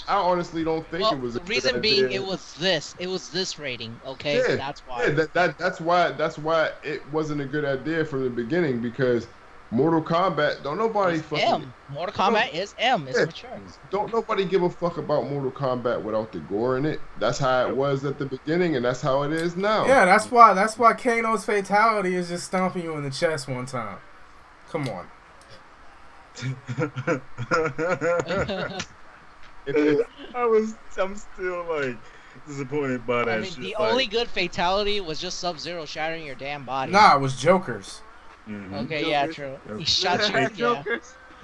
Speaker 2: I honestly don't think
Speaker 3: Well,
Speaker 2: it was a
Speaker 3: the
Speaker 2: good
Speaker 3: reason being,
Speaker 2: idea.
Speaker 3: it was this rating. Okay,
Speaker 2: Yeah,
Speaker 3: that's why.
Speaker 2: yeah, that's why it wasn't a good idea from the beginning because Mortal Kombat don't nobody
Speaker 3: It's
Speaker 2: fucking
Speaker 3: M. Mortal Kombat is M. It's
Speaker 2: Yeah.
Speaker 3: mature.
Speaker 2: don't nobody give a fuck about Mortal Kombat without the gore in it. That's how it was at the beginning, and that's how it is now.
Speaker 1: Yeah, that's why Kano's fatality is just stomping you in the chest one time. Come on.
Speaker 6: I'm still like disappointed by that
Speaker 3: I mean,
Speaker 6: shit.
Speaker 3: the
Speaker 6: like,
Speaker 3: only good fatality was just Sub-Zero shattering your damn body.
Speaker 1: Nah, it was Joker's.
Speaker 3: Okay, yeah, true. He shot you. Yeah.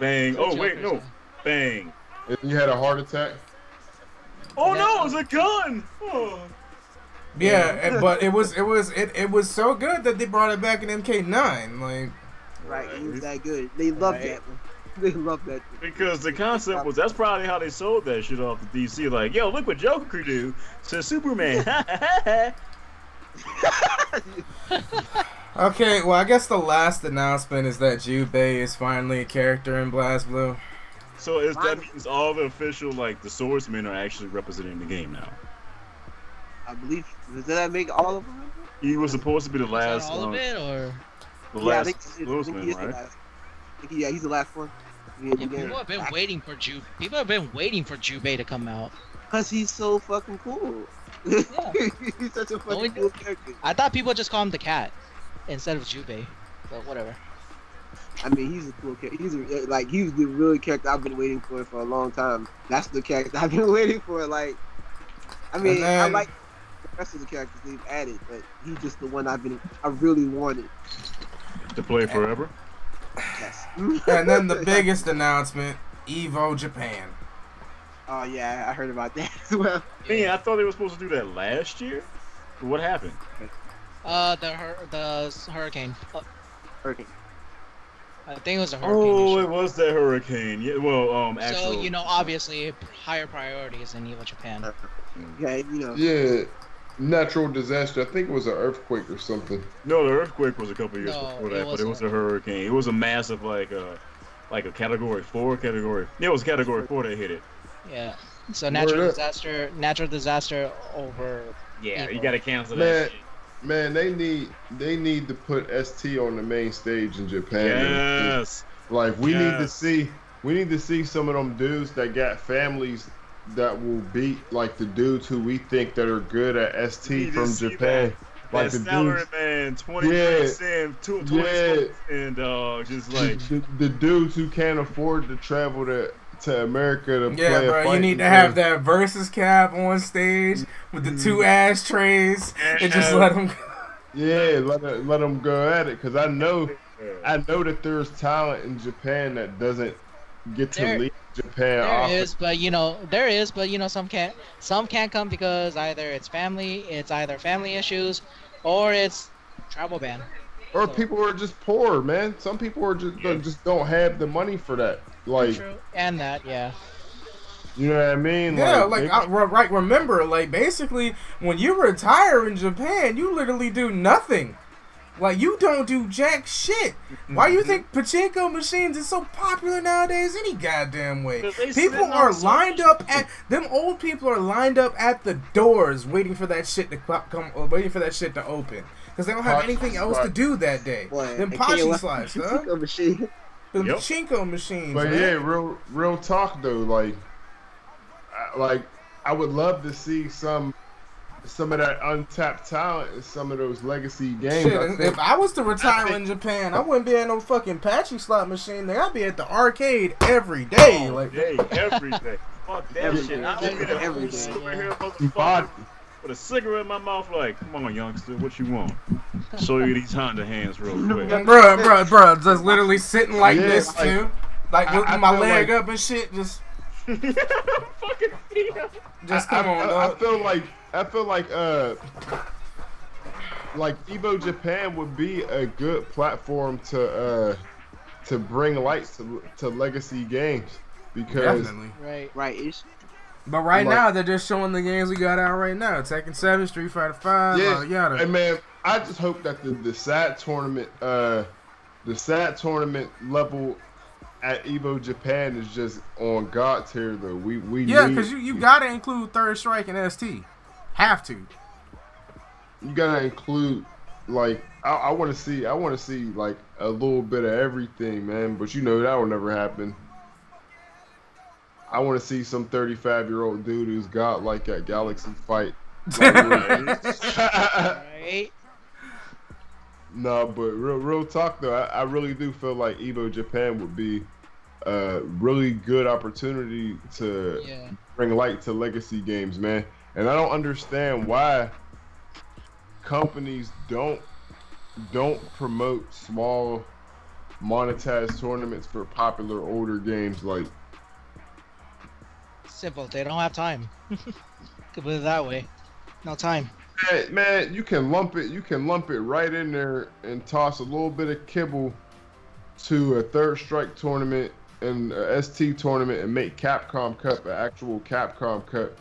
Speaker 6: bang! Oh wait,
Speaker 3: Jokers,
Speaker 6: no,
Speaker 3: yeah.
Speaker 6: bang!
Speaker 2: If you had a heart attack,
Speaker 6: Oh no, it's a gun! Oh.
Speaker 1: Yeah, but it was so good that they brought it back in MK9. Like,
Speaker 4: Right, he was that good. They love
Speaker 3: Right.
Speaker 4: that one. They love that.
Speaker 6: Because the concept was that's probably how they sold that shit off to DC. Like, yo, look what Joker could do to Superman.
Speaker 1: okay, well, I guess the last announcement is that Jubei is finally a character in BlazBlue.
Speaker 6: So that means all the official, like, the swordsmen are actually representing the game now.
Speaker 4: I believe. Does that make all of them?
Speaker 6: He was supposed to be the
Speaker 3: Was that
Speaker 6: last
Speaker 3: all of it, or
Speaker 6: the
Speaker 4: Yeah, I
Speaker 6: last
Speaker 4: think he
Speaker 6: swordsman,
Speaker 4: is the
Speaker 6: right?
Speaker 4: last. Yeah, he's the last one.
Speaker 3: yeah, people have been waiting for Jubei to come out.
Speaker 4: Because he's so fucking cool.
Speaker 3: Yeah.
Speaker 4: He's such a
Speaker 3: Only-
Speaker 4: fucking cool character.
Speaker 3: I thought people just call him the cat instead of Jubei, but whatever.
Speaker 4: I mean, he's a cool character. He's the real character I've been waiting for a long time. That's the character I've been waiting for. Like, I mean, I
Speaker 1: then-
Speaker 4: like the rest of the characters they've added, but he's just the one I really wanted.
Speaker 6: To play forever.
Speaker 4: Yes.
Speaker 1: And then the biggest announcement, EVO Japan.
Speaker 4: Oh yeah, I heard about that as well.
Speaker 6: Man, I thought they were supposed to do that last year. What happened?
Speaker 3: The hurricane.
Speaker 4: Hurricane.
Speaker 3: I think it was a hurricane.
Speaker 6: Oh,
Speaker 3: issue.
Speaker 6: it was that hurricane. Yeah, well, actually.
Speaker 3: So, you know, obviously, higher priorities in EVO Japan.
Speaker 4: Yeah, you know.
Speaker 2: yeah, natural disaster. I think it was an earthquake or something.
Speaker 6: No, the earthquake was a couple years
Speaker 3: No,
Speaker 6: before
Speaker 3: it
Speaker 6: that, but it was
Speaker 3: wasn't.
Speaker 6: a hurricane. It was a massive, like a category 4 category. Yeah, it was category 4 that hit it.
Speaker 3: Yeah. So natural
Speaker 2: up.
Speaker 3: disaster over.
Speaker 6: Yeah,
Speaker 3: April.
Speaker 6: you gotta cancel that
Speaker 2: Man,
Speaker 6: shit.
Speaker 2: man, they need to put ST on the main stage in Japan. man.
Speaker 6: Yes.
Speaker 2: Like we need to
Speaker 6: Yes.
Speaker 2: see some of them dudes that got families that will beat like the dudes who we think that are good at
Speaker 6: We
Speaker 2: ST
Speaker 6: need to
Speaker 2: from
Speaker 6: see
Speaker 2: Japan. Like
Speaker 6: That
Speaker 2: the
Speaker 6: salary
Speaker 2: dudes,
Speaker 6: man, 20
Speaker 2: Yeah.
Speaker 6: cents, 20
Speaker 2: Yeah.
Speaker 6: cents, and just like
Speaker 2: the dudes who can't afford to travel to America to
Speaker 1: Yeah,
Speaker 2: play a
Speaker 1: bro, you
Speaker 2: fighting
Speaker 1: need to
Speaker 2: game.
Speaker 1: have that versus cab on stage with the two ashtrays and just let them.
Speaker 2: Yeah, let them go at it because I know that there's talent in Japan that doesn't get to
Speaker 3: There-
Speaker 2: leave Japan.
Speaker 3: There
Speaker 2: often.
Speaker 3: is, but you know, some can't come because either it's either family issues, or it's travel ban.
Speaker 2: Or
Speaker 3: So-
Speaker 2: people are just poor, man. Some people are just don't have the money for that. Like,
Speaker 3: True. And that, yeah.
Speaker 2: you know what I mean?
Speaker 1: Yeah,
Speaker 2: they-
Speaker 1: right. Remember, like, basically, when you retire in Japan, you literally do nothing. Like, you don't do jack shit. Why you think pachinko machines is so popular nowadays any goddamn way?
Speaker 6: 'Cause they
Speaker 1: People
Speaker 6: sitting
Speaker 1: are
Speaker 6: on
Speaker 1: lined up at them old people are lined up at the doors waiting for that shit to come, waiting for that shit to open because they don't have
Speaker 2: Pachi
Speaker 1: anything else to
Speaker 2: slides.
Speaker 1: do that day.
Speaker 4: Boy,
Speaker 1: Them
Speaker 4: I can't
Speaker 1: pachi
Speaker 4: wait-
Speaker 1: slides, huh?
Speaker 4: Pachinko machine.
Speaker 1: Them
Speaker 6: Yep.
Speaker 1: pachinko machines.
Speaker 2: But
Speaker 1: man.
Speaker 2: yeah, real talk though. Like I would love to see some of that untapped talent in some of those legacy games.
Speaker 1: Shit,
Speaker 2: I
Speaker 1: if
Speaker 2: think-
Speaker 1: I was to retire in Japan, I wouldn't be at no fucking patchy slot machine there. I'd be at the arcade every day. Like,
Speaker 6: every day. Fuck that
Speaker 4: Every
Speaker 6: shit.
Speaker 4: day.
Speaker 6: I'm gonna be the
Speaker 4: Every
Speaker 6: old
Speaker 4: day.
Speaker 6: superhero
Speaker 2: Body.
Speaker 6: motherfucker with a cigarette in my mouth. Like, come on, youngster, what you want? Show you these Honda hands real quick.
Speaker 1: bruh, just literally sitting like
Speaker 2: Yeah,
Speaker 1: this
Speaker 2: like,
Speaker 1: too, like with
Speaker 2: I
Speaker 1: my
Speaker 2: feel
Speaker 1: leg
Speaker 2: like-
Speaker 1: up and shit. Just
Speaker 6: Fucking yeah.
Speaker 1: come on,
Speaker 2: I
Speaker 1: dog.
Speaker 2: feel like EVO Japan would be a good platform to bring light to legacy games because
Speaker 1: Definitely.
Speaker 3: Right.
Speaker 4: Right. It's,
Speaker 1: But right
Speaker 2: Like-
Speaker 1: now, they're just showing the games we got out right now: Tekken 7, Street Fighter 5,
Speaker 2: yeah,
Speaker 1: yada.
Speaker 2: hey man, I just hope that the side tournament the SAT tournament level at EVO Japan is just on God tier though. We
Speaker 1: because you gotta include Third Strike and ST. Have to.
Speaker 2: You gotta include like I want to see like a little bit of everything, man. But you know that will never happen. I want to see some 35-year-old dude who's got like at Galaxy fight.
Speaker 3: Right.
Speaker 2: No, but real talk though, I really do feel like EVO Japan would be a really good opportunity to bring light to legacy games, man. And I don't understand why companies don't promote small monetized tournaments for popular older games. Like,
Speaker 3: simple, they don't have time. Could put it that way. No time.
Speaker 2: Man, you can lump it right in there and toss a little bit of kibble to a Third Strike tournament and a ST tournament and make Capcom Cup an actual Capcom Cup.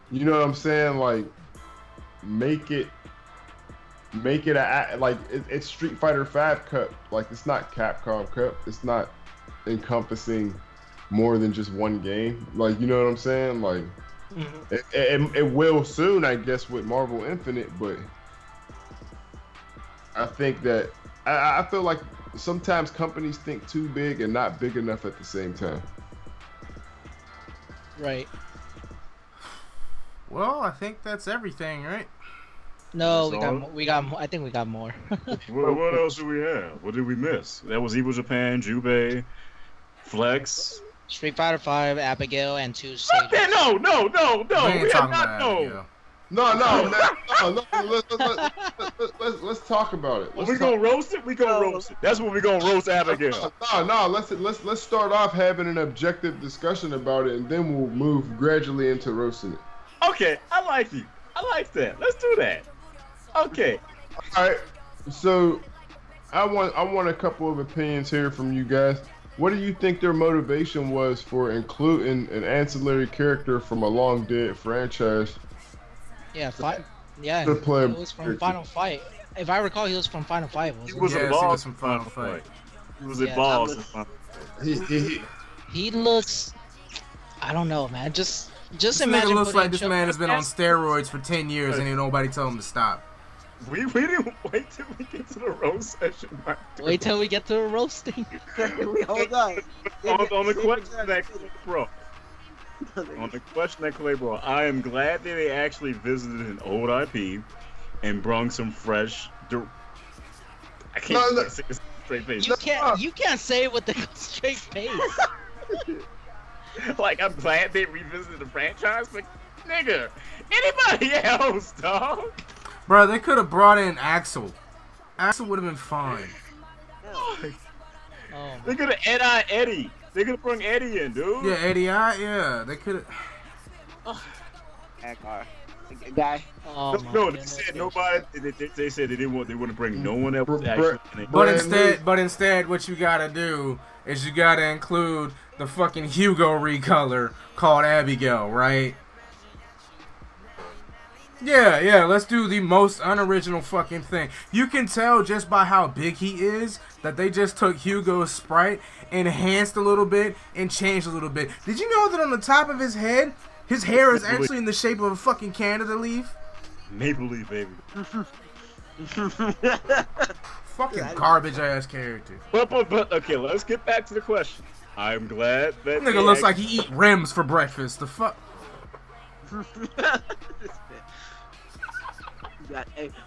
Speaker 2: You know what I'm saying? Like, make it it's Street Fighter V Cup. Like, it's not Capcom Cup. It's not encompassing more than just one game. Like, you know what I'm saying? Like, it will soon, I guess, with Marvel Infinite, but I think that I feel like sometimes companies think too big and not big enough at the same time.
Speaker 3: Right.
Speaker 1: Well, I think that's everything, right?
Speaker 3: No, we got. I think we got more.
Speaker 6: What else do we have? What did we miss? That was EVO Japan, Jubei, Flex,
Speaker 3: Street Fighter V, Abigail, and 2 stages.
Speaker 6: No.
Speaker 1: We ain't talking about
Speaker 6: no.
Speaker 2: Let's talk about it.
Speaker 6: We gonna roast it. We gonna roast it. That's what we gonna roast Abigail.
Speaker 2: No. Let's start off having an objective discussion about it, and then we'll move gradually into roasting it.
Speaker 6: Okay, I like you. I like that. Let's do that. Okay.
Speaker 2: All right. So, I want a couple of opinions here from you guys. What do you think their motivation was for including an ancillary character from a long dead franchise?
Speaker 3: Yeah, he was from Final Fight. If I recall, he was from Final Fight.
Speaker 6: He was a boss from Final Fight. He was a boss.
Speaker 2: He
Speaker 3: looks. I don't know, man. Just
Speaker 1: this
Speaker 3: imagine.
Speaker 1: Nigga looks like this man has been on steroids for 10 years and ain't nobody tell him to stop.
Speaker 6: We didn't wait till we get to the roast session.
Speaker 3: Wait till we get to the roasting.
Speaker 4: Hold on.
Speaker 6: On the question that bro. On the question that Clay brought, I am glad that they actually visited an old IP and brung some fresh. I can't say this straight face.
Speaker 3: You can't say it with the straight face.
Speaker 6: Like, I'm glad they revisited the franchise, but nigga, anybody else, dog?
Speaker 1: Bro, they could have brought in Axel. Axel would have been fine.
Speaker 6: They could have Eddie. They could have brought Eddie in, dude.
Speaker 1: Yeah, Eddie, yeah, they could have.
Speaker 4: Guy.
Speaker 6: No, they said nobody. They said they didn't want. They wouldn't bring no one else.
Speaker 1: But instead, what you gotta do is you gotta include the fucking Hugo recolor called Abigail, right? Yeah, let's do the most unoriginal fucking thing. You can tell just by how big he is that they just took Hugo's sprite, enhanced a little bit, and changed a little bit. Did you know that on the top of his head, his hair is actually in the shape of a fucking Canada leaf?
Speaker 6: Maple leaf, baby.
Speaker 1: Fucking garbage ass character.
Speaker 6: But okay, let's get back to the question. I'm glad that
Speaker 1: nigga looks like he eat Rims for breakfast. The fuck?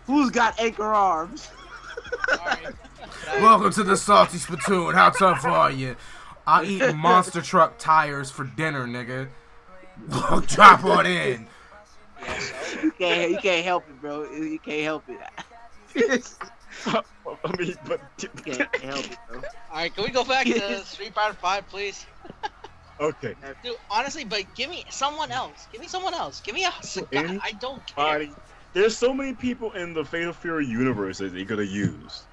Speaker 4: Who's got anchor arms?
Speaker 1: Welcome to the Salty Spittoon. How tough are you? I eat monster truck tires for dinner, nigga. Drop on in.
Speaker 4: You can't help it, bro. You can't help it.
Speaker 6: I mean, but
Speaker 4: you can't help it, bro.
Speaker 3: Alright, can we go back to Street Fighter 5, please?
Speaker 6: Okay.
Speaker 3: Dude, honestly, but give me someone else. Give me someone else. Give me a guy. I don't care.
Speaker 6: There's so many people in the Fatal Fury universe that they could have used.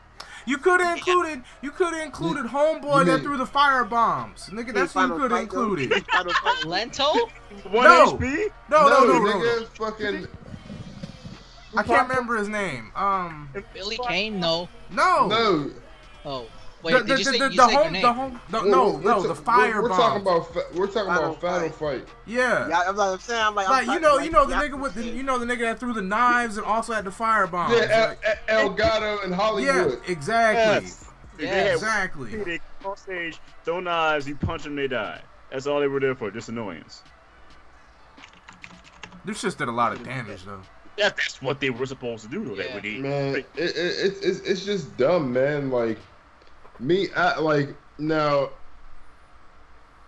Speaker 1: You could have included Homeboy that threw the fire bombs. Nigga, that's who you could have included.
Speaker 3: Lento?
Speaker 6: 1 HP?
Speaker 1: No.
Speaker 2: Nigga, fucking.
Speaker 1: I can't remember his name.
Speaker 3: Billy Kane? No.
Speaker 1: No.
Speaker 3: Oh. Wait, did you say you said grenade?
Speaker 1: The fire bomb.
Speaker 2: We're talking about Final Fight.
Speaker 1: Yeah.
Speaker 4: I'm saying, I'm like,
Speaker 1: Like, you know the nigga with the, you know the nigga that threw the knives and also had the fire bombs.
Speaker 2: Yeah, Elgato and Hollywood.
Speaker 1: Yeah, exactly.
Speaker 6: Yes.
Speaker 3: Yes.
Speaker 1: Exactly.
Speaker 6: They come on stage, throw knives, you punch them, they die. That's all they were there for, just annoyance.
Speaker 1: This just did a lot of damage though.
Speaker 6: That's what they were supposed to do, though. That would eat.
Speaker 2: Man, it's just dumb, man. Like now.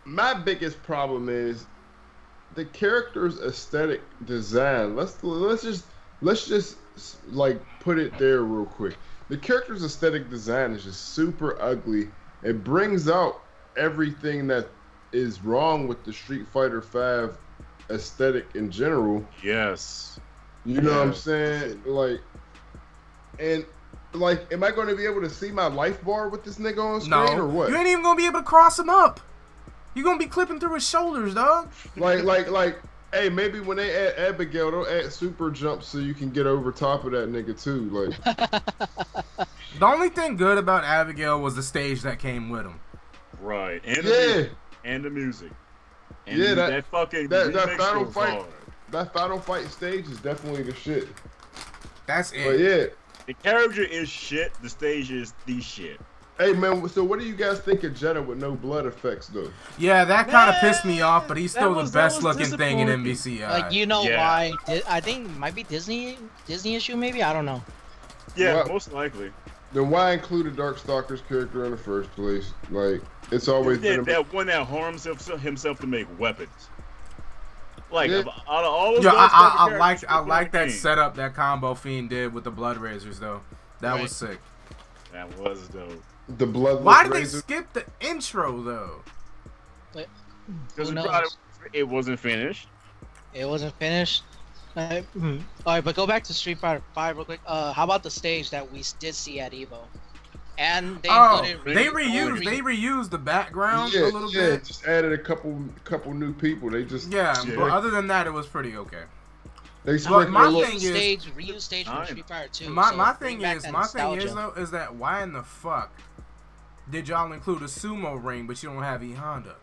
Speaker 2: My biggest problem is the character's aesthetic design. Let's just like put it there real quick. The character's aesthetic design is just super ugly. It brings out everything that is wrong with the Street Fighter V aesthetic in general.
Speaker 6: Yes.
Speaker 2: You know what I'm saying? Like, am I going to be able to see my life bar with this nigga on screen or what?
Speaker 1: You ain't even going to be able to cross him up. You're going to be clipping through his shoulders, dog.
Speaker 2: Like, hey, maybe when they add Abigail, they'll add super jumps so you can get over top of that nigga too. Like,
Speaker 1: the only thing good about Abigail was the stage that came with him.
Speaker 6: Right. And the music. And that
Speaker 2: final fight. That final fight stage is definitely the shit.
Speaker 1: That's it.
Speaker 2: But yeah,
Speaker 6: the character is shit. The stage is the shit.
Speaker 2: Hey man, so what do you guys think of Jeddah with no blood effects though?
Speaker 1: Yeah, that kind of pissed me off, but he's still the best looking thing in NBCI.
Speaker 3: Like, you know why? I think it might be Disney issue, maybe. I don't know.
Speaker 6: Yeah, most likely.
Speaker 2: Then why include a Darkstalker's character in the first place? Like, it's always been
Speaker 6: that one that harms himself to make weapons. Like,
Speaker 2: yeah.
Speaker 6: out of all those
Speaker 1: I like that setup that Combo Fiend did with the Blood Razors though. That was sick.
Speaker 6: That was dope.
Speaker 2: The bloodless
Speaker 1: Why did
Speaker 2: razor?
Speaker 1: they skip the intro though?
Speaker 6: Because it wasn't finished.
Speaker 3: It wasn't finished. All right, but go back to Street Fighter V real quick. How about the stage that we did see at EVO? And they reused the background a little bit.
Speaker 2: Just added a couple new people. They just
Speaker 1: but other than that, it was pretty okay.
Speaker 2: They
Speaker 3: reused stage from Street Fighter 2.
Speaker 1: My thing is that why in the fuck did y'all include a sumo ring but you don't have E Honda?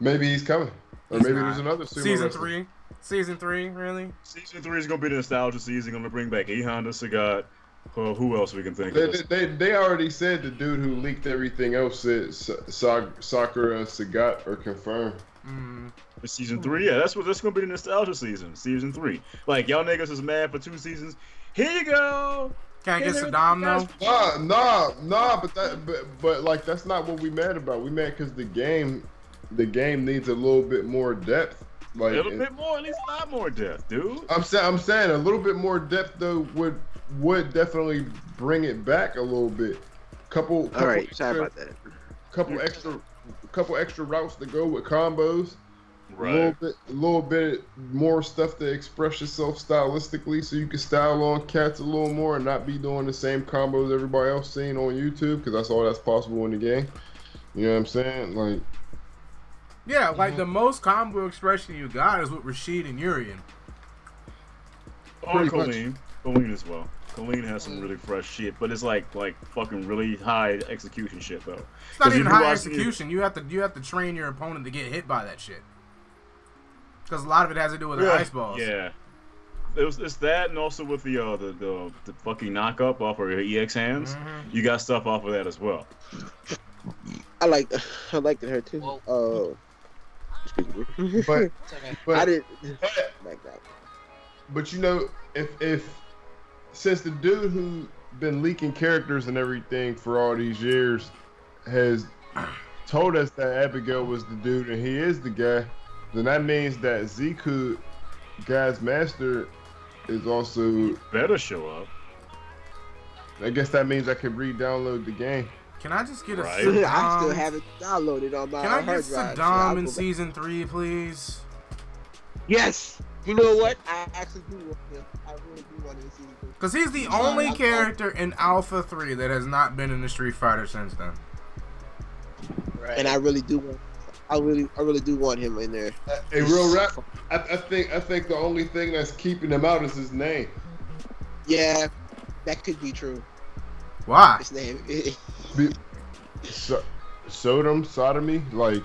Speaker 2: Maybe he's coming, or maybe there's another sumo
Speaker 1: season
Speaker 2: wrestler.
Speaker 1: 3. Season 3, really?
Speaker 6: Season 3 is gonna be the nostalgia season. Gonna bring back E Honda, Sagat. Who else we can think of?
Speaker 2: They already said the dude who leaked everything else said Sakura and Sagat are confirmed.
Speaker 6: For season 3, that's gonna be the nostalgia season. Season 3, like y'all niggas is mad for 2 seasons. Here you go.
Speaker 1: Can I get Saddam though?
Speaker 2: Nah, but like that's not what we mad about. We mad because the game needs a little bit more depth. Like
Speaker 6: a little bit more, at least a lot more depth, dude.
Speaker 2: I'm saying a little bit more depth though would definitely bring it back a little bit. Couple
Speaker 4: sorry about that.
Speaker 2: Couple extra routes to go with combos.
Speaker 6: Right.
Speaker 2: A little bit more stuff to express yourself stylistically, so you can style on cats a little more and not be doing the same combos everybody else seeing on YouTube, because that's all that's possible in the game. You know what I'm saying? Like.
Speaker 1: Yeah, like the most combo expression you got is with Rashid and Urian.
Speaker 6: Or Colleen as well. Colleen has some really fresh shit, but it's like fucking really high execution shit though.
Speaker 1: It's not even high execution. You have to train your opponent to get hit by that shit. Because a lot of it has to do with the ice balls.
Speaker 6: Yeah. It's that, and also with the fucking knock-up off of your EX hands. You got stuff off of that as well.
Speaker 4: I liked her too.
Speaker 2: But
Speaker 4: I didn't like that.
Speaker 2: But you know, if since the dude who been leaking characters and everything for all these years has told us that Abigail was the dude and he is the guy, then that means that Ziku, Guy's master, is also
Speaker 6: better show up.
Speaker 2: I guess that means I can re-download the game.
Speaker 1: Can I just get a
Speaker 4: Saddam? I still have it downloaded on my hard drive.
Speaker 1: Can I get Saddam in season 3, please?
Speaker 4: Yes. You know what? I actually do want him. I really do want him in season 3.
Speaker 1: Because he's the only character in Alpha 3 that has not been in the Street Fighter since then.
Speaker 4: Right. And I really do want. I really do want him in there.
Speaker 2: A real rap. I think the only thing that's keeping him out is his name.
Speaker 4: Yeah, that could be true.
Speaker 1: Why?
Speaker 4: His name.
Speaker 2: sodomy. Like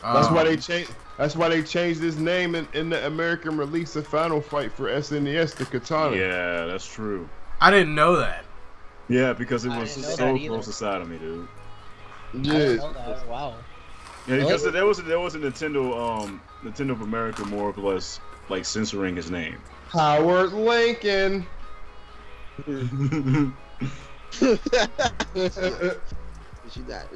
Speaker 2: that's why they changed. That's why they changed his name in the American release of Final Fight for SNES to Katana.
Speaker 6: Yeah, that's true.
Speaker 1: I didn't know that.
Speaker 6: Yeah, because it was so close to sodomy, dude.
Speaker 2: Yeah.
Speaker 3: Wow.
Speaker 6: Yeah, because there was a Nintendo of America more or less like censoring his name.
Speaker 2: Howard Lincoln.
Speaker 4: She died.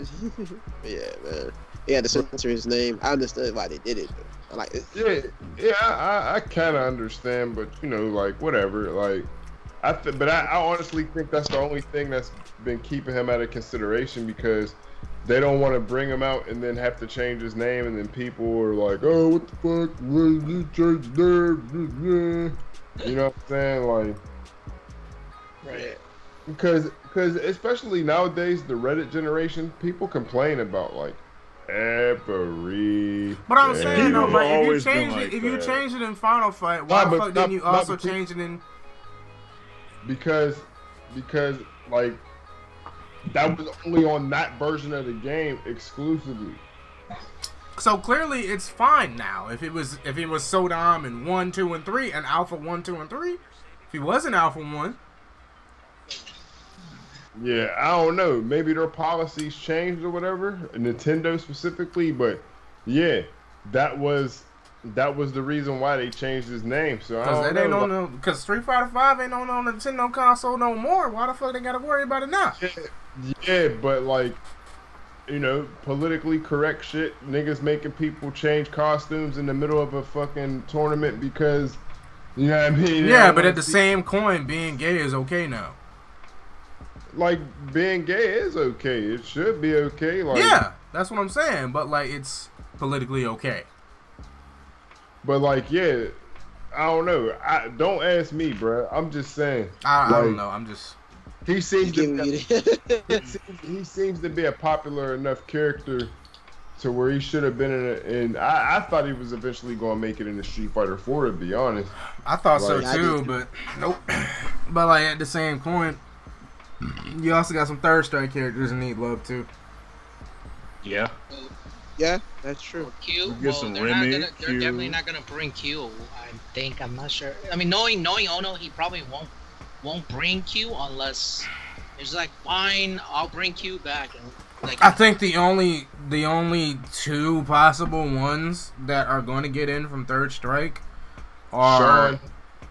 Speaker 4: Yeah, man. He had to censor his name. I understood why they did it. I like it.
Speaker 2: I kind of understand, but you know, like whatever. Like, but I honestly think that's the only thing that's been keeping him out of consideration because they don't want to bring him out and then have to change his name, and then people are like, "Oh, what the fuck? What you changed name?" You know what I'm saying? Like,
Speaker 4: Right.
Speaker 2: because especially nowadays, the Reddit generation, people complain about like every.
Speaker 1: But I'm saying though, like, if you
Speaker 6: always been
Speaker 1: change
Speaker 6: like
Speaker 1: it, if you
Speaker 6: that.
Speaker 1: change it in Final Fight, why the fuck didn't you also
Speaker 2: because-
Speaker 1: change it in?
Speaker 2: Because like that was only on that version of the game exclusively.
Speaker 1: So clearly, it's fine now. If it was Sodom in 1, 2, and 3, and Alpha 1, 2, and 3, if he wasn't Alpha 1.
Speaker 2: Yeah, I don't know. Maybe their policies changed or whatever, Nintendo specifically. But yeah, that was the reason why they changed his name. So I don't know.
Speaker 1: Because Street Fighter 5 ain't on no Nintendo console no more. Why the fuck they gotta worry about it now?
Speaker 2: Yeah, but like, you know, politically correct shit. Niggas making people change costumes in the middle of a fucking tournament because, you know what I mean?
Speaker 1: Yeah, but at the same coin, being gay is okay now.
Speaker 2: Like, being gay is okay. It should be okay. Like,
Speaker 1: Yeah, that's what I'm saying. But like, it's politically okay.
Speaker 2: But like, yeah, I don't know. Don't ask me, bro. I'm just saying.
Speaker 1: I don't know. I'm just.
Speaker 2: He seems
Speaker 4: Giving
Speaker 2: to
Speaker 4: you the-
Speaker 2: he seems to be a popular enough character to where he should have been in. I thought he was eventually going to make it into Street Fighter 4, to be honest.
Speaker 1: I thought so
Speaker 2: Like,
Speaker 4: I
Speaker 1: too,
Speaker 4: did.
Speaker 1: but nope. But like at the same coin, you also got some third strike characters that need love too.
Speaker 6: Yeah.
Speaker 4: Yeah, that's true.
Speaker 3: Q.
Speaker 6: We get
Speaker 3: Well,
Speaker 6: some
Speaker 3: they're
Speaker 6: Remy,
Speaker 3: they're
Speaker 6: Q.
Speaker 3: definitely not gonna bring Q. I think. I'm not sure. I mean, knowing Ono, he probably won't bring Q unless it's like, fine, I'll bring Q back. And like,
Speaker 1: I think the only two possible ones that are going to get in from third strike are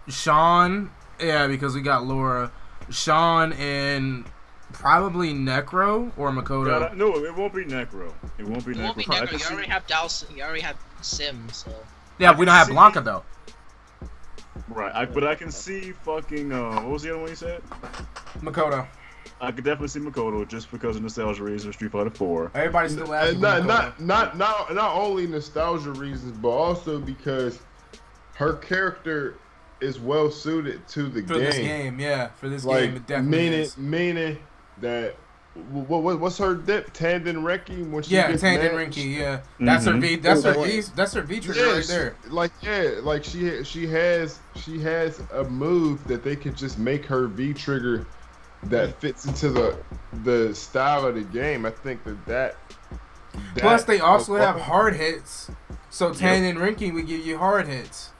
Speaker 1: Sean, yeah, because we got Laura, Sean, and probably Necro or Makoto.
Speaker 6: No, it won't be Necro. It won't be
Speaker 3: it won't be
Speaker 6: Necro. I
Speaker 3: Necro.
Speaker 6: can
Speaker 3: You already have Dowson. You already have Sim. So
Speaker 1: Yeah, we don't have
Speaker 6: see-
Speaker 1: Blanca though.
Speaker 6: Right, but I can see fucking. What was the other one you said?
Speaker 1: Makoto.
Speaker 6: I could definitely see Makoto just because of nostalgia reasons. Street Fighter 4.
Speaker 1: Everybody's still asking.
Speaker 2: And
Speaker 1: for Makoto.
Speaker 2: not only nostalgia reasons, but also because her character is well suited to the
Speaker 1: For
Speaker 2: game.
Speaker 1: this game, yeah, for this
Speaker 2: Like,
Speaker 1: game, it definitely is.
Speaker 2: meaning that what's her dip? Tanden Reki when she
Speaker 1: Yeah,
Speaker 2: gets
Speaker 1: Tanden
Speaker 2: mad?
Speaker 1: Rinky, yeah. That's her V. That's her
Speaker 4: Oh,
Speaker 1: V. That's her V trigger right there.
Speaker 2: Like she has a move that they could just make her V trigger that fits into the style of the game. I think that
Speaker 1: Plus, they also have hard hits. So Tanden Rinky would give you hard hits.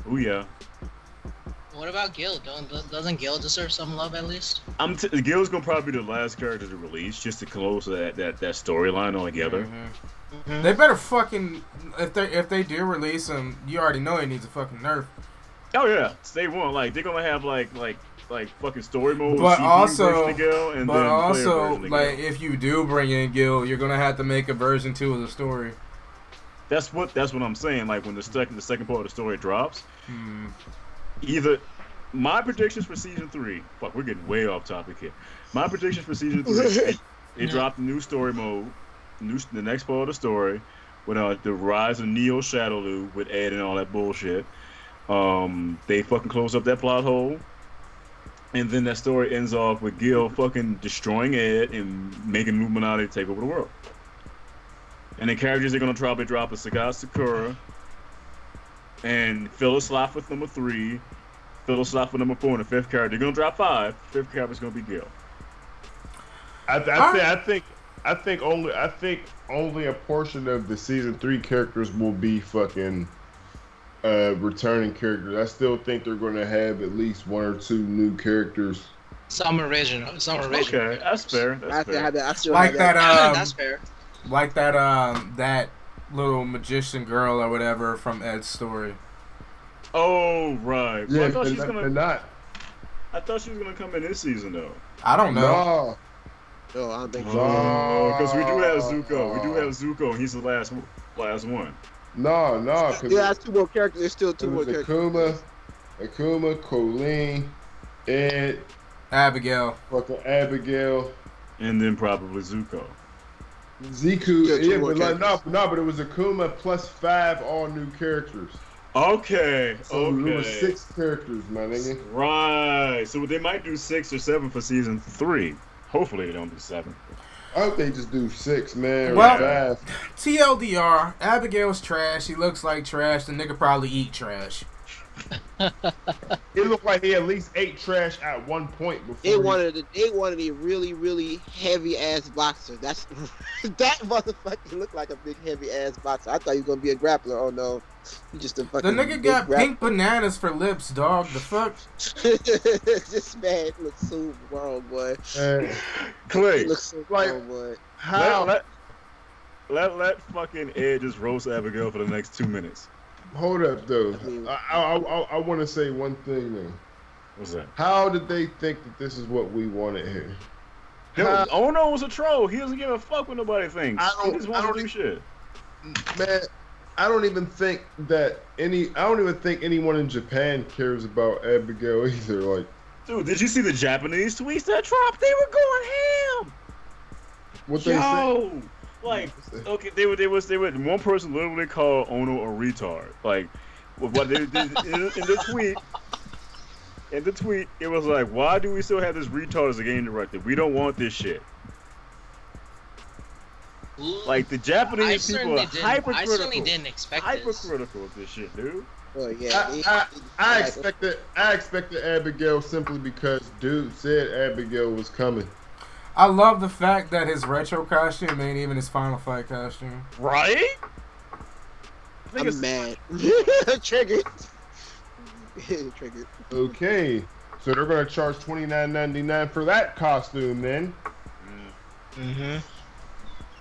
Speaker 6: Oh yeah.
Speaker 3: what about Gil? Doesn't Gil deserve some love at least?
Speaker 6: Gil's gonna probably be the last character to release just to close that storyline all together.
Speaker 1: Mm-hmm. They better fucking if they do release him, you already know he needs a fucking nerf.
Speaker 6: Oh yeah, they won't they're gonna have like fucking story mode.
Speaker 1: But
Speaker 6: CPU
Speaker 1: also,
Speaker 6: version of Gil, and then player version of
Speaker 1: like
Speaker 6: Gil.
Speaker 1: if you do bring in Gil, you're gonna have to make a version 2 of the story.
Speaker 6: That's what I'm saying. Like when the second part of the story drops, either my predictions for season 3. Fuck, we're getting way off topic here. My predictions for season 3. They dropped a new story mode, the next part of the story, with the rise of Neo Shadowloo with Ed and all that bullshit. They fucking close up that plot hole, and then that story ends off with Gil fucking destroying Ed and making Illuminati take over the world. And the characters are gonna probably drop a Sagat Sakura and Phyllis Sloth with number 3, Phyllis Sloth with number 4, and the 5th character. They're gonna drop 5. The 5th character is gonna be Gil.
Speaker 2: I I think only a portion of the season 3 characters will be fucking returning characters. I still think they're going to have at least 1 or 2 new characters.
Speaker 3: Some original.
Speaker 6: Okay, that's fair. That's fair.
Speaker 3: That's fair.
Speaker 1: Like that little magician girl or whatever from Ed's story.
Speaker 6: Oh right. Well,
Speaker 2: Yeah,
Speaker 6: I thought
Speaker 2: I
Speaker 6: thought she was gonna come in this season though.
Speaker 1: I don't know.
Speaker 4: No, I don't think so.
Speaker 6: Oh, because we do have Zuko. We do have Zuko, and he's the last one.
Speaker 2: No.
Speaker 4: Yeah, it's 2 more characters. There's still 2 more characters.
Speaker 2: Akuma, Colleen, Ed,
Speaker 1: Abigail.
Speaker 2: fucking Abigail,
Speaker 6: And then probably Zuko.
Speaker 2: Ziku. Yeah, but it was Akuma plus 5 all new characters.
Speaker 6: Okay.
Speaker 2: So there were 6 characters, my nigga.
Speaker 6: Right. So they might do 6 or 7 for season 3. Hopefully they don't do 7.
Speaker 2: I hope they just do 6, man.
Speaker 1: Well,
Speaker 2: or 5.
Speaker 1: TLDR, Abigail's trash. He looks like trash. The nigga probably eat trash.
Speaker 2: It looked like he at least ate trash at one point before.
Speaker 4: They wanted a really, really heavy ass boxer. That motherfucker looked like a big heavy ass boxer. I thought he was gonna be a grappler. Oh no, he just a fucking.
Speaker 1: The nigga got pink bananas for lips, dog. The fuck?
Speaker 4: This man looks so wrong, boy.
Speaker 6: Clay,
Speaker 4: He looks so wrong, boy.
Speaker 2: How?
Speaker 6: Let fucking Ed just roast Abigail for the next 2 minutes.
Speaker 2: Hold up, though. I want to say one thing, though.
Speaker 6: What's that?
Speaker 2: How did they think that this is what we wanted here?
Speaker 6: Ono was a troll. He doesn't give a fuck what nobody thinks. He just wants to do shit.
Speaker 2: Man, I don't even think anyone in Japan cares about Abigail either. Like,
Speaker 6: dude, did you see the Japanese tweets that dropped? They were going ham.
Speaker 2: what they say?
Speaker 6: Like, okay, they were one person literally called Ono a retard. Like, what they did in the tweet, it was like, why do we still have this retard as a game director? We don't want this shit. Like, the Japanese people are hypercritical.
Speaker 3: I certainly didn't expect
Speaker 6: hypercritical of this shit, dude.
Speaker 4: Oh yeah.
Speaker 2: I expected Abigail simply because dude said Abigail was coming.
Speaker 1: I love the fact that his retro costume ain't even his Final Fight costume.
Speaker 6: Right?
Speaker 4: I'm mad. Triggered. Triggered.
Speaker 2: Okay, so they're gonna charge $29.99 for that costume then.
Speaker 4: Mm-hmm.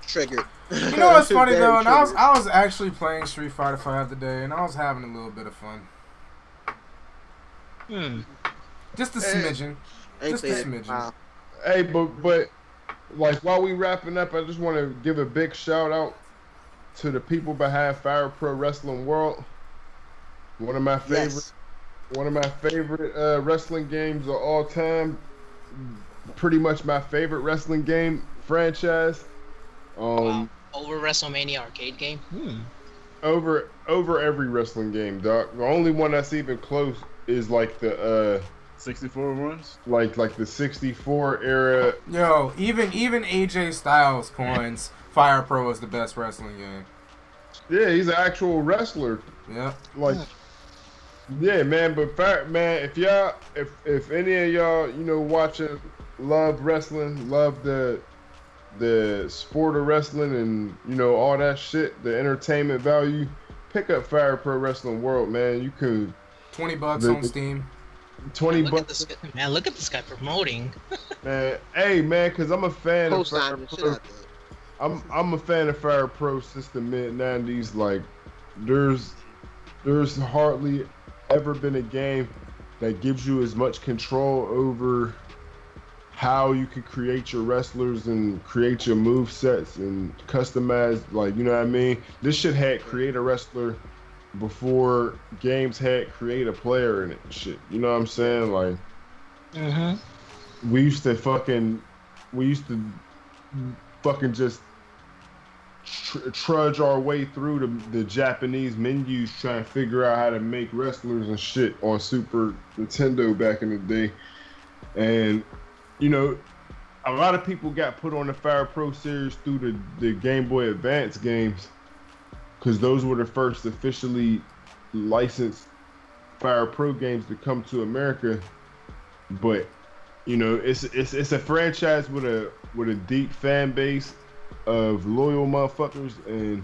Speaker 4: Triggered.
Speaker 1: You know what's funny though? And I was actually playing Street Fighter 5 today, and I was having a little bit of fun. Just a smidgen. Just a smidgen.
Speaker 4: Wow.
Speaker 2: Hey, but like while we wrapping up, I just want to give a big shout out to the people behind Fire Pro Wrestling World. One of my favorite wrestling games of all time. Pretty much my favorite wrestling game franchise.
Speaker 3: Wow. Over WrestleMania arcade game.
Speaker 2: Over every wrestling game, Doc. The only one that's even close is like the
Speaker 6: 64 ones?
Speaker 2: Like the 64 era.
Speaker 1: Yo, even AJ Styles coins Fire Pro is the best wrestling game.
Speaker 2: Yeah, he's an actual wrestler.
Speaker 1: Yeah.
Speaker 2: Like, yeah, man. But if any of y'all, watching, love wrestling, love the sport of wrestling, and all that shit, the entertainment value, pick up Fire Pro Wrestling World, man. You could
Speaker 1: $20 on Steam.
Speaker 3: $20. Man, look at this guy promoting.
Speaker 2: Man, hey man, cause I'm a fan of Fire Pro. I'm a fan of Fire Pro since the mid-90s. Like, there's hardly ever been a game that gives you as much control over how you can create your wrestlers and create your move sets and customize, like, you know what I mean? This shit had create a wrestler before games had create a player in it and shit. You know what I'm saying? Like, we used to fucking just trudge our way through the Japanese menus trying to figure out how to make wrestlers and shit on Super Nintendo back in the day. And a lot of people got put on the Fire Pro series through the Game Boy Advance games, because those were the first officially licensed Fire Pro games to come to America. But it's a franchise with a deep fan base, of loyal motherfuckers, and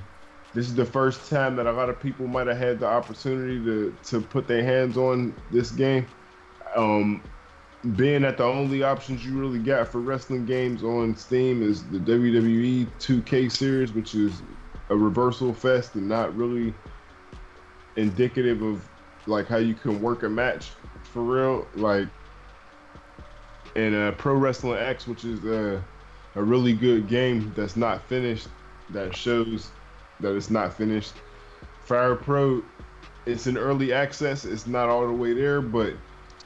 Speaker 2: this is the first time that a lot of people might have had the opportunity to put their hands on this game. Being that the only options you really got for wrestling games on Steam is the WWE 2K series, which is a reversal fest and not really indicative of like how you can work a match for real. Like, and Pro Wrestling X, which is a really good game that's not finished, that shows that it's not finished. Fire Pro, it's in early access. It's not all the way there, but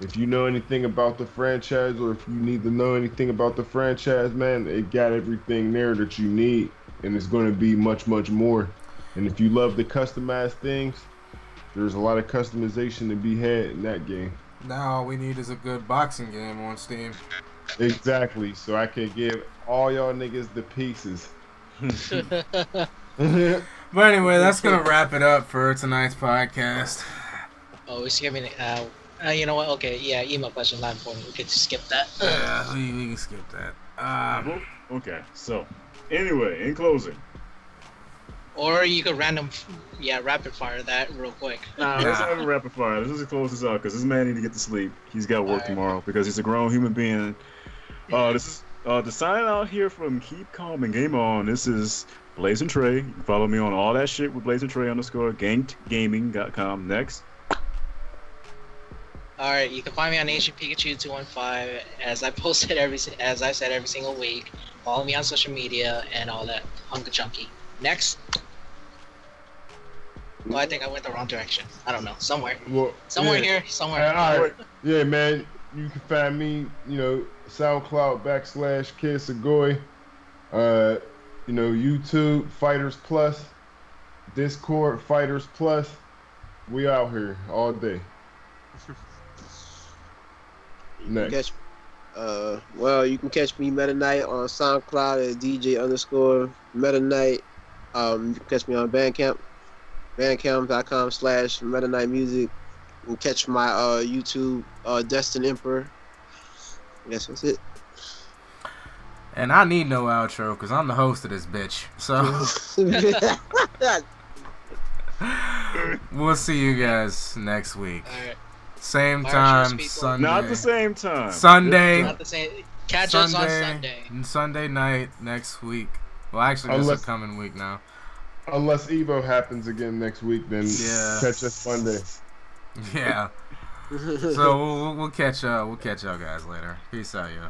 Speaker 2: if you know anything about the franchise, or if you need to know anything about the franchise, man, it got everything there that you need, and it's going to be much, much more. And if you love the customized things, there's a lot of customization to be had in that game.
Speaker 1: Now all we need is a good boxing game on Steam.
Speaker 2: Exactly, so I can give all y'all niggas the pieces.
Speaker 1: But anyway, that's going to wrap it up for tonight's podcast.
Speaker 3: Oh, we skipping you know what? Okay, yeah, email question, not important. We could skip that.
Speaker 1: Yeah, we can skip that.
Speaker 6: Okay, so anyway, in closing.
Speaker 3: Or you could rapid fire that real quick.
Speaker 6: Nah, let's not even rapid fire. Let's just close this out because this man need to get to sleep. He's got work tomorrow because he's a grown human being. This is the sign out here from Keep Calm and Game On. This is Blaze and Trey. You can follow me on all that shit with Blaze and Trey _gankgaming.com. Next.
Speaker 3: Alright, you can find me on Asian Pikachu 215 as I said every single week. Follow me on social media and all that hunka chunky. Next. Well, I think I went the wrong direction. I don't know. Somewhere.
Speaker 2: Well,
Speaker 3: somewhere
Speaker 2: yeah.
Speaker 3: here. Somewhere.
Speaker 2: All right. Yeah, man. You can find me, SoundCloud /Kid Segoy. YouTube Fighters Plus, Discord Fighters Plus. We out here all day. Next.
Speaker 4: You can catch me Meta Knight on SoundCloud at DJ_Meta Knight. You can catch me on Bandcamp, bandcamp.com/Meta Knight Music. You can catch my YouTube, Destin Emperor. I guess that's it.
Speaker 1: And I need no outro because I'm the host of this bitch. So we'll see you guys next week.
Speaker 3: All right.
Speaker 1: Same time, Sunday.
Speaker 6: Not the same time.
Speaker 1: Sunday.
Speaker 3: Not the same. Catch us on Sunday.
Speaker 1: Sunday night next week. Well, actually, this is a coming week now.
Speaker 2: Unless EVO happens again next week, then catch us Monday.
Speaker 1: Yeah. So we'll catch y'all guys later. Peace out, y'all.